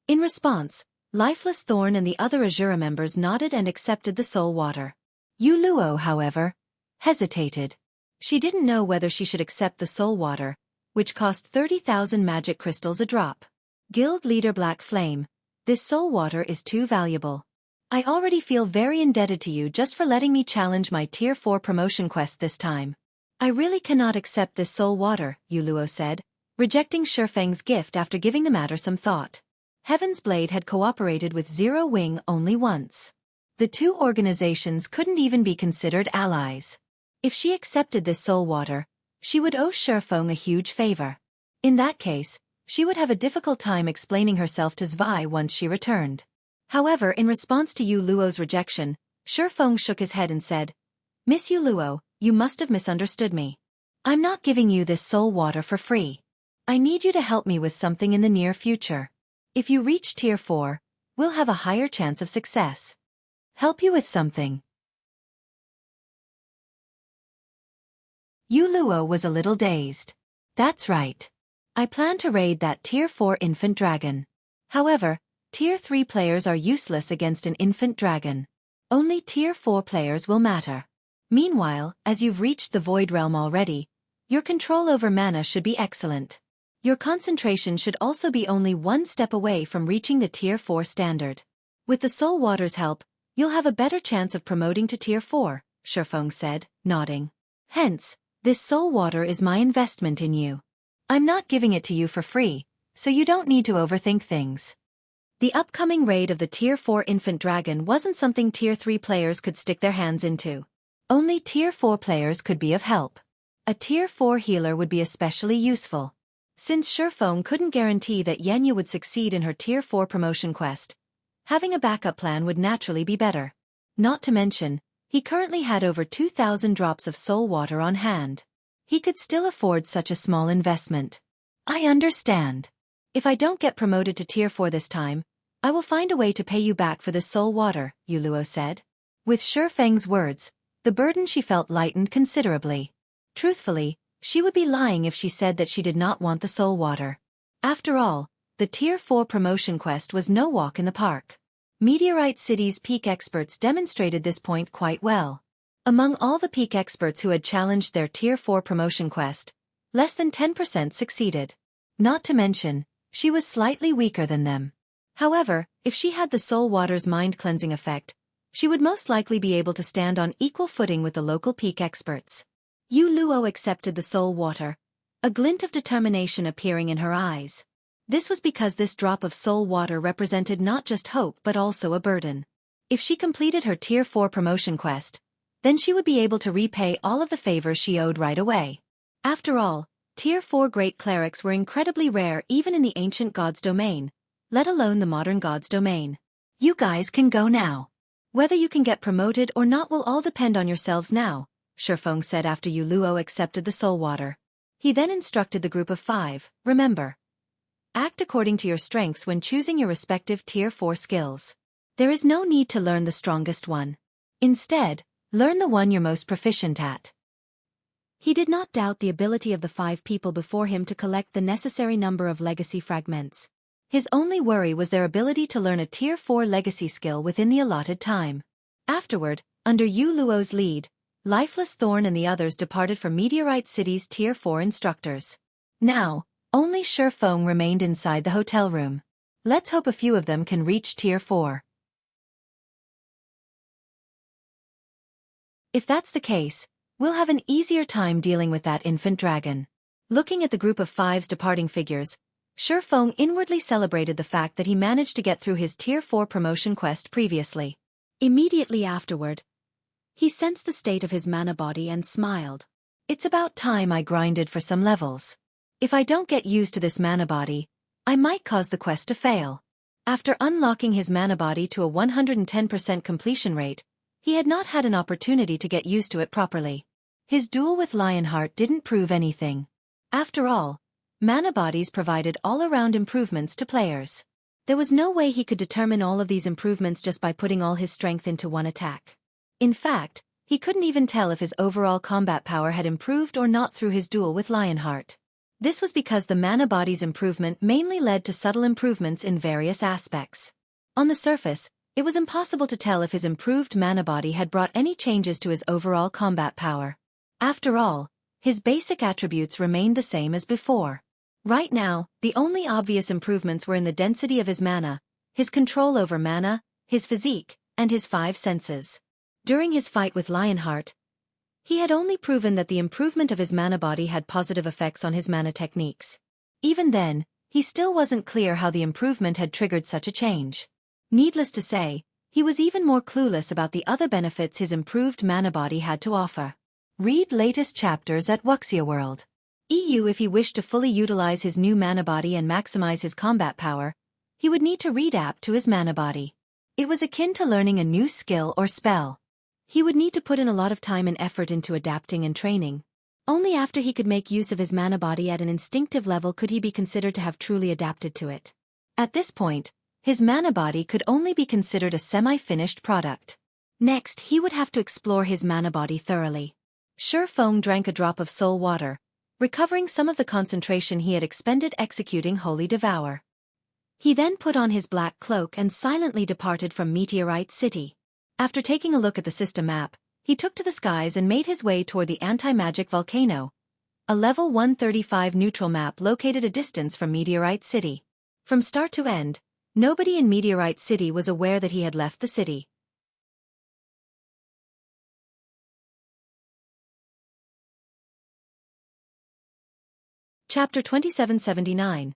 In response, Lifeless Thorn and the other Azura members nodded and accepted the soul water. Yu Luo, however, hesitated. She didn't know whether she should accept the soul water, which cost 30,000 magic crystals a drop. Guild leader Black Flame, this soul water is too valuable. I already feel very indebted to you just for letting me challenge my Tier 4 promotion quest this time. I really cannot accept this soul water, Yu Luo said, rejecting Shifeng's gift after giving the matter some thought. Heaven's Blade had cooperated with Zero Wing only once. The two organizations couldn't even be considered allies. If she accepted this soul water, she would owe Shifeng a huge favor. In that case, she would have a difficult time explaining herself to Zwei once she returned. However, in response to Yu Luo's rejection, Shifeng shook his head and said, Miss Yu Luo, you must have misunderstood me. I'm not giving you this soul water for free. I need you to help me with something in the near future. If you reach Tier 4, we'll have a higher chance of success. Help you with something. Yu Luo was a little dazed. That's right. I plan to raid that Tier 4 infant dragon. However, Tier 3 players are useless against an infant dragon. Only Tier 4 players will matter. Meanwhile, as you've reached the Void Realm already, your control over mana should be excellent. Your concentration should also be only one step away from reaching the Tier 4 standard. With the Soul Water's help, you'll have a better chance of promoting to Tier 4, Shifeng said, nodding. Hence, this Soul Water is my investment in you. I'm not giving it to you for free, so you don't need to overthink things. The upcoming raid of the Tier 4 infant dragon wasn't something Tier 3 players could stick their hands into. Only Tier 4 players could be of help. A Tier 4 healer would be especially useful. Since Shifeng couldn't guarantee that Yenya would succeed in her Tier 4 promotion quest, having a backup plan would naturally be better. Not to mention, he currently had over 2,000 drops of soul water on hand. He could still afford such a small investment. I understand. If I don't get promoted to Tier 4 this time, I will find a way to pay you back for this soul water, Yu Luo said. With Shifeng's words, the burden she felt lightened considerably. Truthfully, she would be lying if she said that she did not want the soul water. After all, the Tier 4 promotion quest was no walk in the park. Meteorite City's peak experts demonstrated this point quite well. Among all the peak experts who had challenged their Tier 4 promotion quest, less than 10% succeeded. Not to mention, she was slightly weaker than them. However, if she had the soul water's mind-cleansing effect, she would most likely be able to stand on equal footing with the local peak experts. Yu Luo accepted the soul water, a glint of determination appearing in her eyes. This was because this drop of soul water represented not just hope but also a burden. If she completed her Tier 4 promotion quest, then she would be able to repay all of the favors she owed right away. After all, Tier 4 great clerics were incredibly rare even in the ancient gods' domain, let alone the modern gods' domain. You guys can go now. Whether you can get promoted or not will all depend on yourselves now, Shifeng said after Yu Luo accepted the soul water. He then instructed the group of 5, remember. Act according to your strengths when choosing your respective Tier 4 skills. There is no need to learn the strongest one. Instead, learn the one you're most proficient at. He did not doubt the ability of the 5 people before him to collect the necessary number of legacy fragments. His only worry was their ability to learn a Tier 4 legacy skill within the allotted time. Afterward, under Yu Luo's lead, Lifeless Thorn and the others departed for Meteorite City's Tier 4 instructors. Now, only Shifeng remained inside the hotel room. Let's hope a few of them can reach Tier 4. If that's the case, we'll have an easier time dealing with that infant dragon. Looking at the group of 5's departing figures, Shifeng inwardly celebrated the fact that he managed to get through his Tier 4 promotion quest previously. Immediately afterward, he sensed the state of his mana body and smiled. It's about time I grinded for some levels. If I don't get used to this mana body, I might cause the quest to fail. After unlocking his mana body to a 110% completion rate, he had not had an opportunity to get used to it properly. His duel with Lionheart didn't prove anything. After all, mana bodies provided all-around improvements to players. There was no way he could determine all of these improvements just by putting all his strength into one attack. In fact, he couldn't even tell if his overall combat power had improved or not through his duel with Lionheart. This was because the mana body's improvement mainly led to subtle improvements in various aspects. On the surface, it was impossible to tell if his improved mana body had brought any changes to his overall combat power. After all, his basic attributes remained the same as before. Right now, the only obvious improvements were in the density of his mana, his control over mana, his physique, and his 5 senses. During his fight with Lionheart, He had only proven that the improvement of his mana body had positive effects on his mana techniques. Even then, he still wasn't clear how the improvement had triggered such a change. Needless to say, he was even more clueless about the other benefits his improved mana body had to offer. Read latest chapters at Wuxia World. EU. If he wished to fully utilize his new mana body and maximize his combat power, he would need to readapt to his mana body. It was akin to learning a new skill or spell. He would need to put in a lot of time and effort into adapting and training. Only after he could make use of his mana body at an instinctive level could he be considered to have truly adapted to it. At this point, his mana body could only be considered a semi-finished product. Next, he would have to explore his mana body thoroughly. Xueqi drank a drop of soul water, recovering some of the concentration he had expended executing Holy Devour. He then put on his black cloak and silently departed from Meteorite City. After taking a look at the system map, he took to the skies and made his way toward the anti-magic volcano, a level 135 neutral map located a distance from Meteorite City. From start to end, nobody in Meteorite City was aware that he had left the city. Chapter 2779.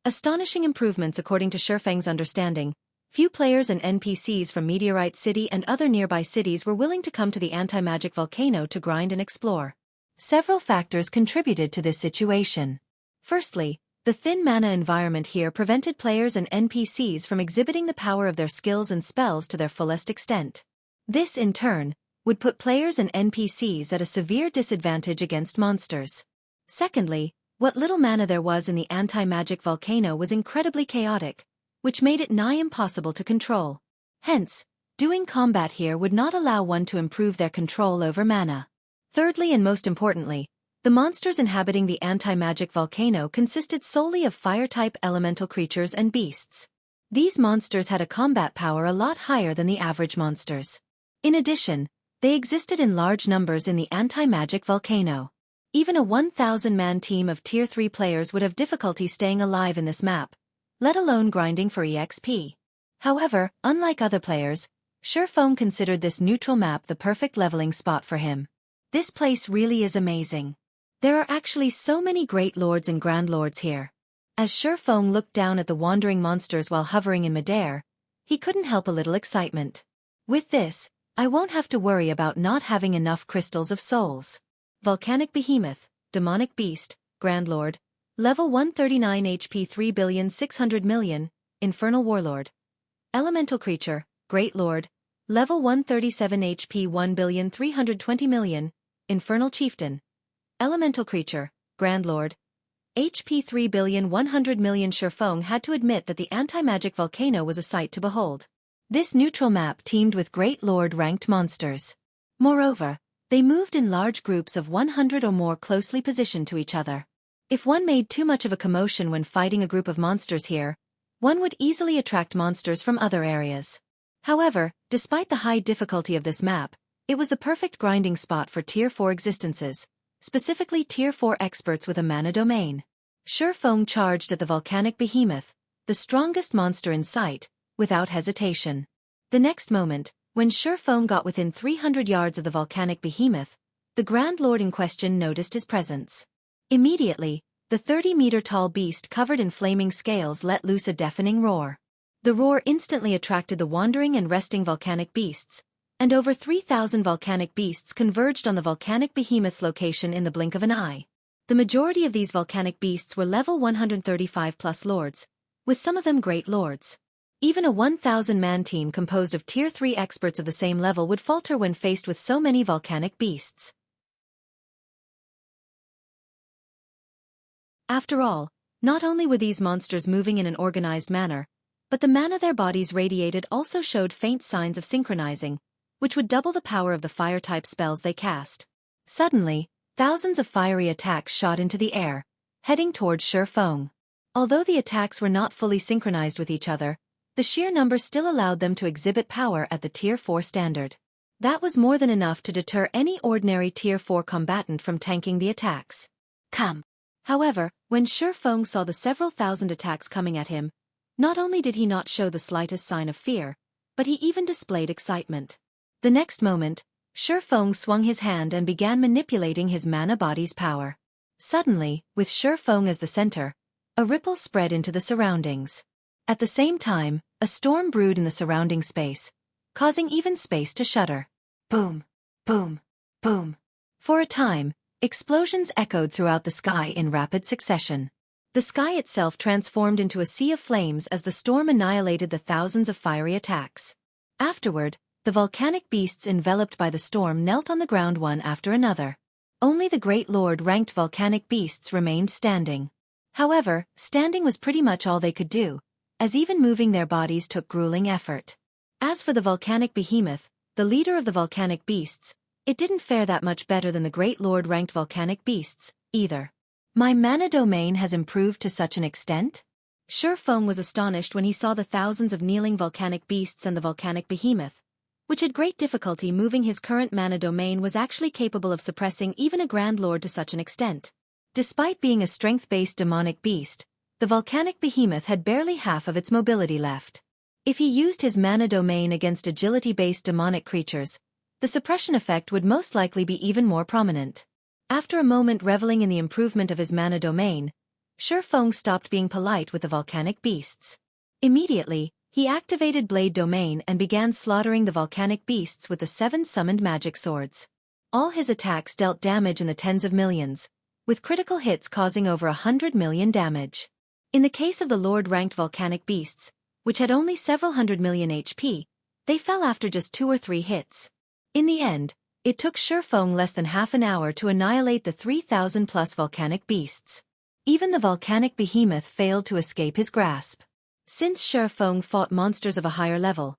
Astonishing improvements. According to Xueqi's understanding, few players and NPCs from Meteorite City and other nearby cities were willing to come to the anti-magic volcano to grind and explore. Several factors contributed to this situation. Firstly, the thin mana environment here prevented players and NPCs from exhibiting the power of their skills and spells to their fullest extent. This, in turn, would put players and NPCs at a severe disadvantage against monsters. Secondly, what little mana there was in the anti-magic volcano was incredibly chaotic, which made it nigh impossible to control. Hence, doing combat here would not allow one to improve their control over mana. Thirdly, and most importantly, the monsters inhabiting the anti-magic volcano consisted solely of fire-type elemental creatures and beasts. These monsters had a combat power a lot higher than the average monsters. In addition, they existed in large numbers in the anti-magic volcano. Even a 1,000-man team of Tier 3 players would have difficulty staying alive in this map, let alone grinding for EXP. However, unlike other players, Xueqi considered this neutral map the perfect leveling spot for him. This place really is amazing. There are actually so many great lords and grand lords here. As Xueqi looked down at the wandering monsters while hovering in midair, he couldn't help a little excitement. With this, I won't have to worry about not having enough crystals of souls. Volcanic Behemoth, Demonic Beast, Grand Lord, Level 139 HP 3,600,000,000, Infernal Warlord. Elemental Creature, Great Lord, Level 137 HP 1,320,000,000, Infernal Chieftain. Elemental Creature, Grand Lord, HP 3,100,000,000. Xueqi had to admit that the anti-magic volcano was a sight to behold. This neutral map teemed with Great Lord-ranked monsters. Moreover, they moved in large groups of 100 or more closely positioned to each other. If one made too much of a commotion when fighting a group of monsters here, one would easily attract monsters from other areas. However, despite the high difficulty of this map, it was the perfect grinding spot for Tier 4 existences, specifically Tier 4 experts with a mana domain. Xueqi charged at the Volcanic Behemoth, the strongest monster in sight, without hesitation. The next moment, when Xueqi got within 300 yards of the Volcanic Behemoth, the Grand Lord in question noticed his presence. Immediately, the 30-meter-tall beast covered in flaming scales let loose a deafening roar. The roar instantly attracted the wandering and resting volcanic beasts, and over 3,000 volcanic beasts converged on the Volcanic Behemoth's location in the blink of an eye. The majority of these volcanic beasts were level 135+ lords, with some of them great lords. Even a 1,000-man team composed of Tier 3 experts of the same level would falter when faced with so many volcanic beasts. After all, not only were these monsters moving in an organized manner, but the mana their bodies radiated also showed faint signs of synchronizing, which would double the power of the fire-type spells they cast. Suddenly, thousands of fiery attacks shot into the air, heading towards Xueqi. Although the attacks were not fully synchronized with each other, the sheer number still allowed them to exhibit power at the Tier 4 standard. That was more than enough to deter any ordinary Tier 4 combatant from tanking the attacks. Come! However, when Xueqi saw the several thousand attacks coming at him, not only did he not show the slightest sign of fear, but he even displayed excitement. The next moment, Xueqi swung his hand and began manipulating his mana body's power. Suddenly, with Xueqi as the center, a ripple spread into the surroundings. At the same time, a storm brewed in the surrounding space, causing even space to shudder. Boom! Boom! Boom! For a time, explosions echoed throughout the sky in rapid succession. The sky itself transformed into a sea of flames as the storm annihilated the thousands of fiery attacks. Afterward, the volcanic beasts enveloped by the storm knelt on the ground one after another. Only the Great Lord-ranked volcanic beasts remained standing. However, standing was pretty much all they could do, as even moving their bodies took grueling effort. As for the volcanic behemoth, the leader of the volcanic beasts, it didn't fare that much better than the Great Lord-ranked volcanic beasts, either. My mana domain has improved to such an extent? Xueqi was astonished when he saw the thousands of kneeling volcanic beasts and the volcanic behemoth, which had great difficulty moving his current mana domain, was actually capable of suppressing even a Grand Lord to such an extent. Despite being a strength-based demonic beast, the volcanic behemoth had barely half of its mobility left. If he used his mana domain against agility-based demonic creatures, the suppression effect would most likely be even more prominent. After a moment reveling in the improvement of his mana domain, Xueqi stopped being polite with the volcanic beasts. Immediately, he activated Blade Domain and began slaughtering the volcanic beasts with the 7 summoned magic swords. All his attacks dealt damage in the tens of millions, with critical hits causing over 100 million damage. In the case of the Lord-ranked volcanic beasts, which had only several hundred million HP, they fell after just 2 or 3 hits. In the end, it took Xueqi less than half an hour to annihilate the 3,000+ volcanic beasts. Even the volcanic behemoth failed to escape his grasp. Since Xueqi fought monsters of a higher level,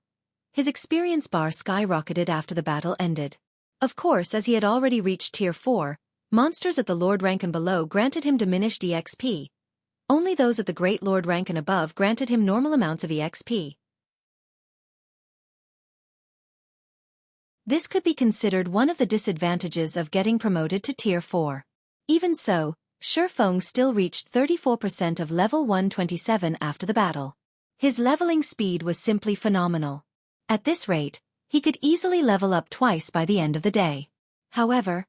his experience bar skyrocketed after the battle ended. Of course, as he had already reached Tier 4, monsters at the Lord rank and below granted him diminished EXP. Only those at the Great Lord rank and above granted him normal amounts of EXP. This could be considered one of the disadvantages of getting promoted to Tier 4. Even so, Xueqi still reached 34% of level 127 after the battle. His leveling speed was simply phenomenal. At this rate, he could easily level up twice by the end of the day. However,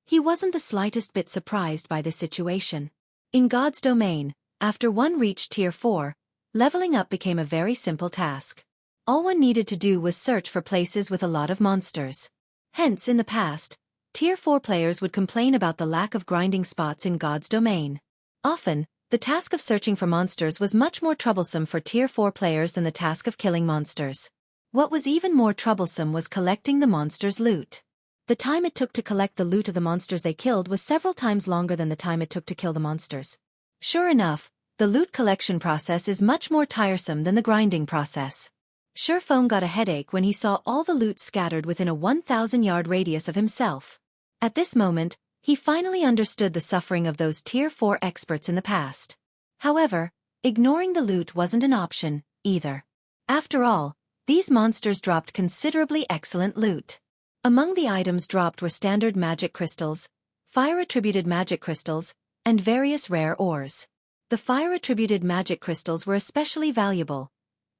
he wasn't the slightest bit surprised by this situation. In God's domain, after one reached Tier 4, leveling up became a very simple task. All one needed to do was search for places with a lot of monsters. Hence, in the past, Tier 4 players would complain about the lack of grinding spots in God's domain. Often, the task of searching for monsters was much more troublesome for Tier 4 players than the task of killing monsters. What was even more troublesome was collecting the monsters' loot. The time it took to collect the loot of the monsters they killed was several times longer than the time it took to kill the monsters. Sure enough, the loot collection process is much more tiresome than the grinding process. Xueqi got a headache when he saw all the loot scattered within a 1,000-yard radius of himself. At this moment, he finally understood the suffering of those Tier 4 experts in the past. However, ignoring the loot wasn't an option, either. After all, these monsters dropped considerably excellent loot. Among the items dropped were standard magic crystals, fire-attributed magic crystals, and various rare ores. The fire-attributed magic crystals were especially valuable,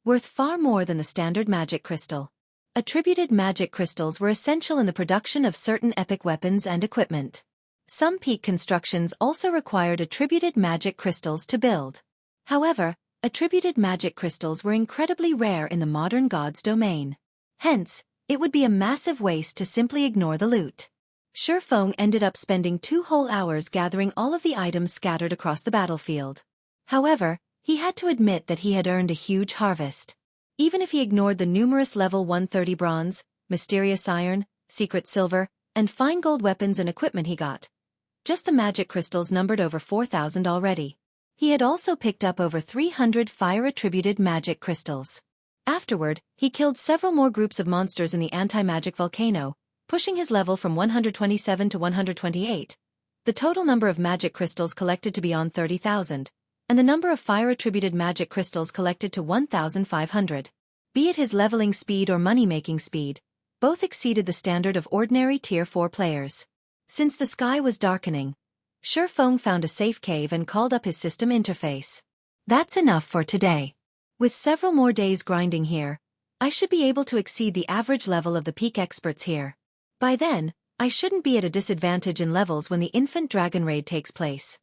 worth far more than the standard magic crystal. Attributed magic crystals were essential in the production of certain epic weapons and equipment. Some peak constructions also required attributed magic crystals to build. However, attributed magic crystals were incredibly rare in the modern God's domain. Hence, it would be a massive waste to simply ignore the loot. Xueqi ended up spending 2 whole hours gathering all of the items scattered across the battlefield. However, he had to admit that he had earned a huge harvest. Even if he ignored the numerous level 130 bronze, mysterious iron, secret silver, and fine gold weapons and equipment he got, just the magic crystals numbered over 4,000 already. He had also picked up over 300 fire-attributed magic crystals. Afterward, he killed several more groups of monsters in the anti-magic volcano, pushing his level from 127 to 128. The total number of magic crystals collected to beyond 30,000. And the number of fire-attributed magic crystals collected to 1,500. Be it his leveling speed or money-making speed, both exceeded the standard of ordinary Tier 4 players. Since the sky was darkening, Xueqi found a safe cave and called up his system interface. That's enough for today. With several more days grinding here, I should be able to exceed the average level of the peak experts here. By then, I shouldn't be at a disadvantage in levels when the infant dragon raid takes place.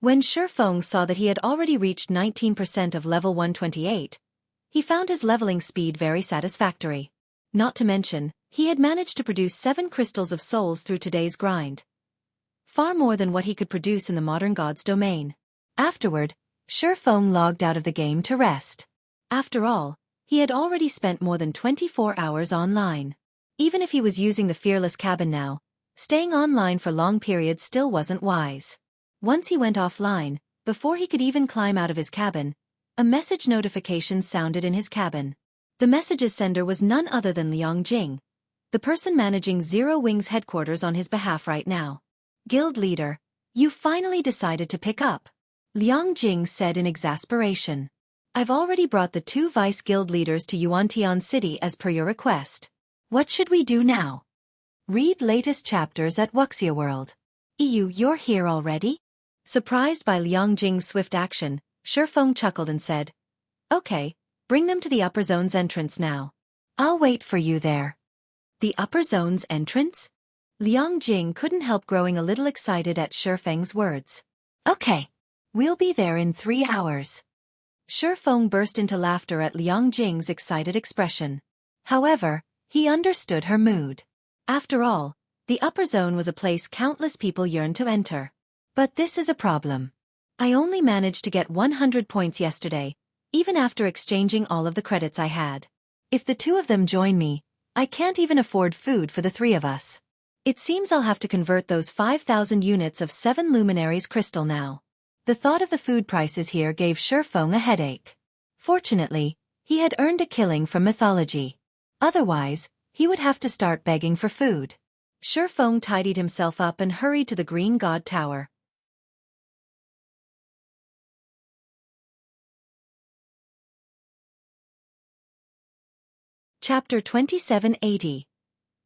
When Xueqi saw that he had already reached 19% of level 128, he found his leveling speed very satisfactory. Not to mention, he had managed to produce 7 crystals of souls through today's grind. Far more than what he could produce in the modern god's domain. Afterward, Xueqi logged out of the game to rest. After all, he had already spent more than 24 hours online. Even if he was using the fearless cabin now, staying online for long periods still wasn't wise. Once he went offline, before he could even climb out of his cabin, a message notification sounded in his cabin. The message's sender was none other than Liang Jing, the person managing Zero Wing's headquarters on his behalf right now. Guild leader, you finally decided to pick up, Liang Jing said in exasperation. I've already brought the 2 vice guild leaders to Yuantian City as per your request. What should we do now? Read latest chapters at Wuxia World. You're here already? Surprised by Liang Jing's swift action, Xueqi chuckled and said, Okay, bring them to the upper zone's entrance now. I'll wait for you there. The upper zone's entrance? Liang Jing couldn't help growing a little excited at Xueqi's words. Okay, we'll be there in 3 hours. Xueqi burst into laughter at Liang Jing's excited expression. However, he understood her mood. After all, the upper zone was a place countless people yearned to enter. But this is a problem. I only managed to get 100 points yesterday, even after exchanging all of the credits I had. If the 2 of them join me, I can't even afford food for the 3 of us. It seems I'll have to convert those 5,000 units of 7 luminaries crystal now. The thought of the food prices here gave Xueqi a headache. Fortunately, he had earned a killing from mythology. Otherwise, he would have to start begging for food. Xueqi tidied himself up and hurried to the Green God Tower. Chapter 2780.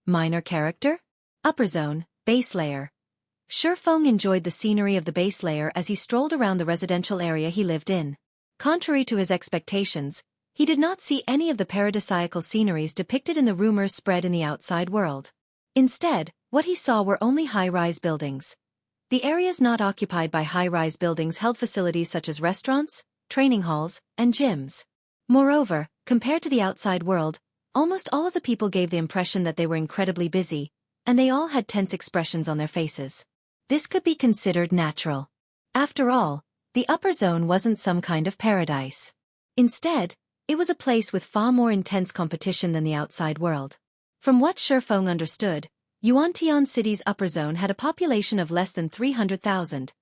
Minor Character? Upper Zone, Base Layer. Xueqi enjoyed the scenery of the base layer as he strolled around the residential area he lived in. Contrary to his expectations, he did not see any of the paradisiacal sceneries depicted in the rumors spread in the outside world. Instead, what he saw were only high-rise buildings. The areas not occupied by high-rise buildings held facilities such as restaurants, training halls, and gyms. Moreover, compared to the outside world, almost all of the people gave the impression that they were incredibly busy, and they all had tense expressions on their faces. This could be considered natural. After all, the upper zone wasn't some kind of paradise. Instead, it was a place with far more intense competition than the outside world. From what Xueqi understood, Yuantian City's upper zone had a population of less than 300,000,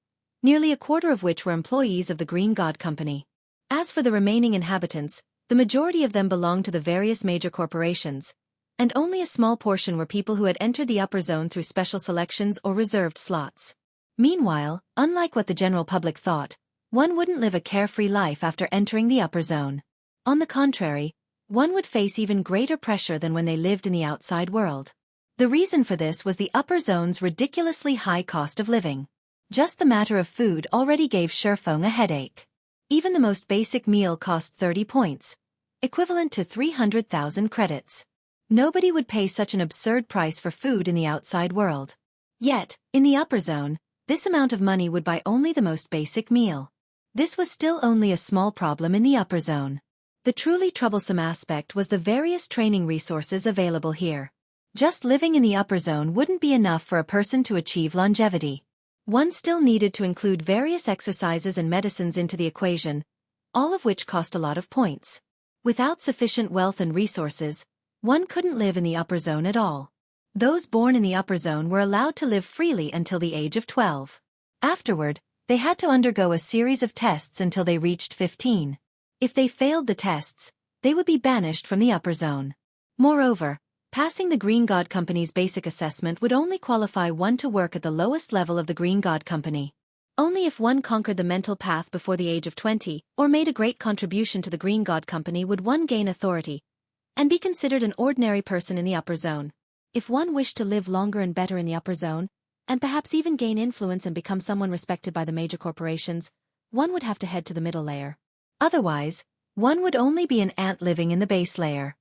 nearly a quarter of which were employees of the Green God Company. As for the remaining inhabitants, the majority of them belonged to the various major corporations, and only a small portion were people who had entered the upper zone through special selections or reserved slots. Meanwhile, unlike what the general public thought, one wouldn't live a carefree life after entering the upper zone. On the contrary, one would face even greater pressure than when they lived in the outside world. The reason for this was the upper zone's ridiculously high cost of living. Just the matter of food already gave Xueqi a headache. Even the most basic meal cost 30 points, equivalent to 300,000 credits. Nobody would pay such an absurd price for food in the outside world. Yet, in the upper zone, this amount of money would buy only the most basic meal. This was still only a small problem in the upper zone. The truly troublesome aspect was the various training resources available here. Just living in the upper zone wouldn't be enough for a person to achieve longevity. One still needed to include various exercises and medicines into the equation, all of which cost a lot of points. Without sufficient wealth and resources, one couldn't live in the upper zone at all. Those born in the upper zone were allowed to live freely until the age of 12. Afterward, they had to undergo a series of tests until they reached 15. If they failed the tests, they would be banished from the upper zone. Moreover, passing the Green God Company's basic assessment would only qualify one to work at the lowest level of the Green God Company. Only if one conquered the mental path before the age of 20, or made a great contribution to the Green God Company would one gain authority, and be considered an ordinary person in the upper zone. If one wished to live longer and better in the upper zone, and perhaps even gain influence and become someone respected by the major corporations, one would have to head to the middle layer. Otherwise, one would only be an ant living in the base layer.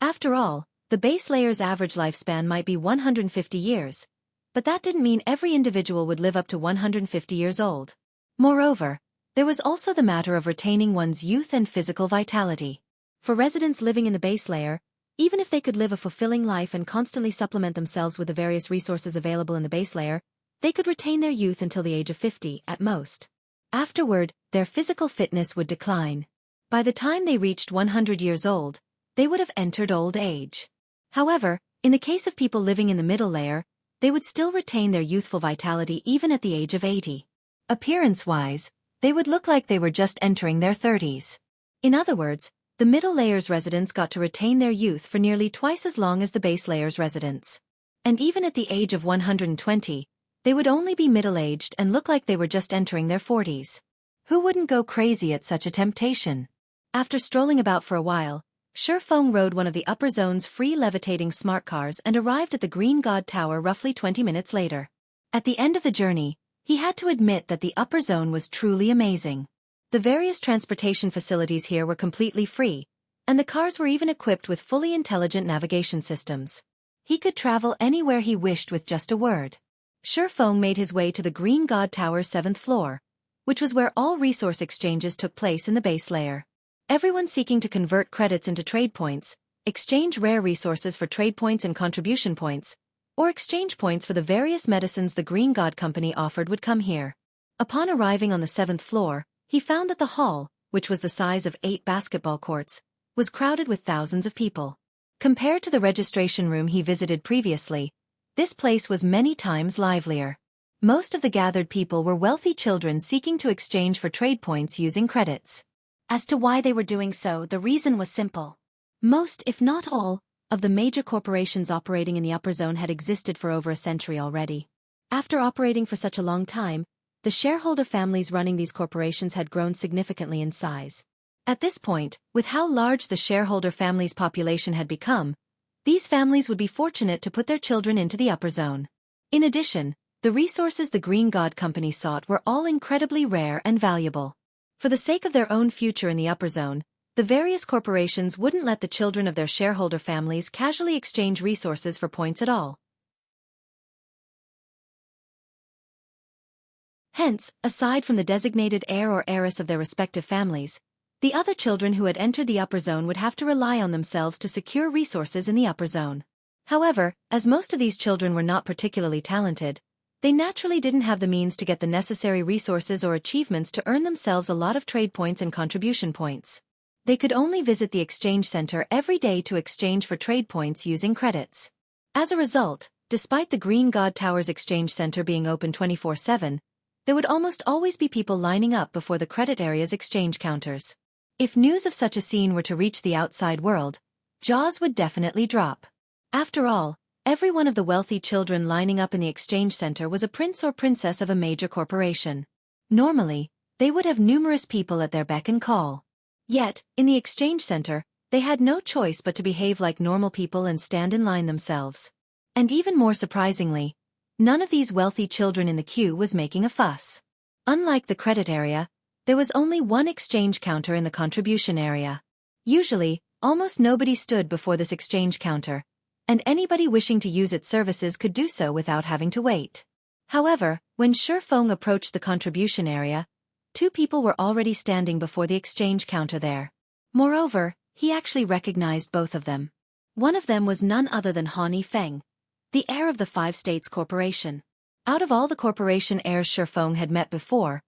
After all, the base layer's average lifespan might be 150 years, but that didn't mean every individual would live up to 150 years old. Moreover, there was also the matter of retaining one's youth and physical vitality. For residents living in the base layer, even if they could live a fulfilling life and constantly supplement themselves with the various resources available in the base layer, they could retain their youth until the age of 50 at most. Afterward, their physical fitness would decline. By the time they reached 100 years old, they would have entered old age. However, in the case of people living in the middle layer, they would still retain their youthful vitality even at the age of 80. Appearance-wise, they would look like they were just entering their 30s. In other words, the middle layer's residents got to retain their youth for nearly twice as long as the base layer's residents. And even at the age of 120, they would only be middle-aged and look like they were just entering their 40s. Who wouldn't go crazy at such a temptation? After strolling about for a while, Xueqi rode one of the upper zone's free levitating smart cars and arrived at the Green God Tower roughly 20 minutes later. At the end of the journey, he had to admit that the upper zone was truly amazing. The various transportation facilities here were completely free, and the cars were even equipped with fully intelligent navigation systems. He could travel anywhere he wished with just a word. Xueqi made his way to the Green God Tower's 7th floor, which was where all resource exchanges took place in the base layer. Everyone seeking to convert credits into trade points, exchange rare resources for trade points and contribution points, or exchange points for the various medicines the Green God Company offered would come here. Upon arriving on the 7th floor, he found that the hall, which was the size of 8 basketball courts, was crowded with thousands of people. Compared to the registration room he visited previously, this place was many times livelier. Most of the gathered people were wealthy children seeking to exchange for trade points using credits. As to why they were doing so, the reason was simple. Most, if not all, of the major corporations operating in the upper zone had existed for over a century already. After operating for such a long time, the shareholder families running these corporations had grown significantly in size. At this point, with how large the shareholder families' population had become, these families would be fortunate to put their children into the upper zone. In addition, the resources the Green God Company sought were all incredibly rare and valuable. For the sake of their own future in the upper zone, the various corporations wouldn't let the children of their shareholder families casually exchange resources for points at all. Hence, aside from the designated heir or heiress of their respective families, the other children who had entered the upper zone would have to rely on themselves to secure resources in the upper zone. However, as most of these children were not particularly talented, they naturally didn't have the means to get the necessary resources or achievements to earn themselves a lot of trade points and contribution points. They could only visit the exchange center every day to exchange for trade points using credits. As a result, despite the Green God Tower's exchange center being open 24/7, there would almost always be people lining up before the credit area's exchange counters. If news of such a scene were to reach the outside world, jaws would definitely drop. After all, every one of the wealthy children lining up in the exchange center was a prince or princess of a major corporation. Normally, they would have numerous people at their beck and call. Yet, in the exchange center, they had no choice but to behave like normal people and stand in line themselves. And even more surprisingly, none of these wealthy children in the queue was making a fuss. Unlike the credit area, there was only one exchange counter in the contribution area. Usually, almost nobody stood before this exchange counter, and anybody wishing to use its services could do so without having to wait. However, when Xueqi approached the contribution area, 2 people were already standing before the exchange counter there. Moreover, he actually recognized both of them. One of them was none other than Han Feng, the heir of the 5 States Corporation. Out of all the corporation heirs Xueqi had met before,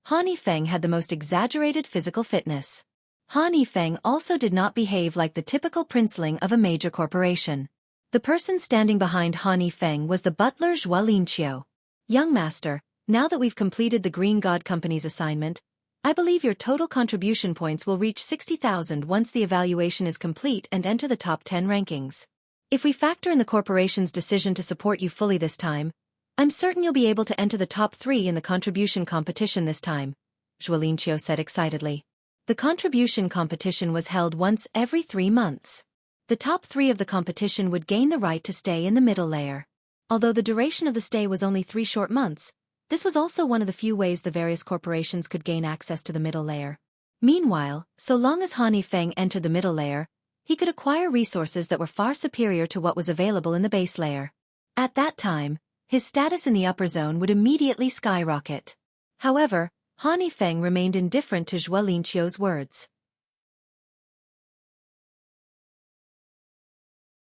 Han Feng had the most exaggerated physical fitness. Han Feng also did not behave like the typical princeling of a major corporation. The person standing behind Han Feng was the butler Xueqi. Young master, now that we've completed the Green God Company's assignment, I believe your total contribution points will reach 60,000 once the evaluation is complete and enter the top 10 rankings. If we factor in the corporation's decision to support you fully this time, I'm certain you'll be able to enter the top 3 in the contribution competition this time, Xueqi said excitedly. The contribution competition was held once every 3 months. The top 3 of the competition would gain the right to stay in the middle layer. Although the duration of the stay was only 3 short months, this was also one of the few ways the various corporations could gain access to the middle layer. Meanwhile, so long as Han Feng entered the middle layer, he could acquire resources that were far superior to what was available in the base layer. At that time, his status in the upper zone would immediately skyrocket. However, Han Yifeng remained indifferent to Zhuo Linqiu's words.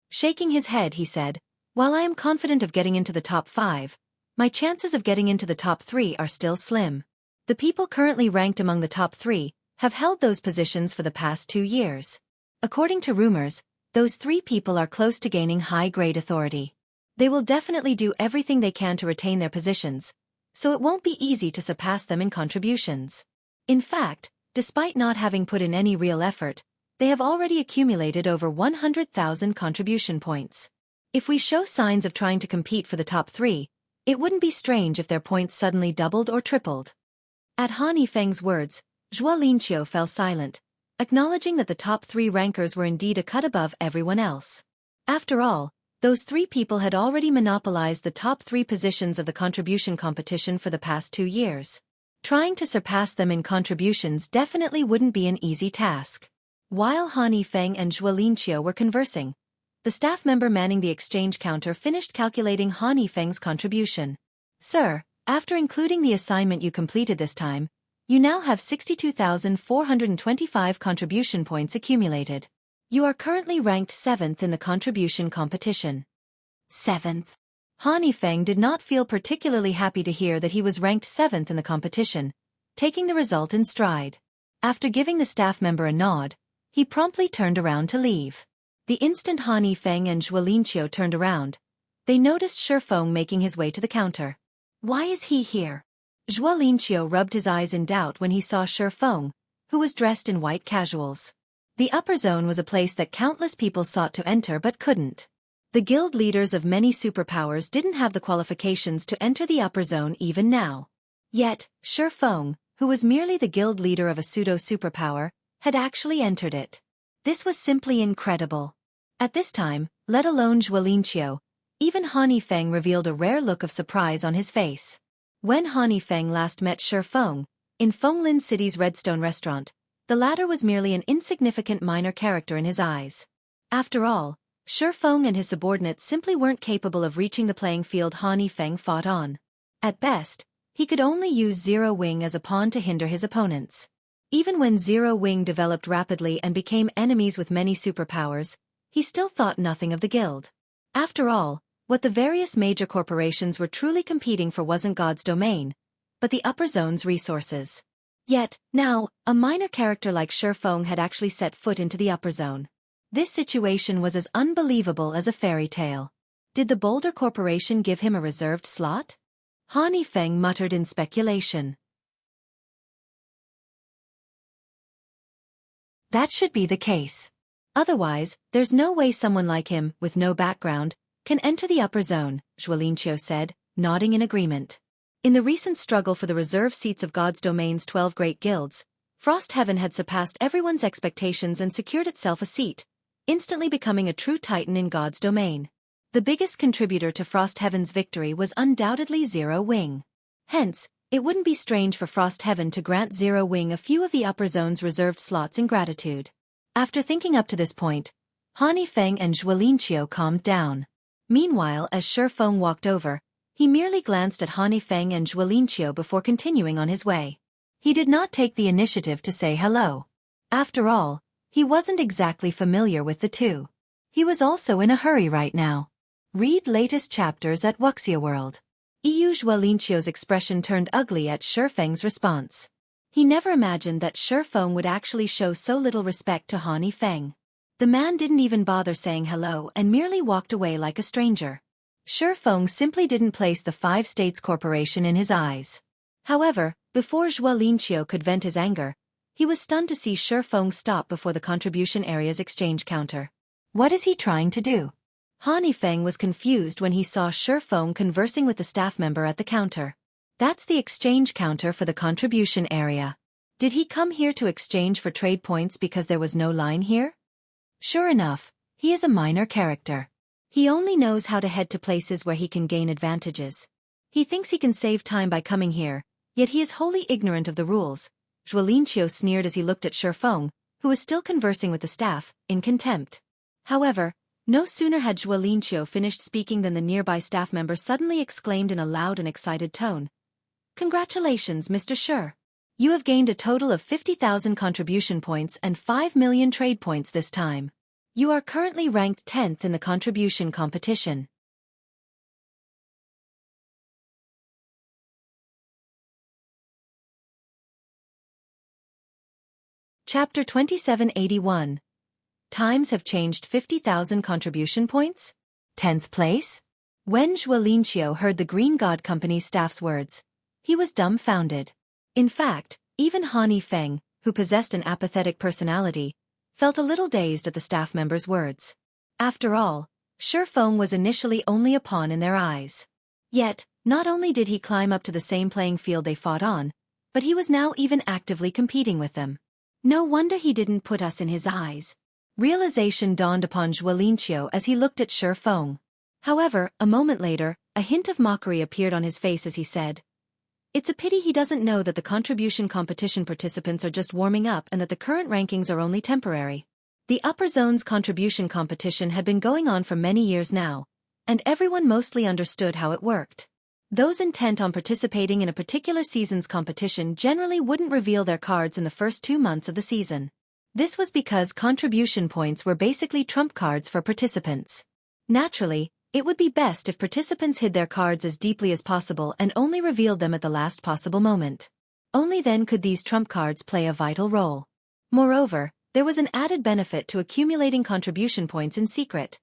Shaking his head, he said, "While I am confident of getting into the top 5, my chances of getting into the top 3 are still slim. The people currently ranked among the top 3 have held those positions for the past 2 years. According to rumors, those 3 people are close to gaining high-grade authority. They will definitely do everything they can to retain their positions, so it won't be easy to surpass them in contributions. In fact, despite not having put in any real effort, they have already accumulated over 100,000 contribution points. If we show signs of trying to compete for the top 3, it wouldn't be strange if their points suddenly doubled or tripled." At Han Yifeng's words, Zhuo Linqiu fell silent, acknowledging that the top 3 rankers were indeed a cut above everyone else. After all, those 3 people had already monopolized the top 3 positions of the contribution competition for the past 2 years. Trying to surpass them in contributions definitely wouldn't be an easy task. While Han Yifeng and Zhuo Linqiu were conversing, the staff member manning the exchange counter finished calculating Han Yifeng's contribution. "Sir, after including the assignment you completed this time, you now have 62,425 contribution points accumulated. You are currently ranked 7th in the contribution competition." 7th. Han Yifeng did not feel particularly happy to hear that he was ranked 7th in the competition, taking the result in stride. After giving the staff member a nod, he promptly turned around to leave. The instant Han Yifeng and Zhuo Linqiu turned around, they noticed Shifeng making his way to the counter. "Why is he here?" Zhuo Linqiu rubbed his eyes in doubt when he saw Shifeng, who was dressed in white casuals. The upper zone was a place that countless people sought to enter but couldn't. The guild leaders of many superpowers didn't have the qualifications to enter the upper zone even now. Yet, Shifeng, who was merely the guild leader of a pseudo-superpower, had actually entered it. This was simply incredible. At this time, let alone Zhuo Linqiu, even Han Yifeng revealed a rare look of surprise on his face. When Han Yifeng last met Shifeng, in Fenglin City's Redstone restaurant, the latter was merely an insignificant minor character in his eyes. After all, Shifeng and his subordinates simply weren't capable of reaching the playing field Han Yifeng fought on. At best, he could only use Zero Wing as a pawn to hinder his opponents. Even when Zero Wing developed rapidly and became enemies with many superpowers, he still thought nothing of the guild. After all, what the various major corporations were truly competing for wasn't God's domain, but the upper zone's resources. Yet, now, a minor character like Shifeng had actually set foot into the upper zone. This situation was as unbelievable as a fairy tale. Did the Boulder Corporation give him a reserved slot? Han Yifeng muttered in speculation. That should be the case. Otherwise, there's no way someone like him, with no background, can enter the upper zone, Zhuo Linqiu said, nodding in agreement. In the recent struggle for the reserve seats of God's domain's 12 great guilds, Frost Heaven had surpassed everyone's expectations and secured itself a seat, instantly becoming a true titan in God's domain. The biggest contributor to Frost Heaven's victory was undoubtedly Zero Wing. Hence, it wouldn't be strange for Frost Heaven to grant Zero Wing a few of the upper zone's reserved slots in gratitude. After thinking up to this point, Han Yifeng and Zhuo Linqiu calmed down. Meanwhile, as Shifeng walked over, he merely glanced at Han Yifeng and Zhuo Linqiu before continuing on his way. He did not take the initiative to say hello. After all, he wasn't exactly familiar with the two. He was also in a hurry right now. Read latest chapters at Wuxia World. Zhuo Linqiu's expression turned ugly at Shifeng's response. He never imagined that Shifeng would actually show so little respect to Han Yifeng. The man didn't even bother saying hello and merely walked away like a stranger. Shifeng simply didn't place the Five States Corporation in his eyes. However, before Zhuo Linqiu could vent his anger, he was stunned to see Shifeng stop before the contribution area's exchange counter. What is he trying to do? Han Yifeng was confused when he saw Shifeng conversing with the staff member at the counter. That's the exchange counter for the contribution area. Did he come here to exchange for trade points because there was no line here? Sure enough, he is a minor character. He only knows how to head to places where he can gain advantages. He thinks he can save time by coming here, yet he is wholly ignorant of the rules. Zhuo Linqiu sneered as he looked at Shifeng, who was still conversing with the staff, in contempt. However, no sooner had Xueqi finished speaking than the nearby staff member suddenly exclaimed in a loud and excited tone. "Congratulations, Mr. Shi. You have gained a total of 50,000 contribution points and 5 million trade points this time. You are currently ranked 10th in the contribution competition." Chapter 2781. Times have changed. 50,000 contribution points? 10th place? When Xueqi heard the Green God Company's staff's words, he was dumbfounded. In fact, even Han Feng, who possessed an apathetic personality, felt a little dazed at the staff member's words. After all, Shi Feng was initially only a pawn in their eyes. Yet, not only did he climb up to the same playing field they fought on, but he was now even actively competing with them. No wonder he didn't put us in his eyes. Realization dawned upon Xueqi as he looked at Shi Feng. However, a moment later, a hint of mockery appeared on his face as he said, "It's a pity he doesn't know that the contribution competition participants are just warming up and that the current rankings are only temporary." The upper zone's contribution competition had been going on for many years now, and everyone mostly understood how it worked. Those intent on participating in a particular season's competition generally wouldn't reveal their cards in the first 2 months of the season. This was because contribution points were basically trump cards for participants. Naturally, it would be best if participants hid their cards as deeply as possible and only revealed them at the last possible moment. Only then could these trump cards play a vital role. Moreover, there was an added benefit to accumulating contribution points in secret.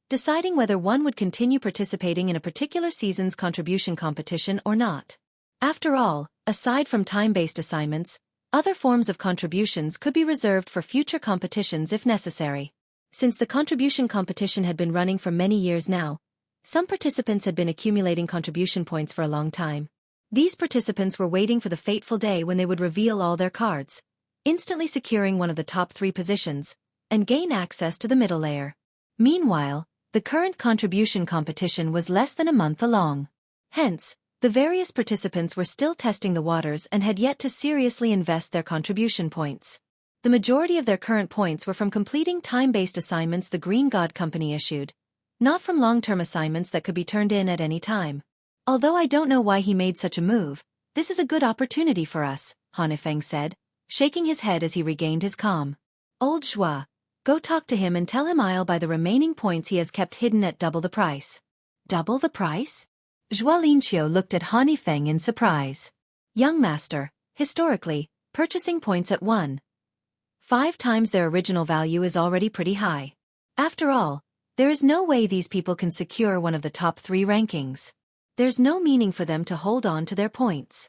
Deciding whether one would continue participating in a particular season's contribution competition or not. After all, aside from time-based assignments, other forms of contributions could be reserved for future competitions if necessary. Since the contribution competition had been running for many years now, some participants had been accumulating contribution points for a long time. These participants were waiting for the fateful day when they would reveal all their cards, instantly securing one of the top 3 positions, and gain access to the middle layer. Meanwhile, the current contribution competition was less than a month along. Hence, the various participants were still testing the waters and had yet to seriously invest their contribution points. The majority of their current points were from completing time-based assignments the Green God Company issued, not from long-term assignments that could be turned in at any time. "Although I don't know why he made such a move, this is a good opportunity for us," Han Feng said, shaking his head as he regained his calm. "Old Xue, go talk to him and tell him I'll buy the remaining points he has kept hidden at double the price." "Double the price?" Xueqi looked at Han Feng in surprise. "Young master, historically, purchasing points at 1.5 times their original value is already pretty high. After all, there is no way these people can secure one of the top 3 rankings. There's no meaning for them to hold on to their points.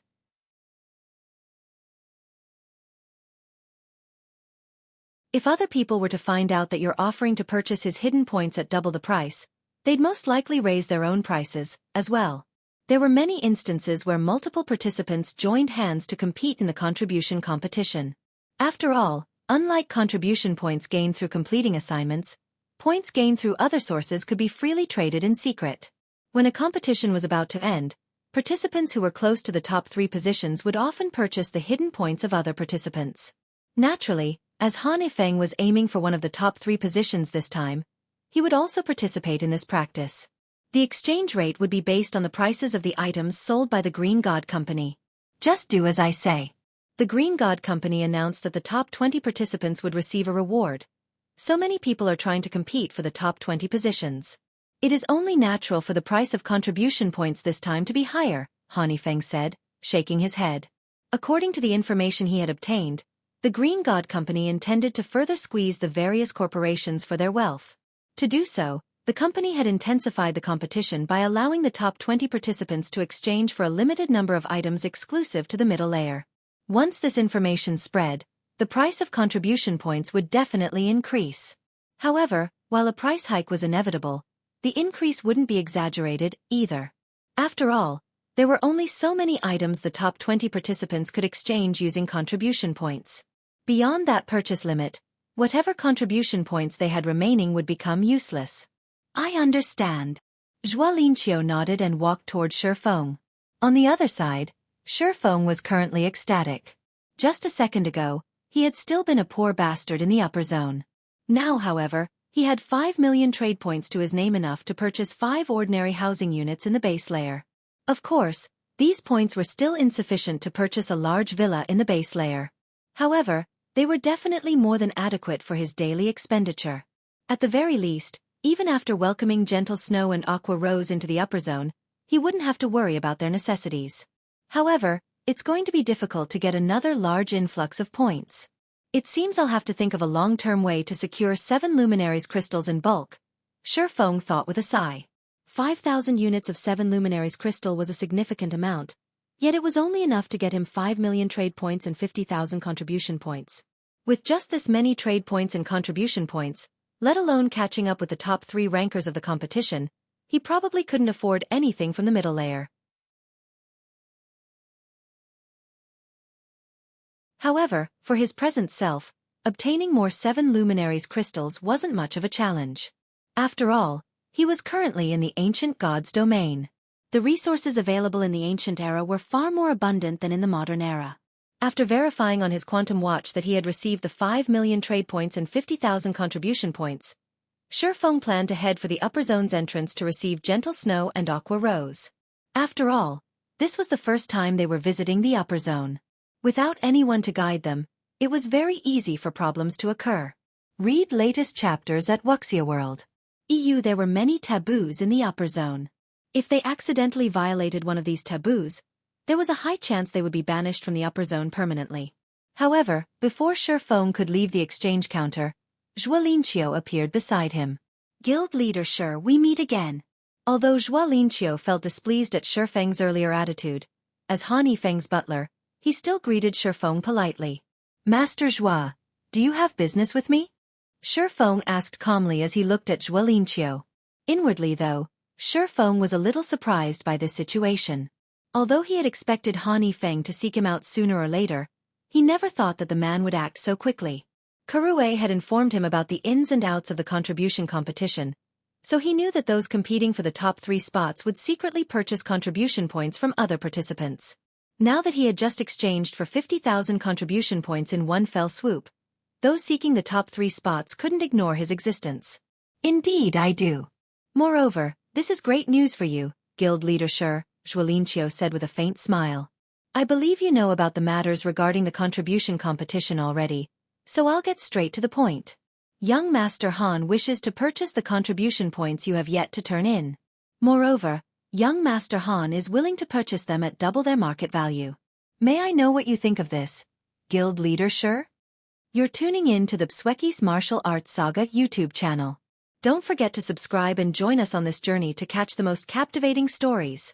If other people were to find out that you're offering to purchase his hidden points at double the price, they'd most likely raise their own prices, as well." There were many instances where multiple participants joined hands to compete in the contribution competition. After all, unlike contribution points gained through completing assignments, points gained through other sources could be freely traded in secret. When a competition was about to end, participants who were close to the top 3 positions would often purchase the hidden points of other participants. Naturally, as Han Feng was aiming for one of the top 3 positions this time, he would also participate in this practice. The exchange rate would be based on the prices of the items sold by the Green God Company. "Just do as I say." The Green God Company announced that the top 20 participants would receive a reward. So many people are trying to compete for the top 20 positions. It is only natural for the price of contribution points this time to be higher, Han Feng said, shaking his head. According to the information he had obtained, the Green God Company intended to further squeeze the various corporations for their wealth. To do so, the company had intensified the competition by allowing the top 20 participants to exchange for a limited number of items exclusive to the middle layer. Once this information spread, the price of contribution points would definitely increase. However, while a price hike was inevitable, the increase wouldn't be exaggerated either. After all, there were only so many items the top 20 participants could exchange using contribution points. Beyond that purchase limit, whatever contribution points they had remaining would become useless. "I understand." Xueqi nodded and walked toward Shi Feng. On the other side, Shi Feng was currently ecstatic. Just a second ago, he had still been a poor bastard in the upper zone. Now, however, he had 5 million trade points to his name, enough to purchase 5 ordinary housing units in the base layer. Of course, these points were still insufficient to purchase a large villa in the base layer. However, they were definitely more than adequate for his daily expenditure. At the very least, even after welcoming Gentle Snow and Aqua Rose into the upper zone, he wouldn't have to worry about their necessities. However, it's going to be difficult to get another large influx of points. It seems I'll have to think of a long-term way to secure 7 luminaries crystals in bulk, Xueqi thought with a sigh. 5,000 units of 7 luminaries crystal was a significant amount, yet it was only enough to get him 5 million trade points and 50,000 contribution points. With just this many trade points and contribution points, let alone catching up with the top 3 rankers of the competition, he probably couldn't afford anything from the middle layer. However, for his present self, obtaining more 7 luminaries crystals wasn't much of a challenge. After all, he was currently in the ancient god's domain. The resources available in the ancient era were far more abundant than in the modern era. After verifying on his quantum watch that he had received the 5 million trade points and 50,000 contribution points, Xueqi planned to head for the upper zone's entrance to receive Gentle Snow and Aqua Rose. After all, this was the first time they were visiting the upper zone. Without anyone to guide them, it was very easy for problems to occur. Read latest chapters at Wuxia World. There were many taboos in the upper zone. If they accidentally violated one of these taboos, there was a high chance they would be banished from the upper zone permanently. However, before Xueqi could leave the exchange counter, Xueqi appeared beside him. Guild leader Shi, we meet again. Although Xueqi felt displeased at Xueqi's earlier attitude, as Han Yifeng's butler, he still greeted Xueqi politely. Master Xue, do you have business with me? Xueqi asked calmly as he looked at Xueqi. Inwardly though, Xueqi was a little surprised by this situation. Although he had expected Han Yifeng to seek him out sooner or later, he never thought that the man would act so quickly. Kurue had informed him about the ins and outs of the contribution competition, so he knew that those competing for the top 3 spots would secretly purchase contribution points from other participants. Now that he had just exchanged for 50,000 contribution points in one fell swoop, those seeking the top 3 spots couldn't ignore his existence. Indeed I do. Moreover, this is great news for you, Guild leader Shi, Xueqi said with a faint smile. I believe you know about the matters regarding the contribution competition already, so I'll get straight to the point. Young Master Han wishes to purchase the contribution points you have yet to turn in. Moreover, young Master Han is willing to purchase them at double their market value. May I know what you think of this, Guild leader Shi? You're tuning in to the Xueqi's Martial Arts Saga YouTube channel. Don't forget to subscribe and join us on this journey to catch the most captivating stories.